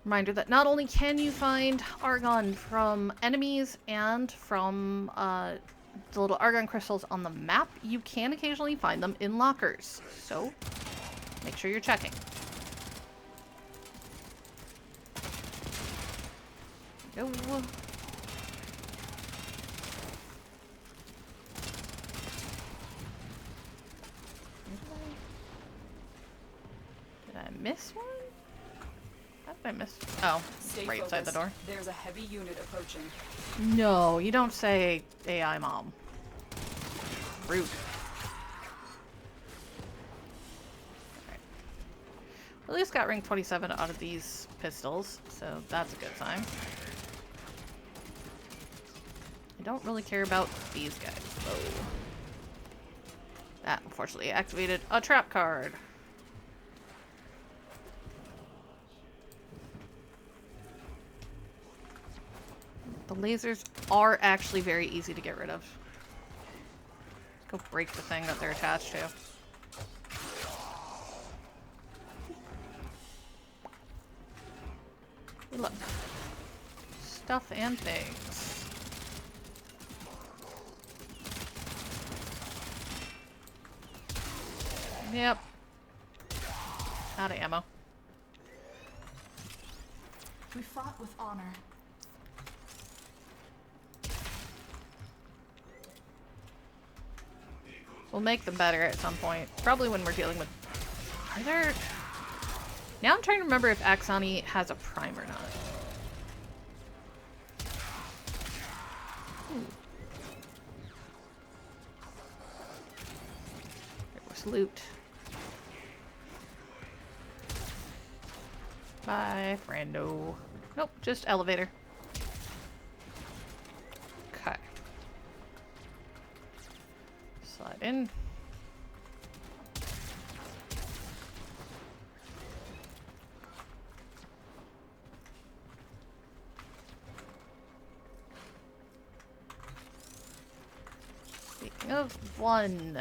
Reminder that not only can you find argon from enemies and from the little argon crystals on the map, you can occasionally find them in lockers. So, make sure you're checking. Go. Did I miss one? How did I miss? Oh, right inside the door. There's a heavy unit approaching. No, you don't say AI mom. Rude. Alright. At least got rank 27 out of these pistols, so that's a good sign. I don't really care about these guys, though. That, unfortunately, activated a trap card. The lasers are actually very easy to get rid of. Go break the thing that they're attached to. Hey, look. Stuff and things. Yep, Out of ammo. We fought with honor. We'll make them better at some point. Probably when we're dealing with... Are there... Now I'm trying to remember if Axani has a prime or not. Ooh. There was loot. Bye, friendo. Nope, just elevator. Okay. Slide in. Speaking of one.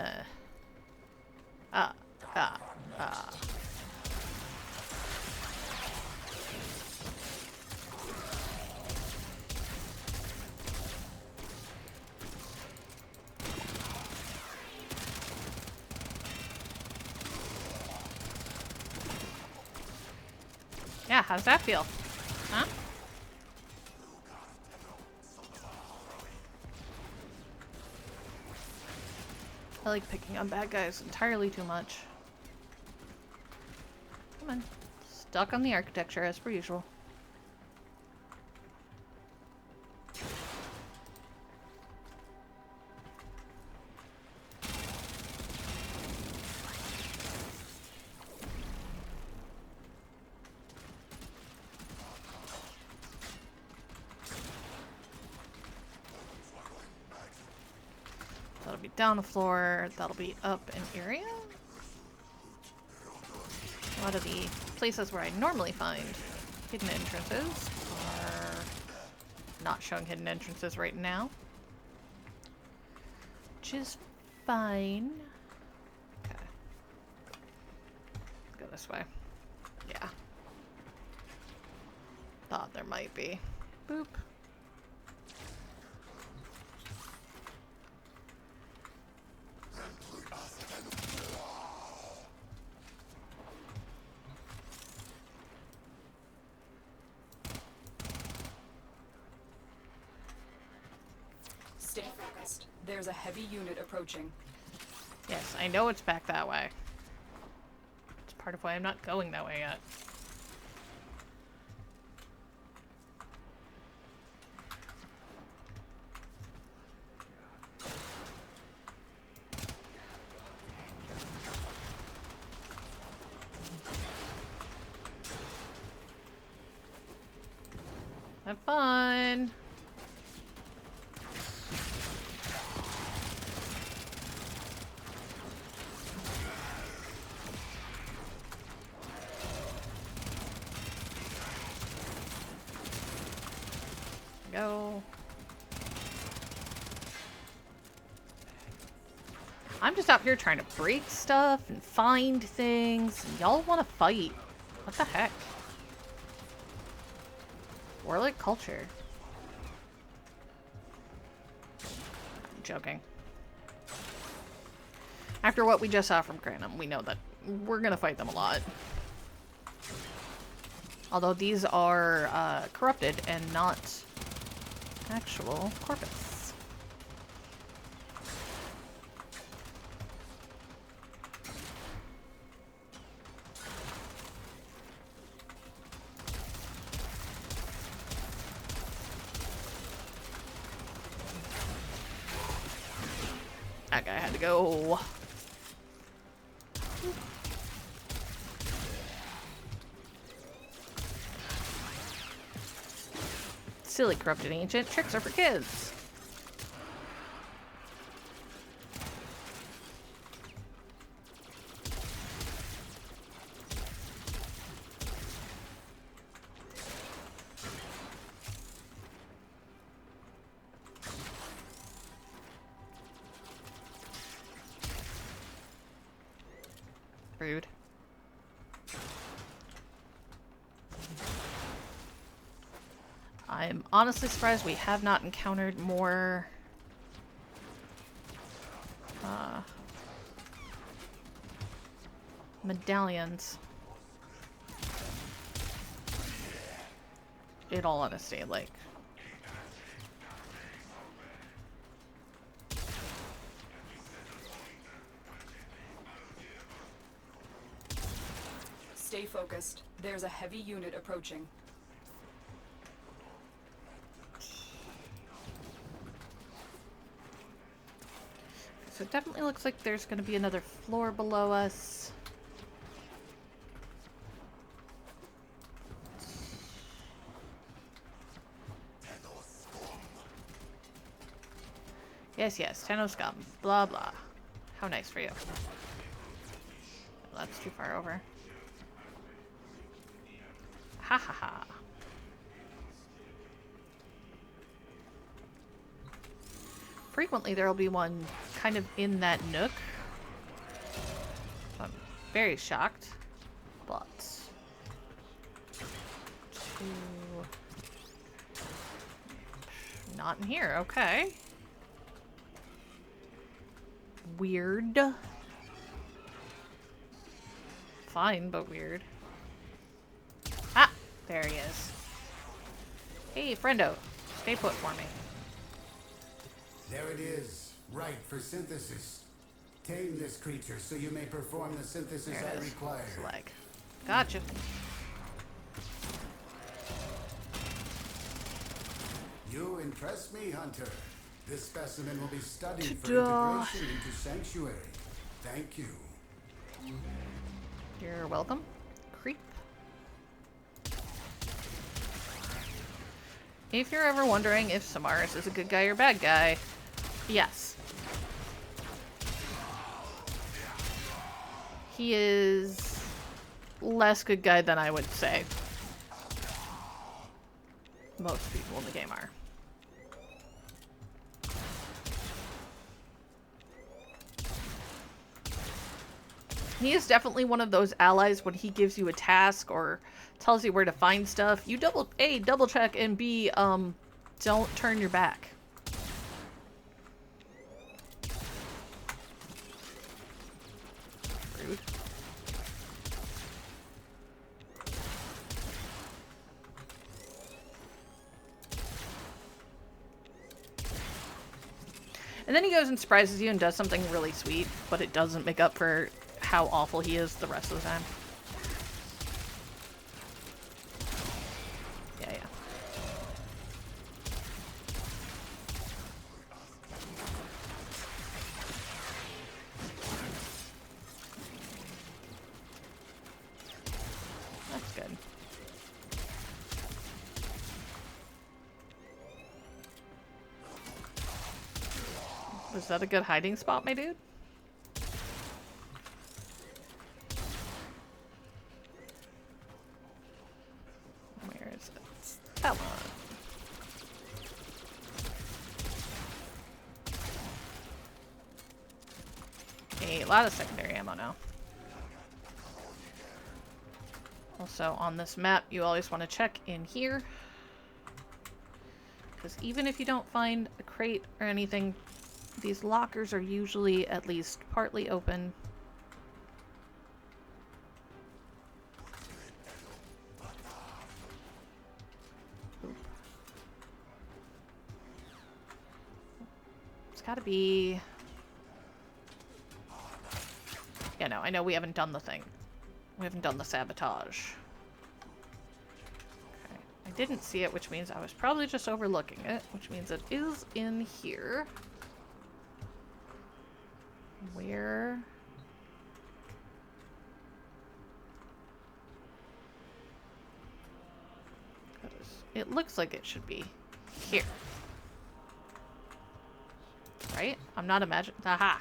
Yeah, how's that feel? Huh? I like picking on bad guys entirely too much. Come on. Stuck on the architecture as per usual. That'll be down the floor. That'll be up an area. A lot of the places where I normally find hidden entrances are not showing hidden entrances right now. Which is fine. Okay. Let's go this way. Yeah. Thought there might be. Boop. Stay focused. There's a heavy unit approaching. Yes, I know it's back that way. It's part of why I'm not going that way yet. Have fun. Go. I'm just out here trying to break stuff and find things. And y'all want to fight. What the heck? Warlike culture. I'm joking. After what we just saw from Granum, we know that we're gonna fight them a lot. Although these are corrupted and not actual corpus. That guy had to go. Silly corrupted ancient. Tricks are for kids. Rude. I'm honestly surprised we have not encountered more medallions. in all honesty, like... Stay focused. There's a heavy unit approaching. So it definitely looks like there's going to be another floor below us. Yes, yes, Tenno scum. Blah, blah. How nice for you. Well, that's too far over. Ha ha ha. Frequently there will be one kind of in that nook. So I'm very shocked. But... Not in here, okay. Weird. Fine, but weird. Ah! There he is. Hey, friendo. Stay put for me. There it is. Right for synthesis. Tame this creature so you may perform the synthesis I require. Like, gotcha. You impress me, Hunter. This specimen will be studied for integration into Sanctuary. Thank you. You're welcome. Creep. If you're ever wondering if Samaras is a good guy or bad guy, yes. He is less good guy than I would say most people in the game are. He is definitely one of those allies when he gives you a task or tells you where to find stuff. You double check, and B, don't turn your back. Rude. And then he goes and surprises you and does something really sweet, but it doesn't make up for how awful he is the rest of the time. Yeah, yeah. That's good. Was that a good hiding spot, my dude? Where is it? That one. A lot of secondary ammo now. Also, on this map, you always want to check in here. Because even if you don't find a crate or anything, these lockers are usually at least partly open. It's gotta be... Yeah, no, I know we haven't done the thing. We haven't done the sabotage. Okay. I didn't see it, which means I was probably just overlooking it, which means it is in here. Where? It looks like it should be here. Right? I'm not imagining. Aha!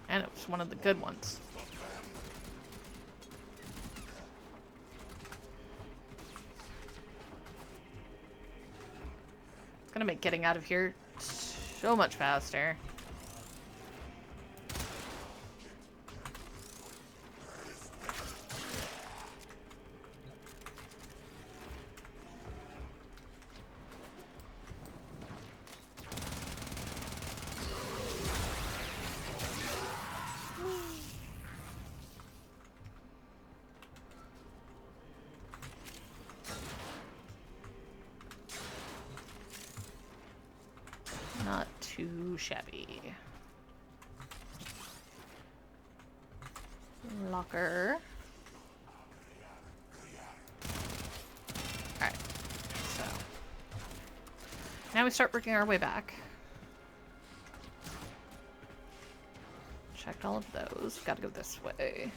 And it was one of the good ones. It's gonna make getting out of here so much faster. too shabby. Locker. Alright. So. Now we start working our way back. Checked all of those. Gotta go this way.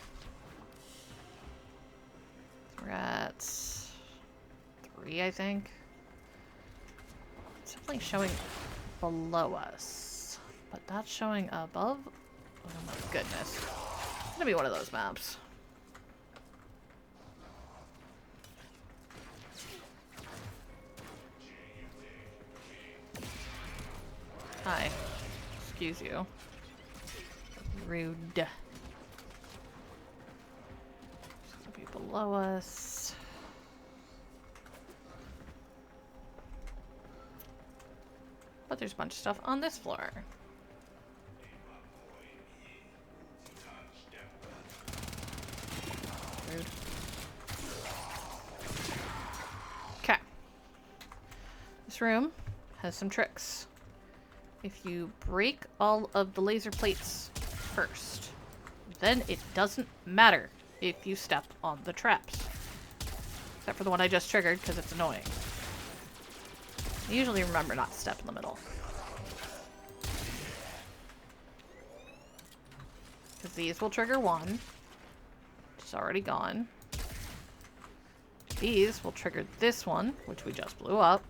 We're at 3, I think. It's definitely showing below us, but not showing above. Oh my goodness. It's gonna be one of those maps. Hi. Excuse you. Rude. It's gonna be below us. But there's a bunch of stuff on this floor. Rude. Okay. This room has some tricks. If you break all of the laser plates first, then it doesn't matter if you step on the traps. Except for the one I just triggered because it's annoying. I usually remember not to step in the middle. Because these will trigger one, which is already gone. These will trigger this one, which we just blew up.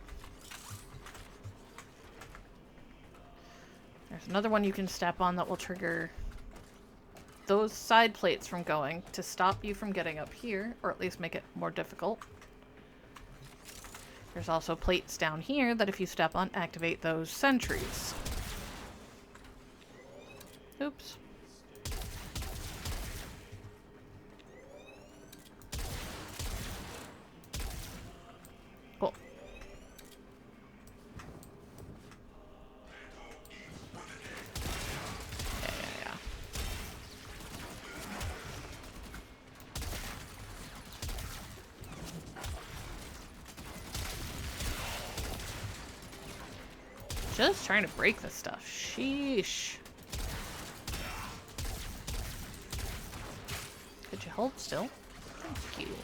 There's another one you can step on that will trigger those side plates from going to stop you from getting up here, or at least make it more difficult. There's also plates down here that if you step on, activate those sentries. Oops. Cool. Yeah. Just trying to break this stuff. Sheesh. Could you hold still? Thank you.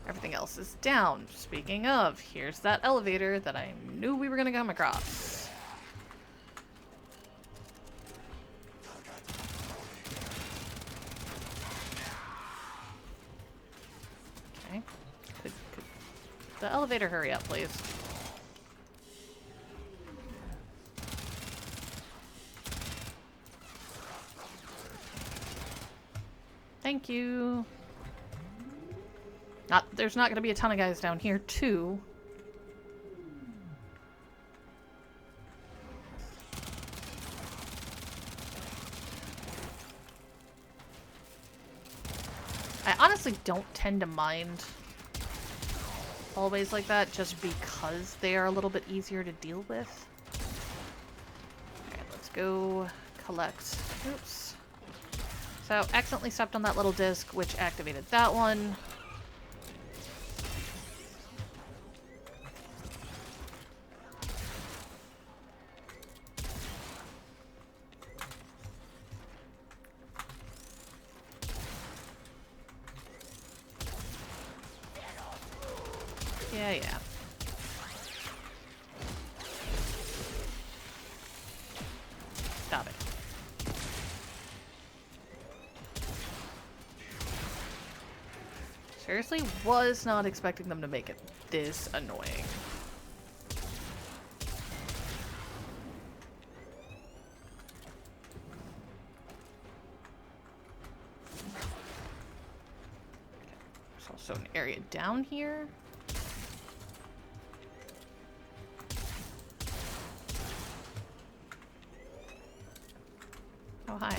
Everything else is down. Speaking of, here's that elevator that I knew we were gonna come across. Okay. Could the elevator hurry up, please? Thank you. There's not going to be a ton of guys down here, too. I honestly don't tend to mind hallways like that, just because they are a little bit easier to deal with. Alright, let's go collect. Oops. So, accidentally stepped on that little disc, which activated that one. Yeah. Stop it. Seriously, was not expecting them to make it this annoying. There's also an area down here. Oh, hi.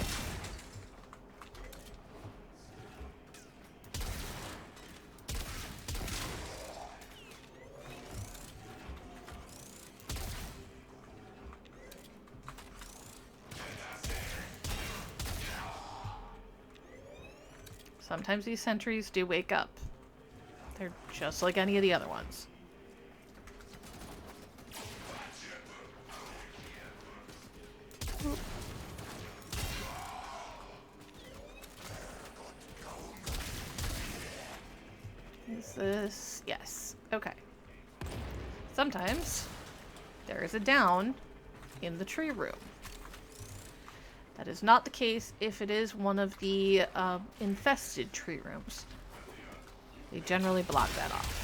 Sometimes these sentries do wake up. They're just like any of the other ones. this? Yes. Okay. Sometimes there is a down in the tree room. That is not the case if it is one of the infested tree rooms. They generally block that off.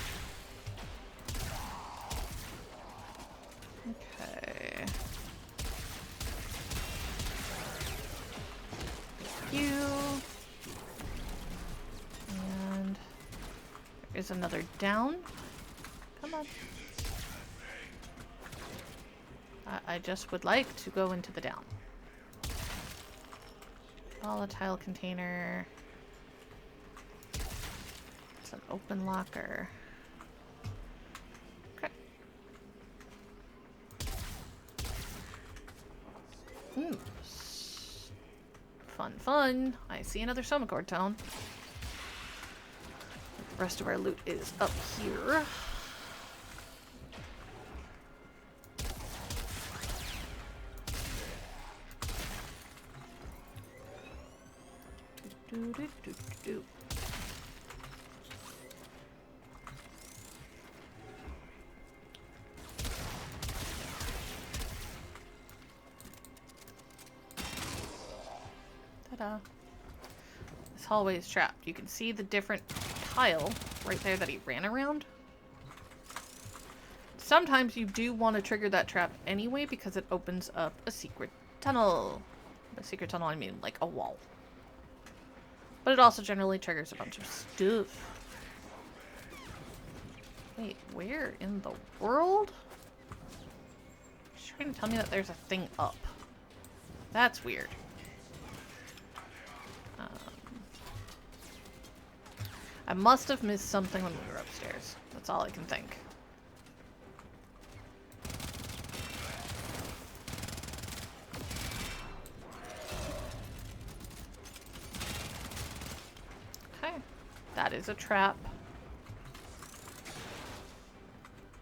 Okay. Thank you. And there is another down. Come on. I just would like to go into the down. Volatile container. It's an open locker. Okay. Fun, fun. I see another Soma Cord tone. The rest of our loot is up here. Do. Ta-da. This hallway is trapped. You can see the different tile right there that he ran around. Sometimes you do want to trigger that trap anyway because it opens up a secret tunnel. By secret tunnel, I mean like a wall. But it also generally triggers a bunch of stuff. Wait, where in the world? She's trying to tell me that there's a thing up. That's weird. I must have missed something when we were upstairs. That's all I can think. Okay. That is a trap.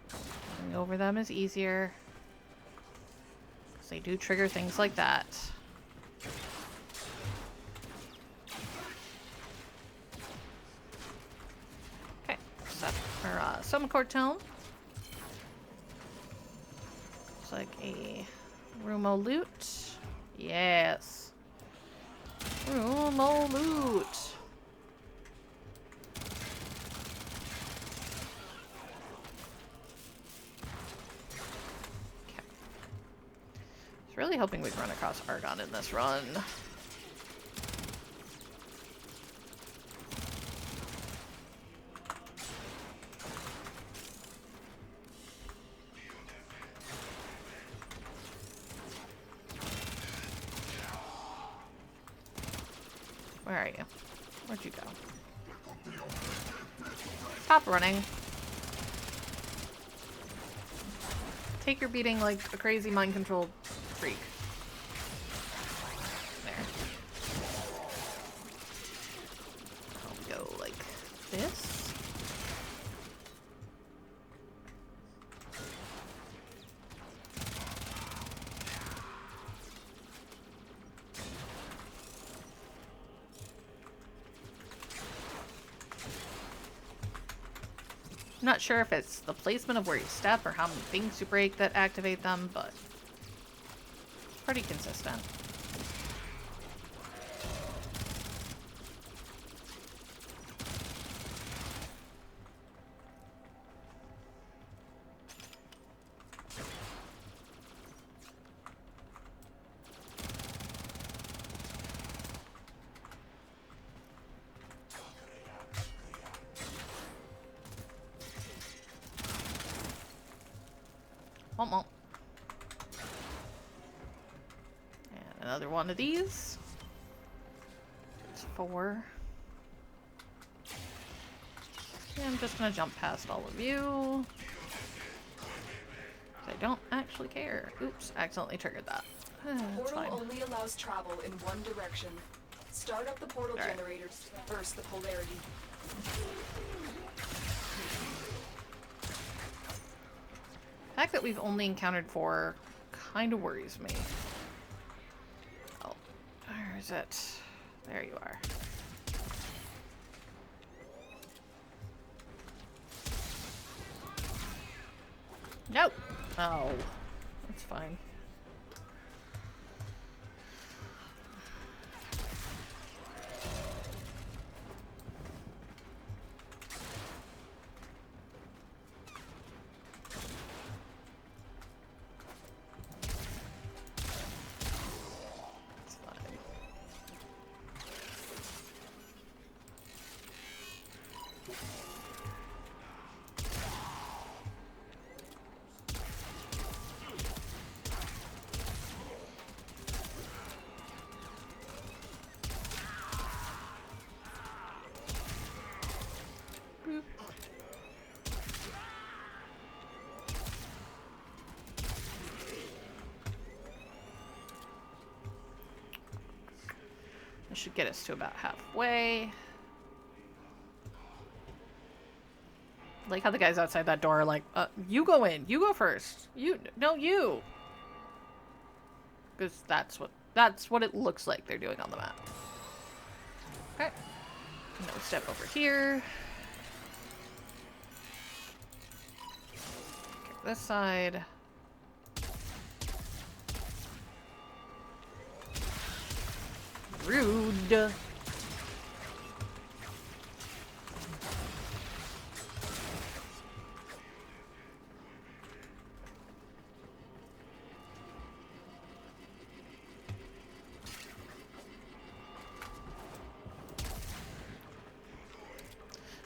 Going over them is easier. Because they do trigger things like that. Soma Cord tome. Looks like a Rumo loot. Yes. Rumo loot. Okay. I was really hoping we'd run across Argon in this run. Where are you? Where'd you go? Stop running. Take your beating like a crazy mind-controlled freak. There. I'll go like this. I'm not sure if it's the placement of where you step or how many things you break that activate them, but it's pretty consistent. Womp. And another one of these. It's 4. Okay, I'm just gonna jump past all of you. I don't actually care. Oops, accidentally triggered that. The It's portal fine. only allows travel in one direction. Start up the portal generators to reverse the polarity. The fact that we've only encountered 4 kind of worries me. Oh, where is it? There you are. Nope. Oh, that's fine. This should get us to about halfway. Like how the guys outside that door are like, you go in. You go first. No, you. Because that's what it looks like they're doing on the map. Okay. Another step over here. Okay, this side. Rude.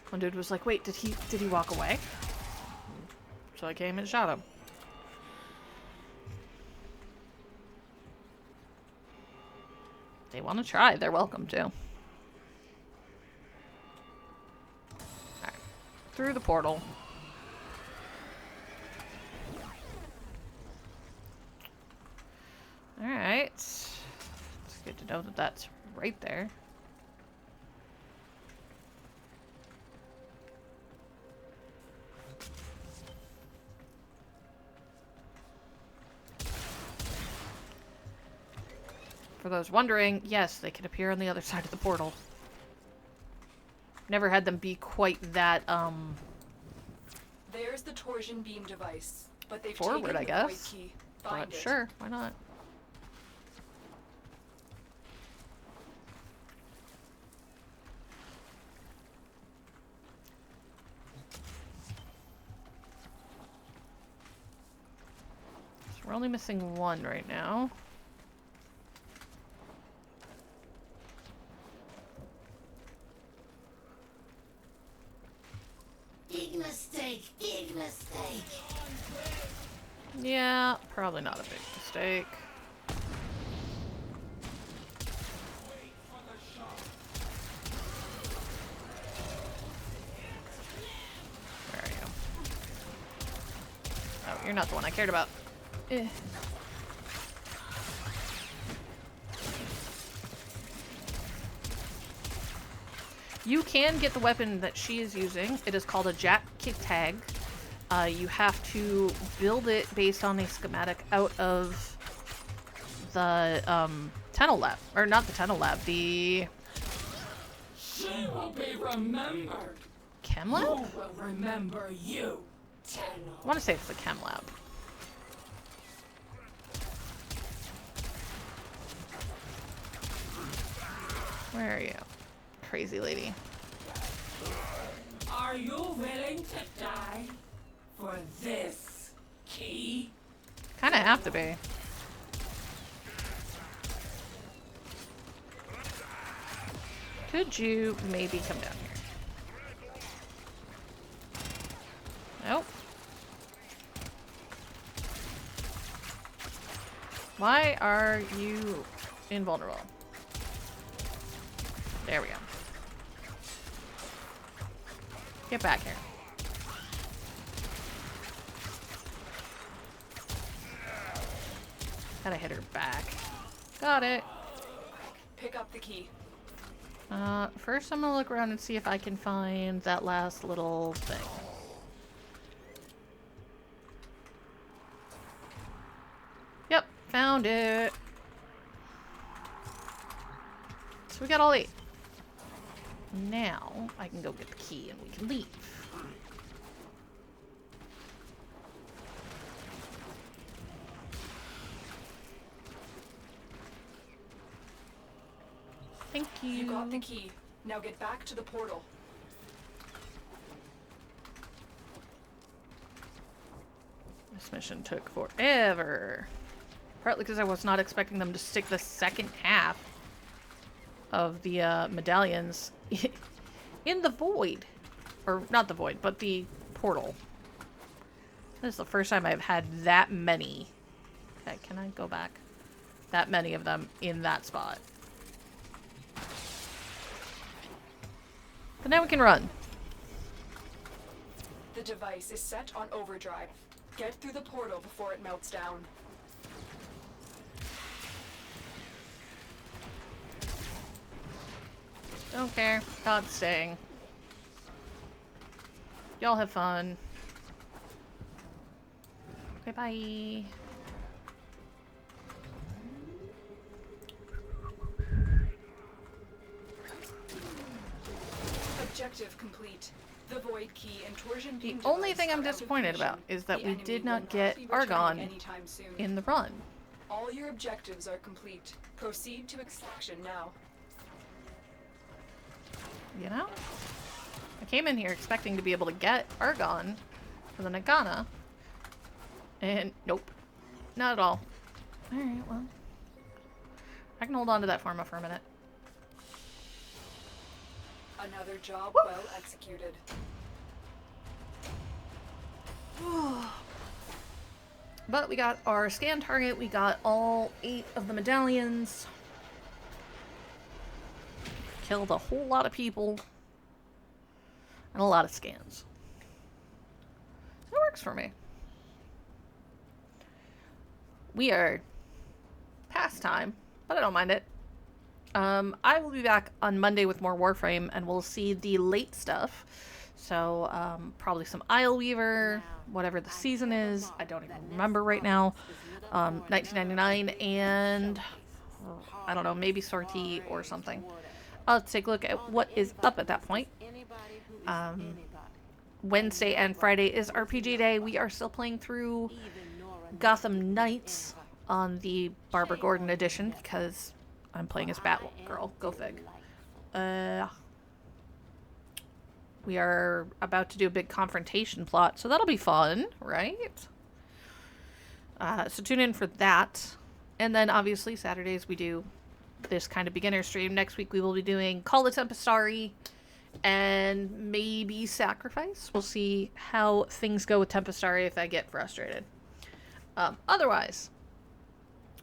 One dude was like, wait, did he walk away? So I came and shot him. They want to try, they're welcome to. Alright. Through the portal. Alright. It's good to know that that's right there. For those wondering, yes, they can appear on the other side of the portal. Never had them be quite that, There's the torsion beam device, but they've forward, taken I the guess. void key. Find But it. sure, why not? So we're only missing one right now. Big mistake, big mistake. Yeah, probably not a big mistake. Where are you? Oh, you're not the one I cared about. Eh. You can get the weapon that she is using. It is called a Jack Kick Tag. You have to build it based on a schematic out of the tunnel lab. Or not the tunnel lab, the... She will be remembered. Chem lab? Who will remember you, Tenno? I want to say it's the chem lab. Where are you? Crazy lady. Are you willing to die for this key? Kinda have to be. Could you maybe come down here? Nope. Why are you invulnerable? There we go. Get back here. Gotta hit her back. Got it. Pick up the key. First I'm gonna look around and see if I can find that last little thing. Yep, found it. So we got all 8. Now I can go get the key and we can leave. Thank you. You got the key. Now get back to the portal. This mission took forever. Partly because I was not expecting them to stick the second half of the medallions in the void. Or not the void, but the portal. This is the first time I've had that many. Okay, can I go back? That many of them in that spot. But now we can run. The device is set on overdrive. Get through the portal before it melts down. Don't care. God's staying. Y'all have fun. Okay, bye. Objective complete. The void key and torsion The beam only device thing I'm are out of disappointed commission. about is that The we enemy did will not get be returning Argon anytime soon. in the run. All your objectives are complete. Proceed to extraction now. You know? I came in here expecting to be able to get Argon for the Nagana. And nope. Not at all. Alright, well. I can hold on to that pharma for a minute. Another job well executed. But we got our scan target. We got all 8 of the medallions. Killed a whole lot of people. And a lot of scans. So it works for me. We are past time, but I don't mind it. I will be back on Monday with more Warframe, and we'll see the late stuff. So, probably some Isle Weaver, whatever the season is. I don't even remember right now. 1999, and I don't know, maybe Sortie or something. I'll take a look at what is up at that point. Wednesday and Friday is RPG Day. We are still playing through Gotham Knights on the Barbara Gordon edition because I'm playing as Batgirl. Go fig. We are about to do a big confrontation plot, so that'll be fun, right? So tune in for that. And then obviously Saturdays we do this kind of beginner stream. Next week we will be doing Call of Tempestari and maybe Sacrifice. We'll see how things go with Tempestari if I get frustrated. Otherwise,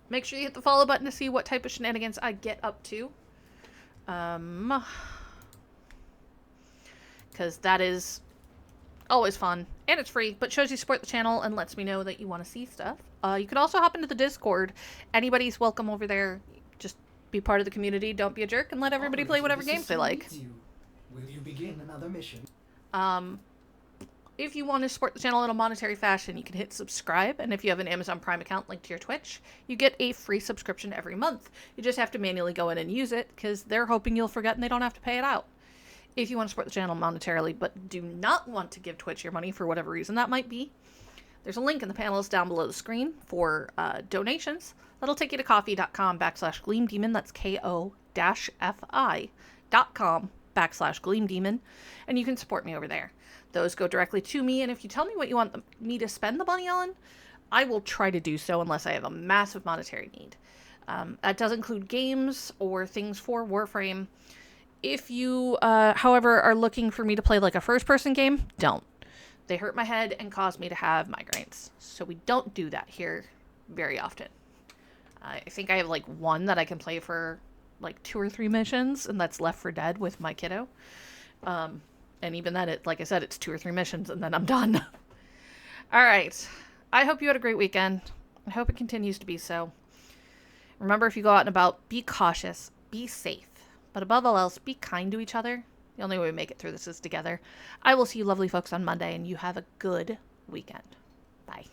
make sure you hit the follow button to see what type of shenanigans I get up to. Because that is always fun. And it's free, but shows you support the channel and lets me know that you want to see stuff. You can also hop into the Discord. Anybody's welcome over there. Just be part of the community. Don't be a jerk and let everybody play whatever games they like. Will you begin another mission? If you want to support the channel in a monetary fashion, you can hit subscribe. And if you have an Amazon Prime account linked to your Twitch, you get a free subscription every month. You just have to manually go in and use it because they're hoping you'll forget and they don't have to pay it out. If you want to support the channel monetarily but do not want to give Twitch your money for whatever reason that might be, there's a link in the panels down below the screen for donations. That'll take you to coffee.com/gleamdemon. That's ko-fi.com/gleamdemon. And you can support me over there. Those go directly to me, and if you tell me what you want me to spend the money on, I will try to do so unless I have a massive monetary need. That does include games or things for Warframe. If you, however, are looking for me to play like a first-person game, don't. They hurt my head and cause me to have migraines. So we don't do that here very often. I think I have like one that I can play for like 2 or 3 missions, and that's Left 4 Dead with my kiddo. And even then, like I said, it's 2 or 3 missions, and then I'm done. All right. I hope you had a great weekend. I hope it continues to be so. Remember, if you go out and about, be cautious, be safe. But above all else, be kind to each other. The only way we make it through this is together. I will see you lovely folks on Monday, and you have a good weekend. Bye.